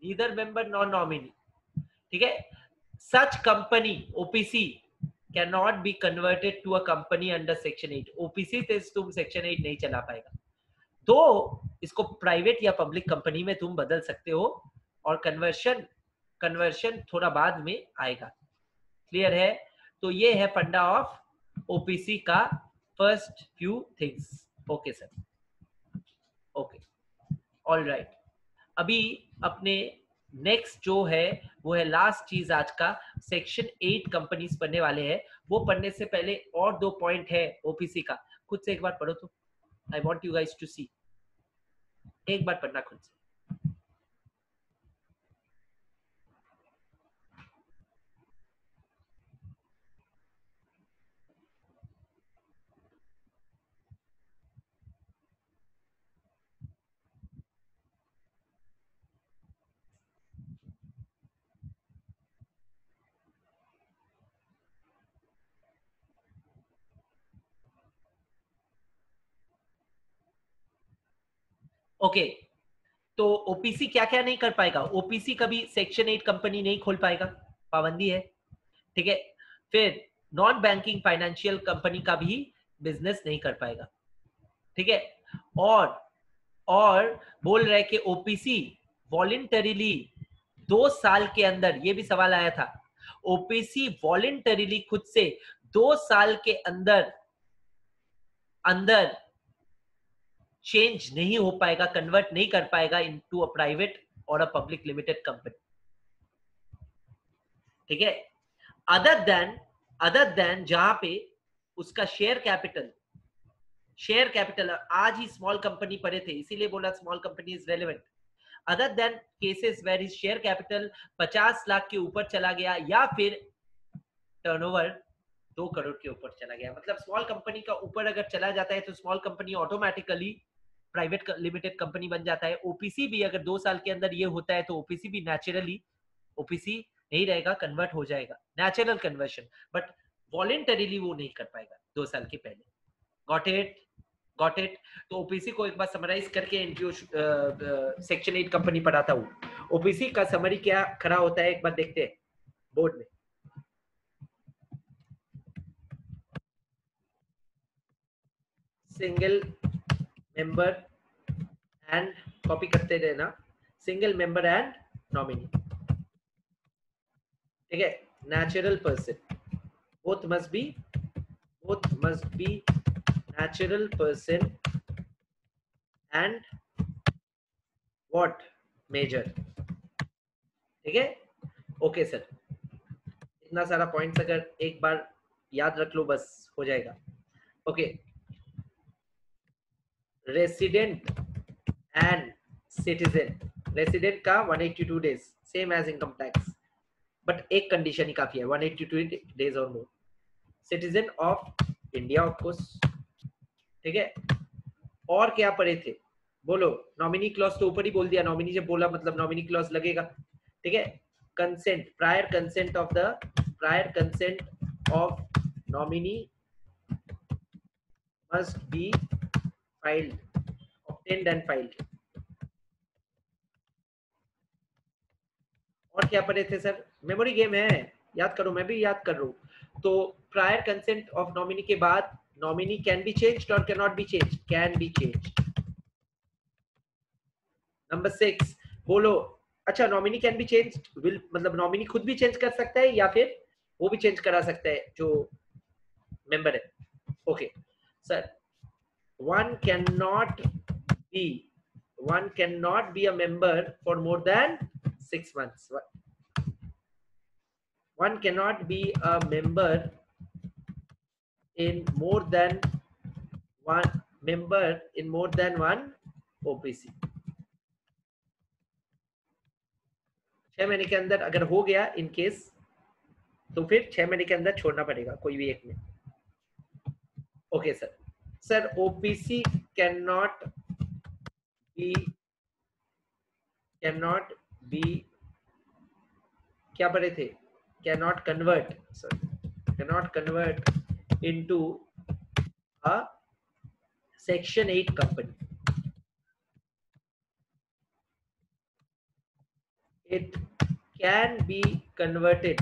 नीदर मेंबर नॉन नॉमिनी। ठीक है? Such company OPC can not be converted to a company under section 8। OPC से तुम सेक्शन 8 नहीं चला पाएगा, तो इसको प्राइवेट या पब्लिक कंपनी में तुम बदल सकते हो, और कन्वर्शन थोड़ा बाद में आएगा। क्लियर है? तो ये है फंडा ऑफ ओपीसी का first few things. Okay sir, okay, all right. अभी अपने नेक्स्ट जो है वो है लास्ट चीज आज का, सेक्शन 8 कंपनीज पढ़ने वाले हैं। वो पढ़ने से पहले और 2 पॉइंट है ओपीसी का, खुद से एक बार पढ़ो तो, I want you guys to see, एक बार पढ़ना खुद से। ओके, तो ओपीसी क्या क्या नहीं कर पाएगा? ओपीसी कभी सेक्शन 8 कंपनी नहीं खोल पाएगा, पाबंदी है। ठीक है? फिर नॉन बैंकिंग फाइनेंशियल कंपनी का भी बिजनेस नहीं कर पाएगा। ठीक है? और बोल रहे कि ओपीसी वॉलेंटरीली 2 साल के अंदर, ये भी सवाल आया था, ओपीसी वॉलेंटरीली खुद से 2 साल के अंदर चेंज नहीं हो पाएगा, कन्वर्ट नहीं कर पाएगा इनटू अ प्राइवेट और अ पब्लिक लिमिटेड कंपनी। ठीक है? अदर देन जहां पे उसका शेयर कैपिटल आज ही स्मॉल कंपनी पढ़े थे, इसीलिए बोला small company is relevant. Other than cases where is share capital 50 lakh के ऊपर चला गया, या फिर टर्नओवर 2 करोड़ के ऊपर चला गया, मतलब स्मॉल कंपनी का ऊपर अगर चला जाता है तो small company automatically private limited company बन जाता है। ओपीसी भी अगर 2 साल के अंदर ये होता है तो ओपीसी भी नेचुरली ओपीसी नहीं रहेगा, कन्वर्ट हो जाएगा, नेचुरल कन्वर्शन, बट वॉलेंटरीली वो नहीं कर पाएगा 2 साल के पहले। Got it? तो ओपीसी को एक बार समराइज करके इनकी सेक्शन 8 कंपनी पढ़ाता हूँ। ओपीसी का समरी क्या खड़ा होता है एक बार देखते हैं बोर्ड में। सिंगल मेंबर एंड, कॉपी करते रहना, सिंगल मेंबर एंड नॉमिनी। ठीक है? Natural person, both must be natural person and what major। ठीक है? ओके सर, इतना सारा पॉइंट्स अगर एक बार याद रख लो बस हो जाएगा। Okay, resident and citizen, resident का 182 days same as income tax, but एक कंडीशन ही काफी है, 182 डेज और more. Citizen of India of course. ठीक है? और क्या पढ़े थे बोलो? नॉमिनी क्लॉज तो ऊपर ही बोल दिया, नॉमिनी जब बोला मतलब नॉमिनी क्लॉज लगेगा। ठीक है? Consent, prior consent of nominee must be filed, obtained and filed। और क्या पढ़े थे सर? मेमोरी गेम है, याद करो, मैं भी याद कर रहा हूँ। तो प्रायर कंसेंट ऑफ नॉमिनी के बाद नॉमिनी कैन बी चेंज्ड और can not be changed, can be changed. Number 6 बोलो। अच्छा, nominee can be changed, will मतलब नॉमिनी खुद भी चेंज कर सकता है या फिर वो भी चेंज करा सकता है जो मेंबर है। Okay sir, one cannot be one cannot be a member for more than 6 months। One cannot be a member in more than one OPC। 6 महीने के अंदर अगर हो गया इन केस, तो फिर 6 महीने के अंदर छोड़ना पड़ेगा कोई भी एक में। Okay sir. Sir, OPC can not be cannot be क्या पढ़े थे cannot convert sorry cannot convert into a section 8 company. It can be converted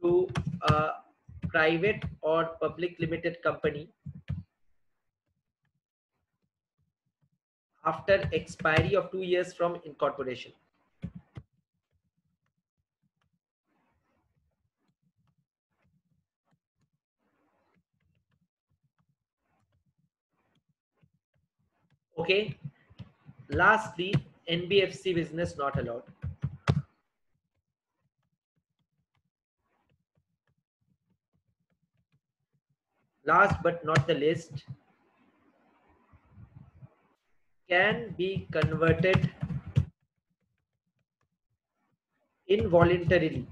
to a private or public limited company after expiry of 2 years from incorporation. Okay. Lastly, NBFC business not allowed. Last but not the least, can be converted involuntarily,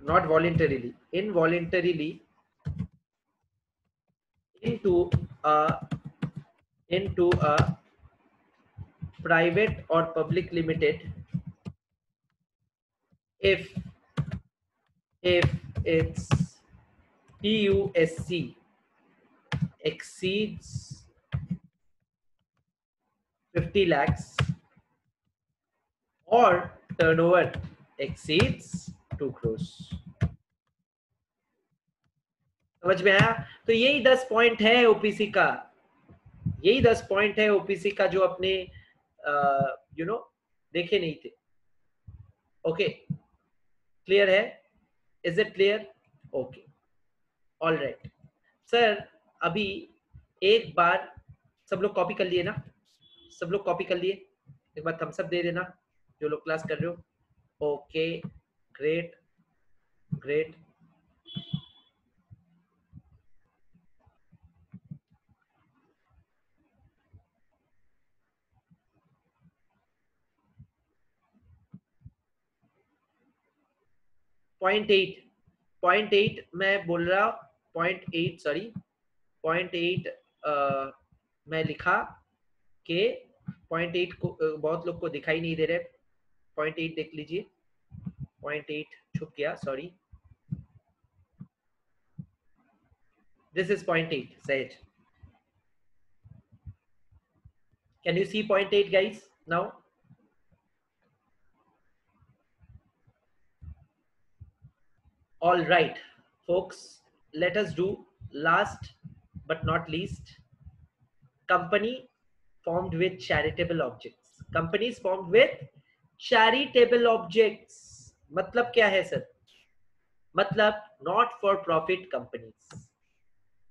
not voluntarily, involuntarily into a private or public limited if its PUSC exceeds 50 lakhs or turnover exceeds 2 crores. समझ में आया? तो यही 10 point है OPC का, यही 10 point है OPC का जो अपने देखे नहीं थे. ओके, क्लियर है? Is it clear? Okay, all right sir. अभी एक बार सब लोग कॉपी कर लिए ना? सब लोग कॉपी कर लिए? एक बार थम्स अप दे देना जो लोग क्लास कर रहे हो. Okay, great great. Point eight मैं बोल रहा, point eight sorry point eight मैं लिखा के पॉइंट एट को बहुत लोग को दिखाई नहीं दे रहे. पॉइंट एट देख लीजिए, पॉइंट एट छुप गया, sorry. This is point eight. Sahaj, can you see point eight guys now? All right, folks, let us do last but not least. Company formed with charitable objects. Companies formed with charitable objects. मतलब क्या है sir? मतलब not for profit companies.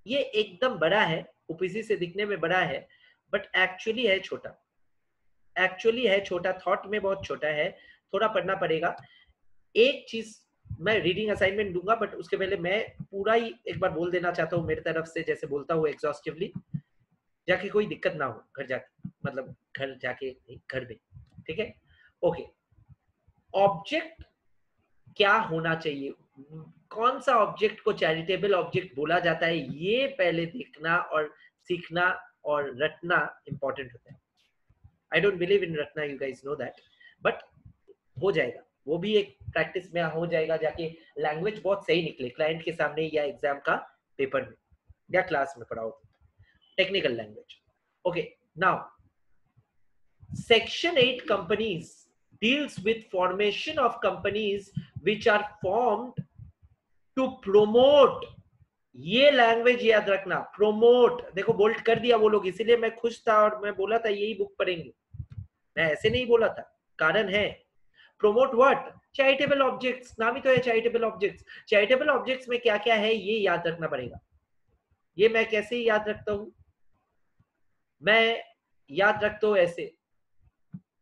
ये एकदम बड़ा है, OPC से दिखने में बड़ा है, बट एक्चुअली है छोटा. एक्चुअली है छोटा, थॉट में बहुत छोटा है, थोड़ा पढ़ना पड़ेगा. एक चीज मैं रीडिंग असाइनमेंट दूंगा, बट उसके पहले मैं पूरा ही एक बार बोल देना चाहता हूँ मेरी तरफ से, जैसे बोलता हूँ एग्जॉस्टिवली, जाके कोई दिक्कत ना हो घर जाके, मतलब घर जाके नहीं, घर में. ठीक है? ओके. ऑब्जेक्ट क्या होना चाहिए, कौन सा ऑब्जेक्ट को चैरिटेबल ऑब्जेक्ट बोला जाता है, ये पहले देखना और सीखना और रटना इंपॉर्टेंट होता है. आई डोंट बिलीव इन रटना, you guys know that, but हो जाएगा, वो भी एक प्रैक्टिस में हो जाएगा, जाके लैंग्वेज बहुत सही निकले क्लाइंट के सामने या एग्जाम का पेपर में या क्लास में पढ़ाओ. Technical language. Okay, now section 8 companies deals with formation of companies which are formed to promote. ये लैंग्वेज याद रखना, प्रोमोट. देखो बोल्ट कर दिया वो लोग, इसीलिए मैं खुश था और मैं बोला था यही बुक पढ़ेंगे. मैं ऐसे नहीं बोला था, कारण है. Promote what? Charitable objects. नाम ही तो है चैरिटेबल ऑब्जेक्ट्स. चैरिटेबल ऑब्जेक्ट्स में क्या क्या है ये याद रखना पड़ेगा. ये मैं कैसे याद रखता हूं? मैं याद रखता हूं ऐसे,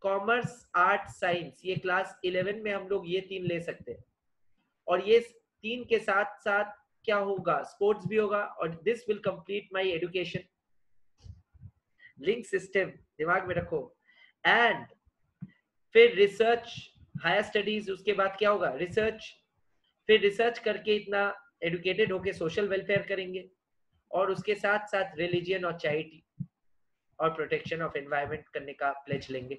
कॉमर्स, आर्ट, साइंस, ये क्लास 11 में हम लोग ये तीन ले सकते हैं, और ये तीन के साथ साथ क्या होगा, स्पोर्ट्स भी होगा, और this will complete my education. Link system दिमाग में रखो. एंड फिर रिसर्च, हायर स्टडीज, उसके बाद क्या होगा, रिसर्च. फिर रिसर्च करके इतना एडुकेटेड होके सोशल वेलफेयर करेंगे, और उसके साथ साथ रिलीजियन और चैरिटी. और प्रोटेक्शन ऑफ एनवायरनमेंट करने का प्लेज लेंगे।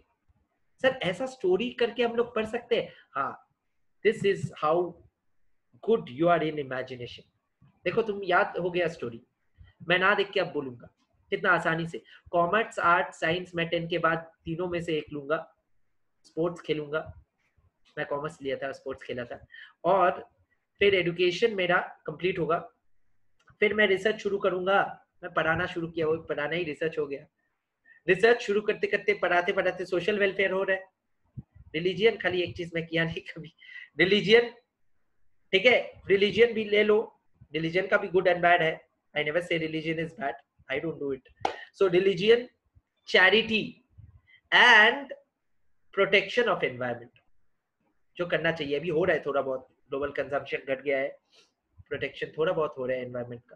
सर ऐसा स्टोरी करके हम लोग पढ़ सकते हैं? हाँ, this is how good you are in imagination. देखो तुम याद हो गया स्टोरी, मैं ना देख के अब बोलूंगा कितना आसानी से। कॉमर्स, आर्ट, साइंस, मैं 10 के बाद तीनों में से एक लूंगा। स्पोर्ट्स खेलूंगा, मैं कॉमर्स लिया था, स्पोर्ट्स खेला था। और फिर एजुकेशन मेरा कंप्लीट होगा, फिर मैं रिसर्च शुरू करूंगा। मैं पढ़ाना शुरू किया, वो पढ़ाना ही रिसर्च हो गया। रिसर्च शुरू करते करते पढ़ाते पढ़ाते सोशल वेलफेयर हो रहा है। रिलीजियन खाली एक चीज मैं किया नहीं कभी, रिलीजियन, ठीक है, रिलीजियन भी ले लो, रिलीजन का भी गुड एंड बैड है। I never say religion is bad, I don't do it. So religion, charity and protection of environment जो करना चाहिए, अभी हो रहा है थोड़ा बहुत, ग्लोबल कंजम्पशन घट गया है, प्रोटेक्शन थोड़ा बहुत हो रहा है एनवायरनमेंट का,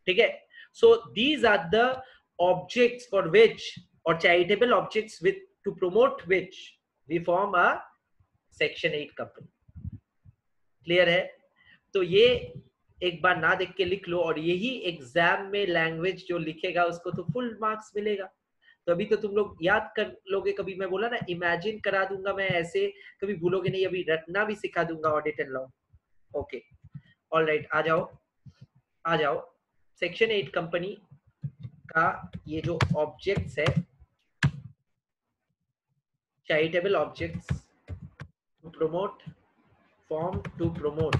ठीक है। So these are the objects for which, और charitable objects with to promote which we form a section 8 company. Clear है? तो ये एक बार ना देख के लिख लो, और यही एग्जाम में लैंग्वेज जो लिखेगा उसको तो फुल मार्क्स मिलेगा। तो अभी तो तुम लोग याद कर लोगे, कभी मैं बोला ना इमेजिन करा दूंगा मैं ऐसे, कभी भूलोगे नहीं। अभी रटना भी सिखा दूंगा, audit and law. Okay, alright, आ जाओ आ जाओ। सेक्शन 8 कंपनी का ये जो ऑब्जेक्ट्स है, charitable objects to promote, form to promote,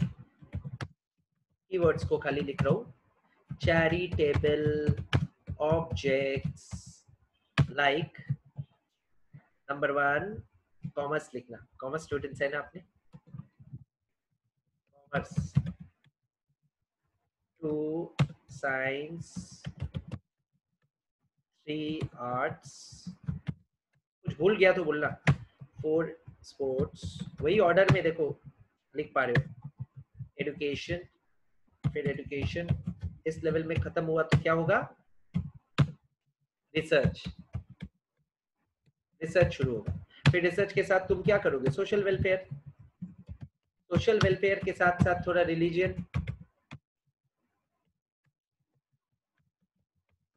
keywords को खाली लिख रहा हूं, charitable objects like, number 1 commerce लिखना, कॉमर्स स्टूडेंट्स है ना आपने, कॉमर्स, 2 साइंस, 3 आर्ट्स, कुछ भूल गया तो बोलना, 4 स्पोर्ट्स, वही ऑर्डर में देखो लिख पा रहे हो, एजुकेशन, फिर एजुकेशन इस लेवल में खत्म हुआ तो क्या होगा, रिसर्च, रिसर्च शुरू होगा। फिर रिसर्च के साथ तुम क्या करोगे, सोशल वेलफेयर, सोशल वेलफेयर के साथ साथ थोड़ा रिलीजियन,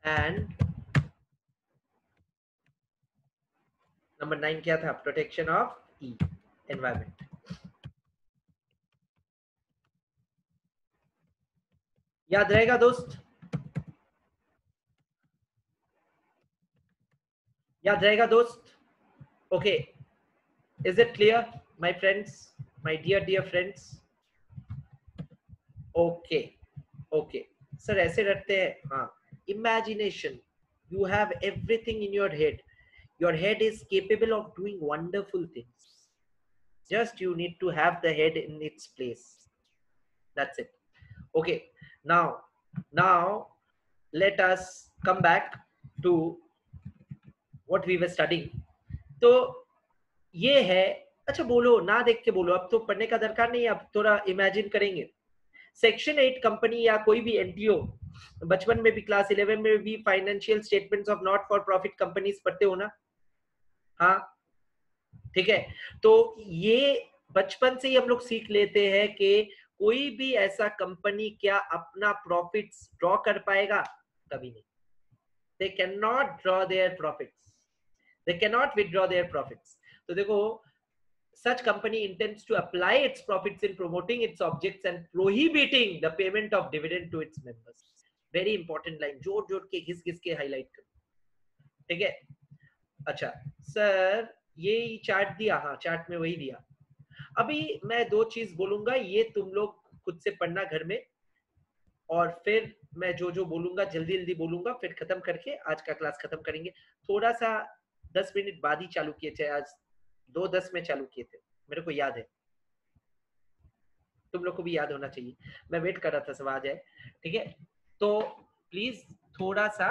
एंड नंबर 9 क्या था, प्रोटेक्शन ऑफ ई, एनवायरमेंट। याद रहेगा दोस्त? याद रहेगा दोस्त? Okay, is it clear my friends, my dear dear friends? Okay okay sir, ऐसे रखते हैं। हाँ, imagination, you have everything in your head is capable of doing wonderful things, just you need to have the head in its place, that's it. Okay, now let us come back to what we were studying. तो ये है, अच्छा बोलो, ना देख के बोलो, अब तो पढ़ने का दरकार नहीं है, अब थोड़ा इमेजिन करेंगे। सेक्शन 8 कंपनी या कोई भी एनटीओ, बचपन में भी क्लास 11 में भी financial statements of not for profit companies पढ़ते हो ना? हाँ, ठीक है। तो ये बचपन से ही हम लोग सीख लेते हैं कि कोई भी ऐसा कंपनी क्या अपना प्रॉफिट्स ड्रॉ कर पाएगा? कभी नहीं। They can not draw their profits, they can not withdraw their profits. तो देखो, such company intends to apply its profits in promoting its objects and prohibiting the payment of dividend to its members. Very important line, जोड़ जोड़ के घिस घिस के highlight करो, ठीक है। अच्छा सर, ये चार्ट दिया, हाँ चार्ट में वही दिया। अभी मैं 2 चीज बोलूंगा, ये तुम लोग खुद से पढ़ना घर में, और फिर मैं जो जो बोलूंगा जल्दी जल्दी बोलूंगा, फिर खत्म करके आज का क्लास खत्म करेंगे। थोड़ा सा 10 मिनट बाद ही चालू किए थे आज, 2:10 में चालू किए थे, मेरे को याद है, तुम लोग को भी याद होना चाहिए। मैं वेट कर रहा था सब आ जाए, ठीक है। तो प्लीज थोड़ा सा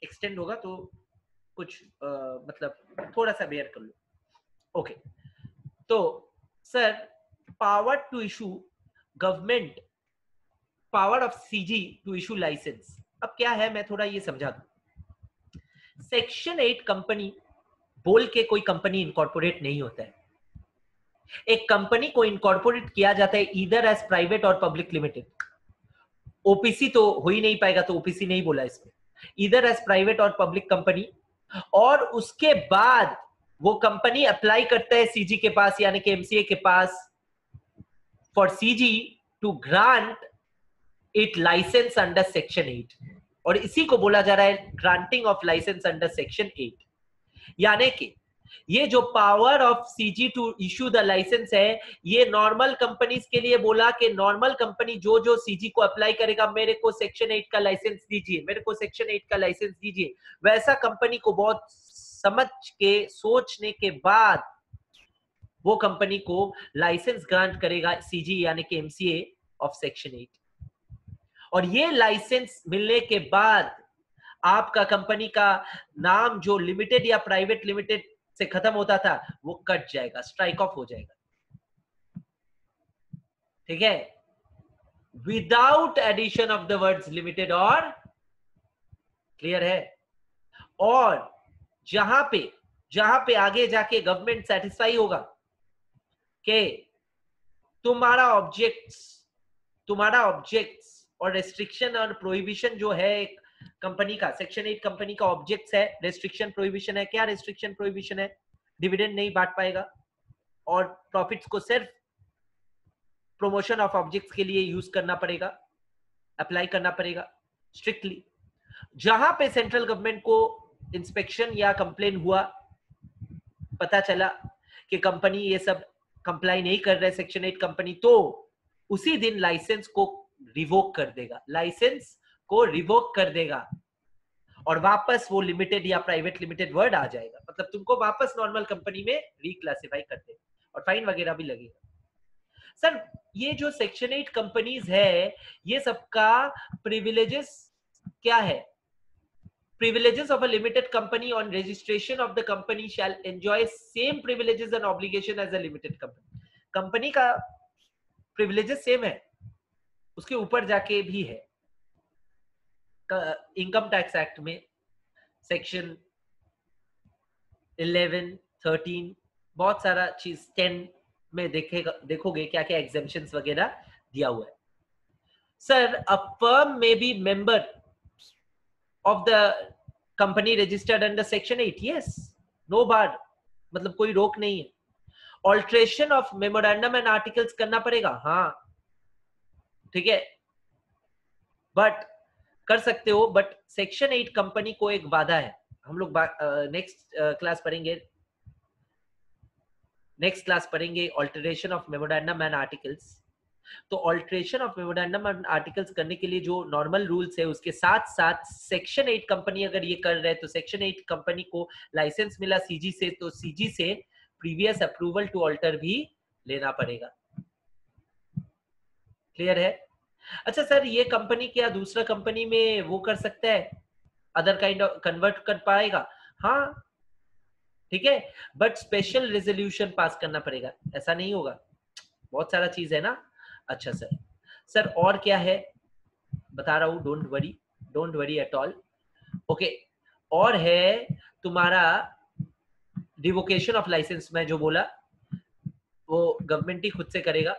एक्सटेंड होगा तो कुछ मतलब थोड़ा सा बेयर कर लो। ओके, तो sir, power to issue government, power of CG to issue licence, अब क्या है मैं थोड़ा ये समझा दूं। सेक्शन 8 कंपनी बोल के कोई कंपनी इनकॉर्पोरेट नहीं होता है। एक कंपनी को इनकॉर्पोरेट किया जाता है ईदर एज प्राइवेट और पब्लिक लिमिटेड। ओपीसी तो हो ही नहीं पाएगा, तो ओपीसी नहीं बोला इसमें। इधर एज प्राइवेट और पब्लिक कंपनी, और उसके बाद वो कंपनी अप्लाई करता है सीजी के पास यानी कि एमसीए के पास for CG to grant it license under section 8, और इसी को बोला जा रहा है granting of license under section 8। यानी कि ये जो power of CG to issue the license है, ये नॉर्मल कंपनीज के लिए बोला कि नॉर्मल कंपनी जो जो सीजी को अप्लाई करेगा, मेरे को सेक्शन 8 का लाइसेंस दीजिए, मेरे को सेक्शन 8 का लाइसेंस दीजिए, वैसा कंपनी को बहुत समझ के सोचने के बाद वो कंपनी को लाइसेंस ग्रांट करेगा सीजी यानी कि एमसीए ऑफ सेक्शन 8। और ये लाइसेंस मिलने के बाद आपका कंपनी का नाम जो लिमिटेड या प्राइवेट लिमिटेड से खत्म होता था वो कट जाएगा, स्ट्राइक ऑफ हो जाएगा। ठीक है, without addition of the words limited और, क्लियर है। और जहां पे आगे जाके गवर्नमेंट सेटिस्फाई होगा कि तुम्हारा ऑब्जेक्ट्स और रेस्ट्रिक्शन और प्रोहिबिशन जो है कंपनी का, सेक्शन 8 कंपनी का ऑब्जेक्ट्स है, रेस्ट्रिक्शन प्रोहिबिशन है। क्या रेस्ट्रिक्शन प्रोहिबिशन है? डिविडेंड नहीं बांट पाएगा और प्रॉफिट्स को सिर्फ प्रमोशन ऑफ ऑब्जेक्ट्स के लिए यूज करना पड़ेगा, अप्लाई करना पड़ेगा स्ट्रिक्टली। जहां पे सेंट्रल गवर्नमेंट को इंस्पेक्शन या कंप्लेन हुआ, पता चला कि कंपनी ये सब कंप्लाई नहीं कर रहे सेक्शन 8 कंपनी, तो उसी दिन लाइसेंस को रिवोक कर देगा, लाइसेंस को रिवोक कर देगा और वापस वो लिमिटेड या प्राइवेट लिमिटेड वर्ड आ जाएगा। मतलब तुमको वापस नॉर्मल कंपनी में रिक्लासिफाई कर देगा और फाइन वगैरह भी लगेगा। सर ये जो सेक्शन 8 कंपनीज है, ये सबका प्रिविलेजेस क्या है? Privileges of a limited company on registration of the company shall enjoy same privileges and obligation as a limited company. Company का privileges सेम है, उसके ऊपर जाके भी है। इनकम टैक्स एक्ट में सेक्शन 11, 13 बहुत सारा चीज, 10 में देखोगे क्या क्या एग्जेम्पशंस वगैरह दिया हुआ है। सर अ फर्म में B member of the company registered under section 8, yes, no bar, मतलब कोई रोक नहीं है। Alteration of memorandum and articles करना पड़ेगा, हाँ ठीक है, बट कर सकते हो, बट सेक्शन 8 कंपनी को एक वादा है। हम लोग नेक्स्ट क्लास पढ़ेंगे alteration of memorandum and articles. तो alteration of memorandum and articles करने के लिए जो नॉर्मल रूल्स है, उसके साथ साथ सेक्शन 8 कंपनी अगर ये कर रहे हैं, तो सेक्शन 8 कंपनी को लाइसेंस मिला सीजी से, तो सीजी से प्रीवियस अप्रूवल टू ऑल्टर भी लेना पड़ेगा। क्लियर है? अच्छा सर ये कंपनी क्या दूसरा कंपनी में वो कर सकता है, अदर काइंड ऑफ कन्वर्ट कर पाएगा? हाँ ठीक है, बट स्पेशल रेजोल्यूशन पास करना पड़ेगा, ऐसा नहीं होगा। बहुत सारा चीज है ना। अच्छा सर और क्या है बता रहा हूं, don't worry at all. Okay, और है तुम्हारा रिवोकेशन ऑफ लाइसेंस, में जो बोला वो गवर्नमेंट ही खुद से करेगा।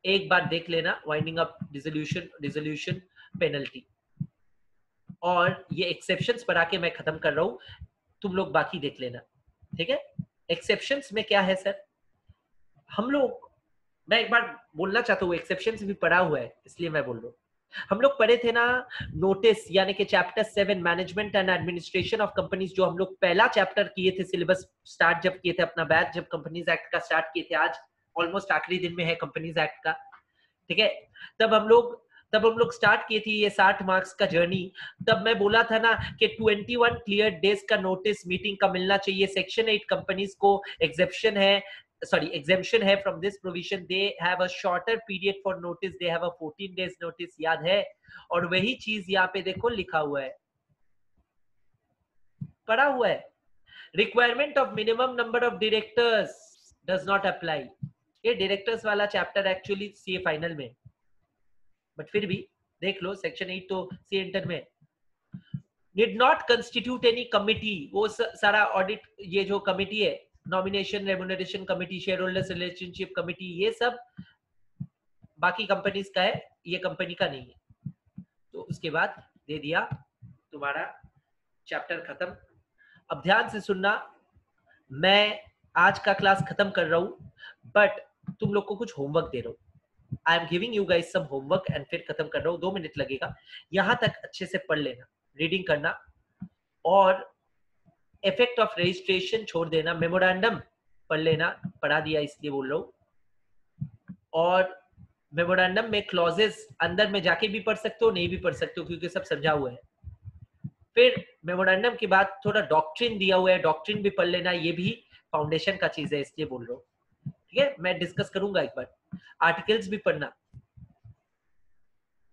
एक बार देख लेना, वाइंडिंग अप डिसोल्यूशन पेनल्टी, और ये एक्सेप्शंस पर आके मैं खत्म कर रहा हूं, तुम लोग बाकी देख लेना, ठीक है। एक्सेप्शंस में क्या है सर, हम लोग, मैं एक बार बोलना चाहता हूँ, एक्सेप्शंस भी पढ़ा हुआ है इसलिए मैं बोल रहा हूँ। हम लोग पढ़े थे ना नोटिस, यानी कि chapter 7 management and administration of companies, जो हम लोग पहला चैप्टर किए थे सिलेबस स्टार्ट जब किए थे, अपना बैच जब कंपनीज एक्ट का स्टार्ट किए थे, आज ऑलमोस्ट आखिरी दिन में है कंपनीज एक्ट का, ठीक है। तब हम लोग स्टार्ट किए थे ये 60 मार्क्स का जर्नी। तब मैं बोला था ना कि 21 क्लियर डेज का नोटिस मीटिंग का मिलना चाहिए। सेक्शन 8 कंपनीज को exemption है from this provision, they have a shorter period for notice, they have a 14 days notice, याद है। और वही चीज यहाँ पे देखो लिखा हुआ है, पढ़ा हुआ है, requirement of minimum number of directors does not apply. ये डायरेक्टर्स वाला चैप्टर एक्चुअली सीए फाइनल में, बट फिर भी देख लो, सेक्शन 8 तो सीए इंटर में। Did not constitute any committee, वो सारा ऑडिट, ये जो कमिटी है, nomination remuneration committee, share holders relationship committee, ये सब बाकी कंपनीज का है, ये कंपनी का नहीं है। तो उसके बाद दे दिया, तो तुम्हारा चैप्टर खत्म। अब ध्यान से सुनना, मैं आज का क्लास खत्म कर रहा हूँ, बट तुम लोग को कुछ होमवर्क दे रहा हूँ। I am giving you guys some homework and फिर खत्म कर रहा हूँ। 2 मिनट लगेगा, यहाँ तक अच्छे से पढ़ लेना, रीडिंग करना, और इफेक्ट ऑफ रजिस्ट्रेशन छोड़ देना, मेमोरेंडम पढ़ लेना, पढ़ा दिया इसलिए बोल रहा हूँ। और मेमोरेंडम में क्लॉजेस अंदर में जाके भी पढ़ सकते हो, नहीं भी पढ़ सकते हो, क्योंकि सब समझा हुआ है। फिर मेमोरेंडम के बाद थोड़ा डॉक्ट्रिन दिया हुआ है, डॉक्ट्रिन भी पढ़ लेना, ये भी फाउंडेशन का चीज है इसलिए बोल रहा हूँ। ठीक है, मैं डिस्कस करूंगा एक बार। आर्टिकल्स भी पढ़ना।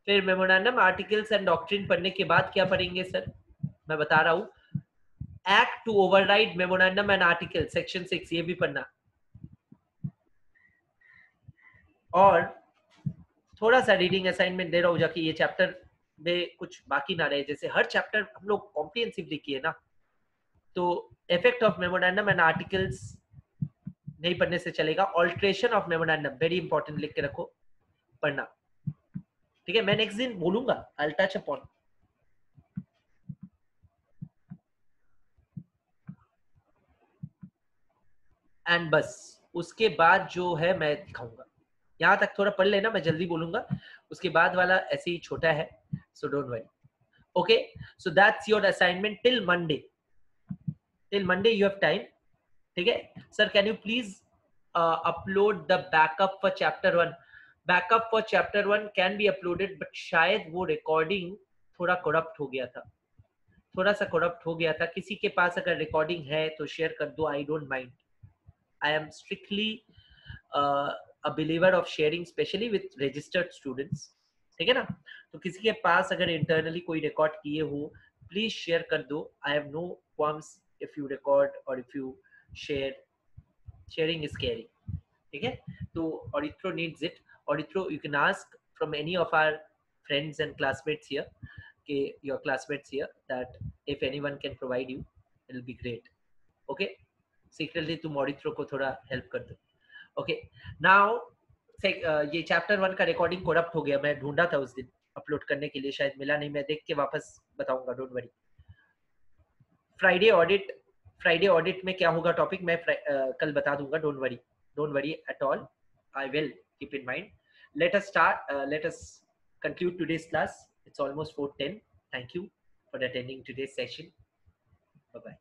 फिर मेमोरेंडम, आर्टिकल्स एंड डॉक्ट्रिन पढ़ने के बाद क्या पढ़ेंगे सर, मैं बता रहा हूँ, act to override memorandum and article section 6, ये भी पढ़ना। और थोड़ा सा रीडिंग असाइनमेंट दे रहा हूँ, जाके ये चैप्टर में कुछ बाकी ना रहे, जैसे हर चैप्टर हम लोग कॉम्प्रिहेंसिवली किए ना, तो effect of memorandum and articles नहीं पढ़ने से चलेगा। Alteration of memorandum very important, लिख के रखो, पढ़ना। ठीक है, मैं नेक्स्ट दिन बोलूंगा, I will touch upon. And बस उसके बाद जो है मैं दिखाऊंगा। यहाँ तक थोड़ा पढ़ लेना, मैं जल्दी बोलूंगा, उसके बाद वाला ऐसे ही छोटा है, so don't worry. Okay, so that's your assignment till Monday. Till Monday you have time. ठीक है sir, can you please upload the backup for chapter 1? Backup for chapter 1 can be uploaded, but शायद वो recording थोड़ा corrupt हो गया था, थोड़ा सा करप्ट हो गया था। किसी के पास अगर रिकॉर्डिंग है तो शेयर कर दो, I don't mind. I am strictly a believer of sharing, especially with registered students. ठीक है ना, तो किसी के पास अगर इंटरनली कोई रिकॉर्ड किए हो, प्लीज शेयर कर दो। I have no qualms if you record or if you share. Sharing is caring. ठीक है, तो Audithro needs it. Audithro, you can ask from any of our friends and classmates here, your classmates here, that if anyone can provide you, it'll be great. Okay, secretly तुम Audithro को थोड़ा help कर दो। Okay, now ये chapter 1 का recording corrupt हो गया, मैं ढूंढा था उस दिन अपलोड करने के लिए, शायद मिला नहीं, मैं देख के वापस बताऊंगा, डोंट वरी। फ्राइडे ऑडिट में क्या होगा टॉपिक, मैं कल बता दूंगा, don't worry at all, I will keep in mind. Let us conclude today's class. It's almost 4:10. Thank you for attending today's session. Bye bye.